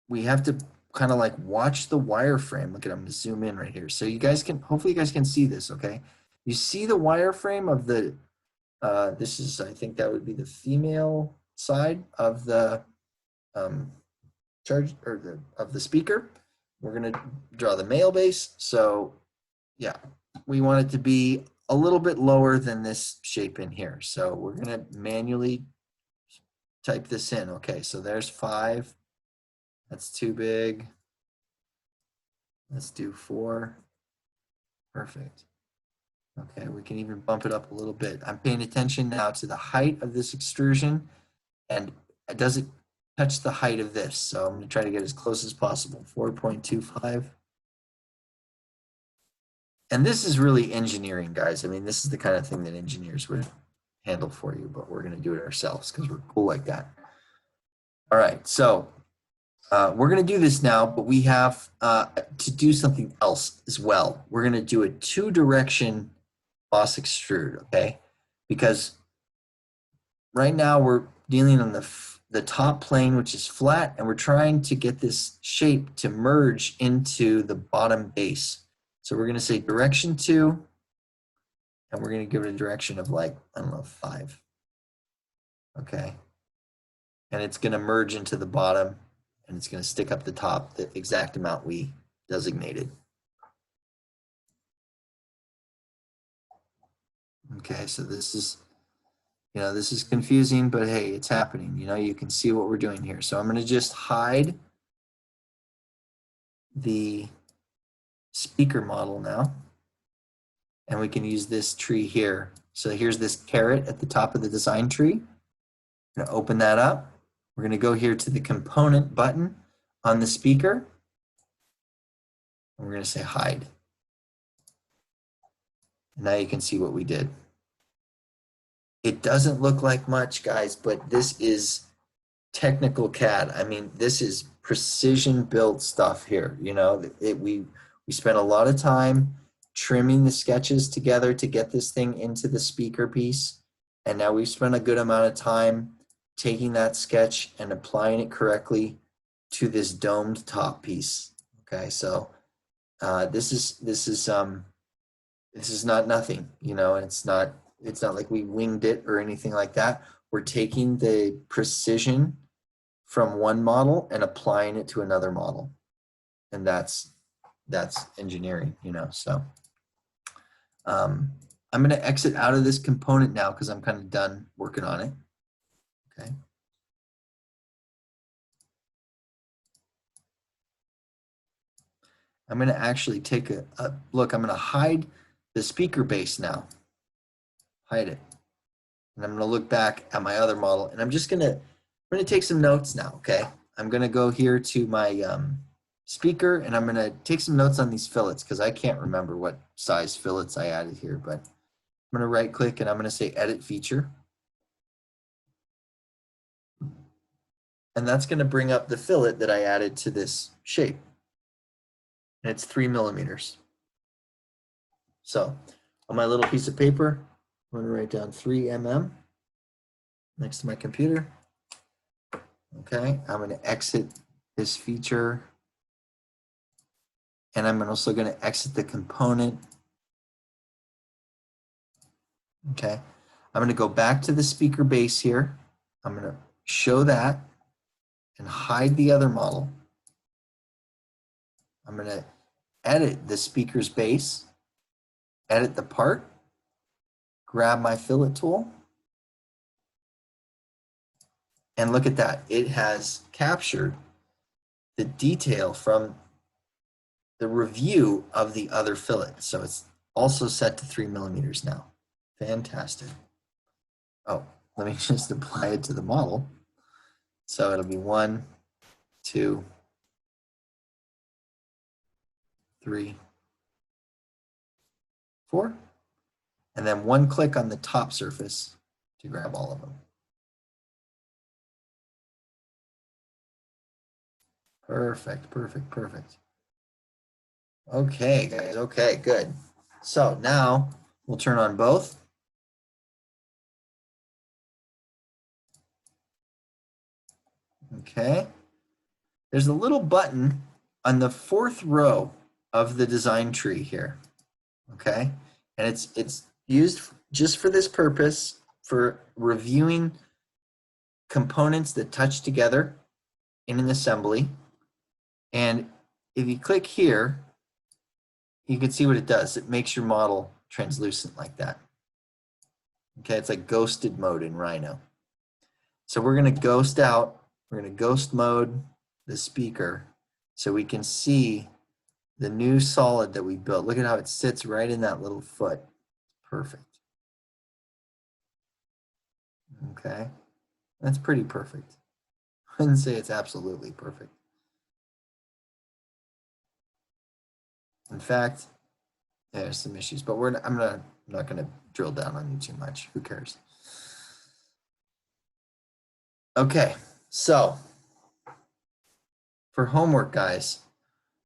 [SPEAKER 1] we have to kind of like watch the wireframe. Look at, I'm going to zoom in right here. So you guys can, hopefully you guys can see this, okay? You see the wireframe of the, this is, I think that would be the female side of the charge, or of the speaker. We're going to draw the male base. So yeah, we want it to be a little bit lower than this shape in here. So we're going to manually type this in. Okay, so there's 5. That's too big. Let's do 4. Perfect. Okay, we can even bump it up a little bit. I'm paying attention now to the height of this extrusion, and does it touch the height of this? So I'm going to try to get as close as possible. 4.25. And this is really engineering, guys. I mean, this is the kind of thing that engineers would handle for you, but we're going to do it ourselves because we're cool like that. All right, so we're going to do this now, but we have to do something else as well. We're going to do a 2-direction boss extrude, okay? Because right now we're dealing on the top plane, which is flat, and we're trying to get this shape to merge into the bottom base. So we're going to say direction 2, and we're going to give it a direction of like, I don't know, 5. Okay. And it's going to merge into the bottom, and it's going to stick up the top, the exact amount we designated. Okay, so this is, you know, this is confusing, but hey, it's happening. You know, you can see what we're doing here. So I'm going to just hide the speaker model now, and we can use this tree here. So here's this carrot at the top of the design tree. I'm going to open that up. We're going to go here to the component button on the speaker. And we're going to say hide. And now you can see what we did. It doesn't look like much, guys, but this is technical CAD. I mean, this is precision built stuff here. You know, we spent a lot of time trimming the sketches together to get this thing into the speaker piece. And now we've spent a good amount of time taking that sketch and applying it correctly to this domed top piece. Okay, so this is not nothing, you know, and it's not like we winged it or anything like that. We're taking the precision from one model and applying it to another model, and that's engineering, you know. So I'm going to exit out of this component now because I'm kind of done working on it. Okay. I'm going to actually take a look. I'm going to hide the speaker base now. Hide it. And I'm going to look back at my other model, and I'm going to take some notes now, okay? I'm going to go here to my speaker, and I'm going to take some notes on these fillets because I can't remember what size fillets I added here, but I'm going to right click and I'm going to say edit feature. And that's going to bring up the fillet that I added to this shape. And it's 3 millimeters. So on my little piece of paper, I'm going to write down 3 mm next to my computer. Okay, I'm going to exit this feature. And I'm also going to exit the component. Okay, I'm going to go back to the speaker base here. I'm going to show that and hide the other model. I'm going to edit the speaker's base, edit the part, grab my fillet tool, and look at that. It has captured the detail from the review of the other fillet. So it's also set to 3 millimeters now. Fantastic. Oh, let me just apply it to the model. So it'll be 1, 2, 3, 4. And then 1 click on the top surface to grab all of them. Perfect, perfect, perfect. Okay, guys, okay, good. So now we'll turn on both. Okay. There's a little button on the 4th row of the design tree here. Okay. And it's used just for this purpose, for reviewing components that touch together in an assembly. And if you click here, you can see what it does. It makes your model translucent like that. Okay, it's like ghosted mode in Rhino. So we're going to ghost out, we're going to ghost mode the speaker so we can see the new solid that we built. Look at how it sits right in that little foot. Perfect. Okay, that's pretty perfect. I wouldn't say it's absolutely perfect. In fact, there's some issues, but I'm not going to drill down on you too much. Who cares? Okay, so for homework, guys,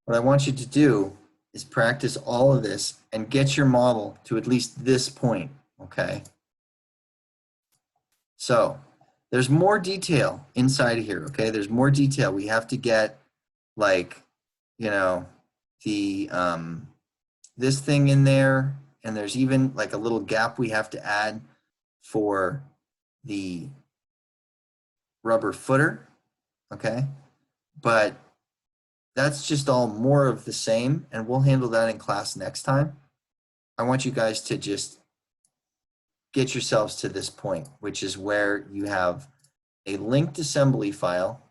[SPEAKER 1] what I want you to do is practice all of this and get your model to at least this point, okay? So there's more detail inside of here, okay? There's more detail. We have to get, like, you know, the this thing in there, and there's even like a little gap we have to add for the rubber footer, okay? But that's just all more of the same, and we'll handle that in class next time. I want you guys to just get yourselves to this point, which is where you have a linked assembly file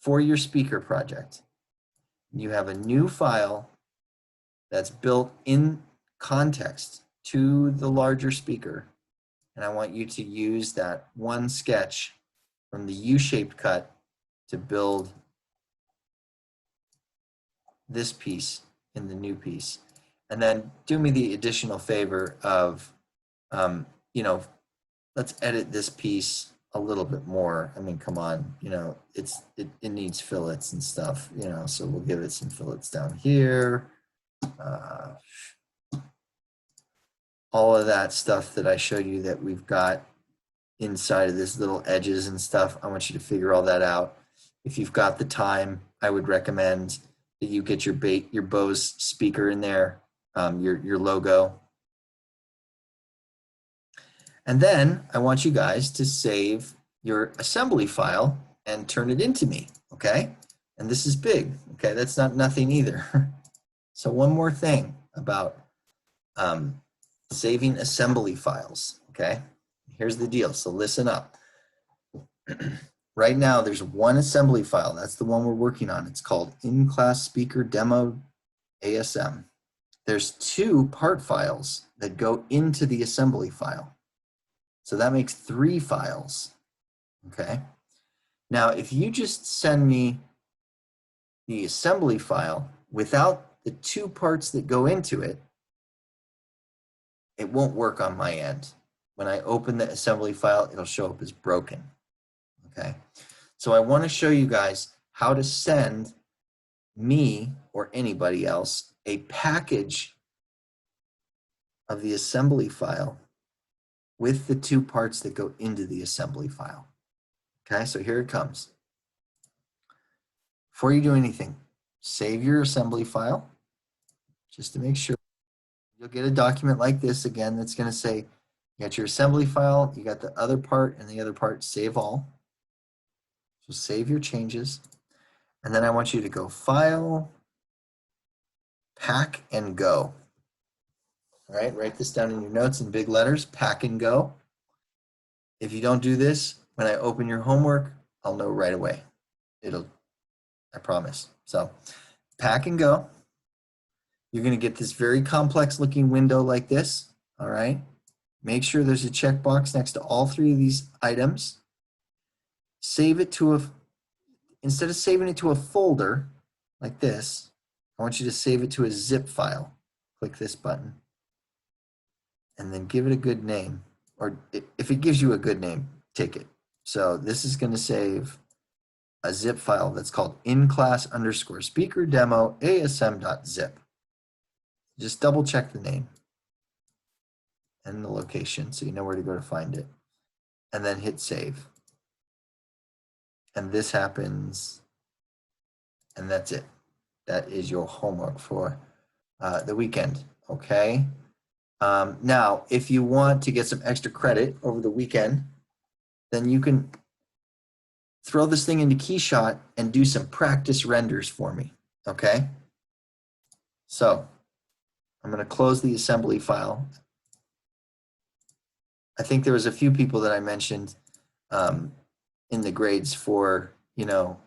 [SPEAKER 1] for your speaker project. You have a new file that's built in context to the larger speaker. And I want you to use that one sketch from the U-shaped cut to build this piece in the new piece. And then do me the additional favor of, you know, let's edit this piece a little bit more. I mean, come on, you know, it needs fillets and stuff, you know, so we'll give it some fillets down here. All of that stuff that I showed you that we've got inside of this little edges and stuff, I want you to figure all that out. If you've got the time, I would recommend that you get your Bose speaker in there, your logo. And then I want you guys to save your assembly file and turn it into me, okay? And this is big, okay? That's not nothing either. So one more thing about saving assembly files, okay? Here's the deal, so listen up. Right now, there's one assembly file. That's the one we're working on. It's called In-Class Speaker Demo ASM. There's two part files that go into the assembly file. So that makes 3 files, okay? Now, if you just send me the assembly file without the 2 parts that go into it, it won't work on my end. When I open the assembly file, it'll show up as broken, okay? So I want to show you guys how to send me or anybody else a package of the assembly file with the 2 parts that go into the assembly file. Okay, so here it comes. Before you do anything, save your assembly file just to make sure. You'll get a document like this again that's going to say, you got your assembly file, you got the other part, and the other part, save all. So save your changes. And then I want you to go File, Pack and Go. All right, write this down in your notes in big letters, Pack and Go. If you don't do this, when I open your homework, I'll know right away. I promise. So pack and go. You're going to get this very complex looking window like this. All right. Make sure there's a checkbox next to all 3 of these items. Save it to instead of saving it to a folder like this, I want you to save it to a zip file. Click this button. And then give it a good name. Or if it gives you a good name, take it. So this is going to save a zip file that's called in-class_speaker demo asm.zip. Just double check the name and the location so you know where to go to find it. And then hit save. And this happens, and that's it. That is your homework for the weekend, okay? Now, if you want to get some extra credit over the weekend, then you can throw this thing into KeyShot and do some practice renders for me, okay? So I'm going to close the assembly file. I think there was a few people that I mentioned in the grades for, you know,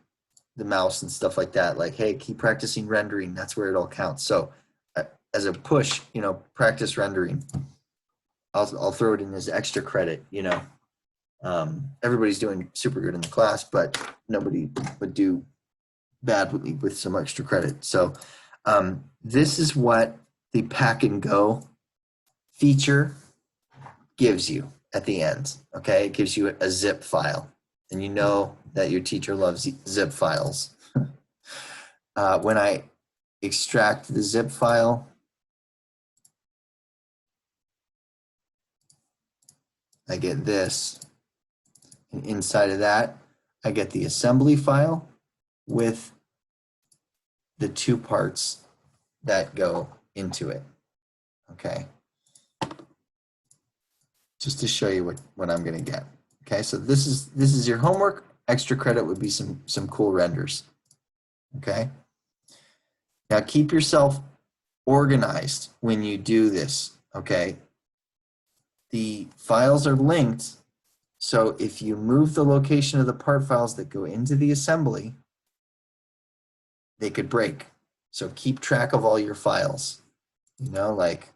[SPEAKER 1] the mouse and stuff like that. Like, hey, keep practicing rendering. That's where it all counts. So as a push, you know, practice rendering. I'll throw it in as extra credit, you know. Everybody's doing super good in the class, but nobody would do bad with some extra credit. So this is what the pack and go feature gives you at the end. Okay, it gives you a zip file, and you know that your teacher loves zip files. When I extract the zip file, I get this, and inside of that, I get the assembly file with the two parts that go into it. Okay. Just to show you what I'm going to get. Okay, so this is your homework. Extra credit would be some cool renders. Okay. Now keep yourself organized when you do this. Okay. The files are linked, so if you move the location of the part files that go into the assembly, they could break. So keep track of all your files. You know, like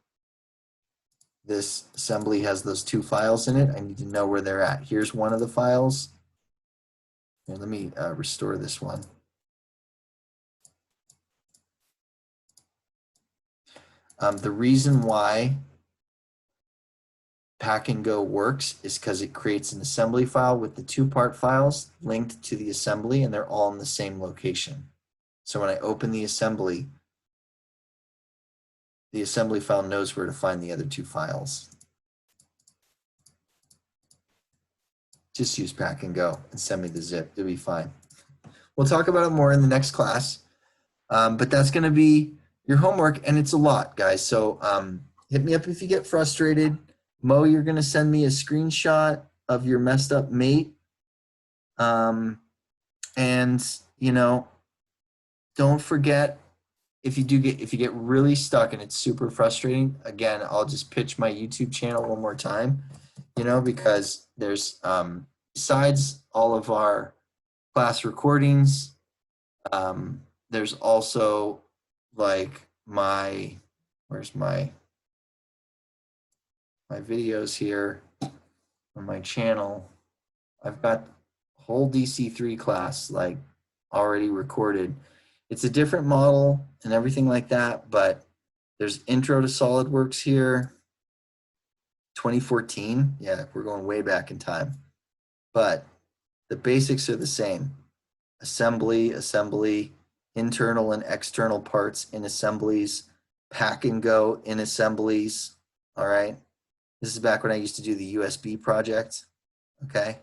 [SPEAKER 1] this assembly has those two files in it. I need to know where they're at. Here's one of the files. Here, let me restore this one. The reason why Pack and Go works is because it creates an assembly file with the two part files linked to the assembly, and they're all in the same location. So when I open the assembly file knows where to find the other two files. Just use Pack and Go and send me the zip. It'll be fine. We'll talk about it more in the next class, but that's going to be your homework, and it's a lot, guys. So hit me up if you get frustrated. Mo, you're going to send me a screenshot of your messed up mate. And, you know, don't forget, if you get really stuck and it's super frustrating, again, I'll just pitch my YouTube channel one more time, you know, because there's, besides all of our class recordings, there's also like where's my videos here on my channel. I've got whole DC3 class like already recorded. It's a different model and everything like that, but there's Intro to SolidWorks here, 2014. Yeah, we're going way back in time, but the basics are the same. Assembly, internal and external parts in assemblies, Pack and Go in assemblies. All right. This is back when I used to do the USB project. Okay.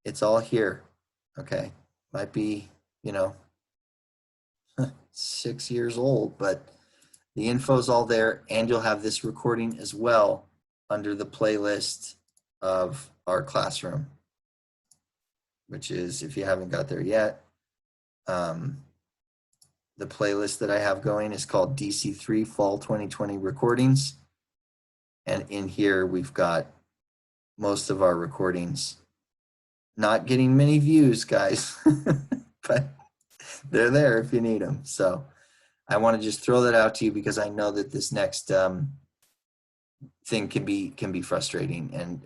[SPEAKER 1] It's all here. Okay. Might be, you know, 6 years old, but the info's all there, and you'll have this recording as well under the playlist of our classroom, which is, if you haven't got there yet, the playlist that I have going is called DC3 Fall 2020 Recordings. And in here, we've got most of our recordings. Not getting many views, guys, but they're there if you need them. So I want to just throw that out to you because I know that this next thing can be frustrating, and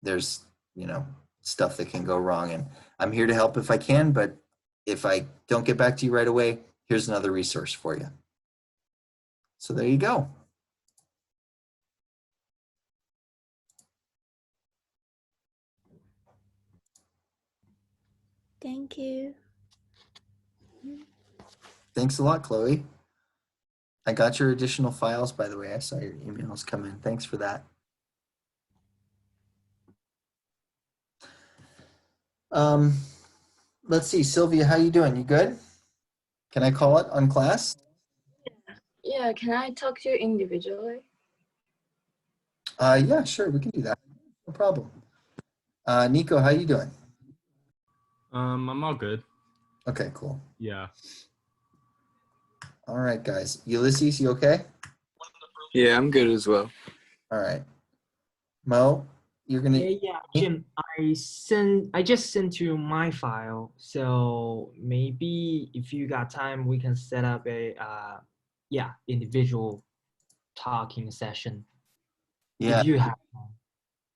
[SPEAKER 1] there's, you know, stuff that can go wrong, and I'm here to help if I can, but if I don't get back to you right away, here's another resource for you. So there you go.
[SPEAKER 2] Thank you.
[SPEAKER 1] Thanks a lot, Chloe. I got your additional files, by the way. I saw your emails come in. Thanks for that. Let's see, Sylvia, how you doing? You good? Can I call it on class?
[SPEAKER 2] Yeah, can I talk to you individually?
[SPEAKER 1] Yeah, sure, we can do that. No problem. Nico, how you doing?
[SPEAKER 6] I'm all good.
[SPEAKER 1] Okay, cool.
[SPEAKER 6] Yeah.
[SPEAKER 1] All right, guys. Ulysses, you okay?
[SPEAKER 7] Yeah, I'm good as well.
[SPEAKER 1] All right. Mo, you're gonna.
[SPEAKER 5] Yeah, Jim, I just sent you my file. So maybe if you got time, we can set up a individual talking session.
[SPEAKER 1] Yeah.
[SPEAKER 5] If you have time.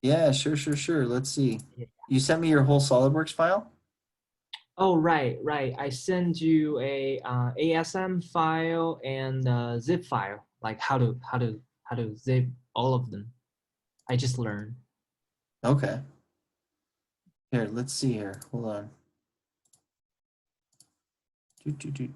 [SPEAKER 1] Yeah. Sure. Let's see.
[SPEAKER 5] Yeah.
[SPEAKER 1] You sent me your whole SolidWorks file.
[SPEAKER 5] Oh, right. I sent you a ASM file and a zip file, like how to zip all of them. I just learned.
[SPEAKER 1] Okay. Here, let's see here. Hold on. Do.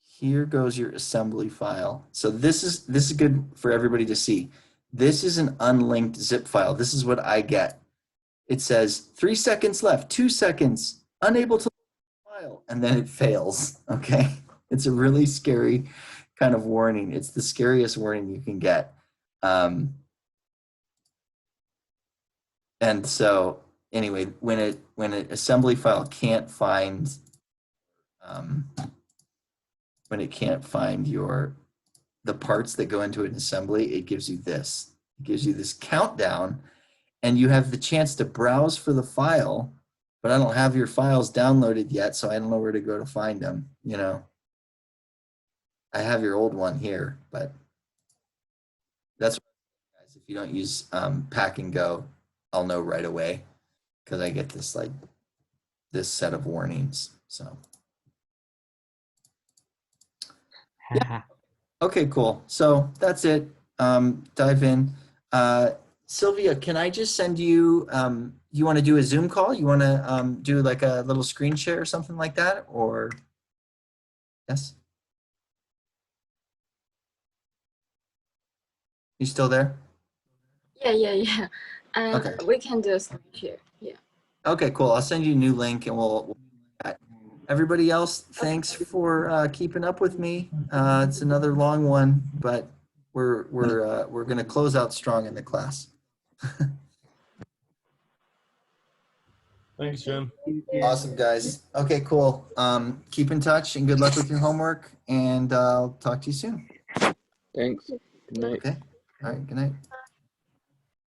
[SPEAKER 1] Here goes your assembly file. So this is good for everybody to see. This is an unlinked zip file. This is what I get. It says 3 seconds left, 2 seconds, unable to file, and then it fails. Okay. It's a really scary kind of warning. It's the scariest warning you can get. And so anyway, when an assembly file can't find when it can't find the parts that go into an assembly, it gives you this. It gives you this countdown, and you have the chance to browse for the file, but I don't have your files downloaded yet, so I don't know where to go to find them, you know. I have your old one here, but that's what, guys, if you don't use Pack and Go, I'll know right away because I get this set of warnings. So yeah. Okay, cool. So that's it. Dive in. Sylvia, can I just send you, you want to do a Zoom call? You want to do like a little screen share or something like that? Or yes? You still there?
[SPEAKER 2] Yeah.
[SPEAKER 1] Okay.
[SPEAKER 2] We can do a screen share. Yeah.
[SPEAKER 1] Okay, cool. I'll send you a new link and we'll everybody else, thanks for keeping up with me. It's another long one, but we're going to close out strong in the class.
[SPEAKER 6] Thanks, Jim.
[SPEAKER 1] Awesome, guys. Okay, cool. Keep in touch and good luck with your homework, and I'll talk to you soon.
[SPEAKER 7] Thanks. Good night.
[SPEAKER 1] Okay. All right. Good night.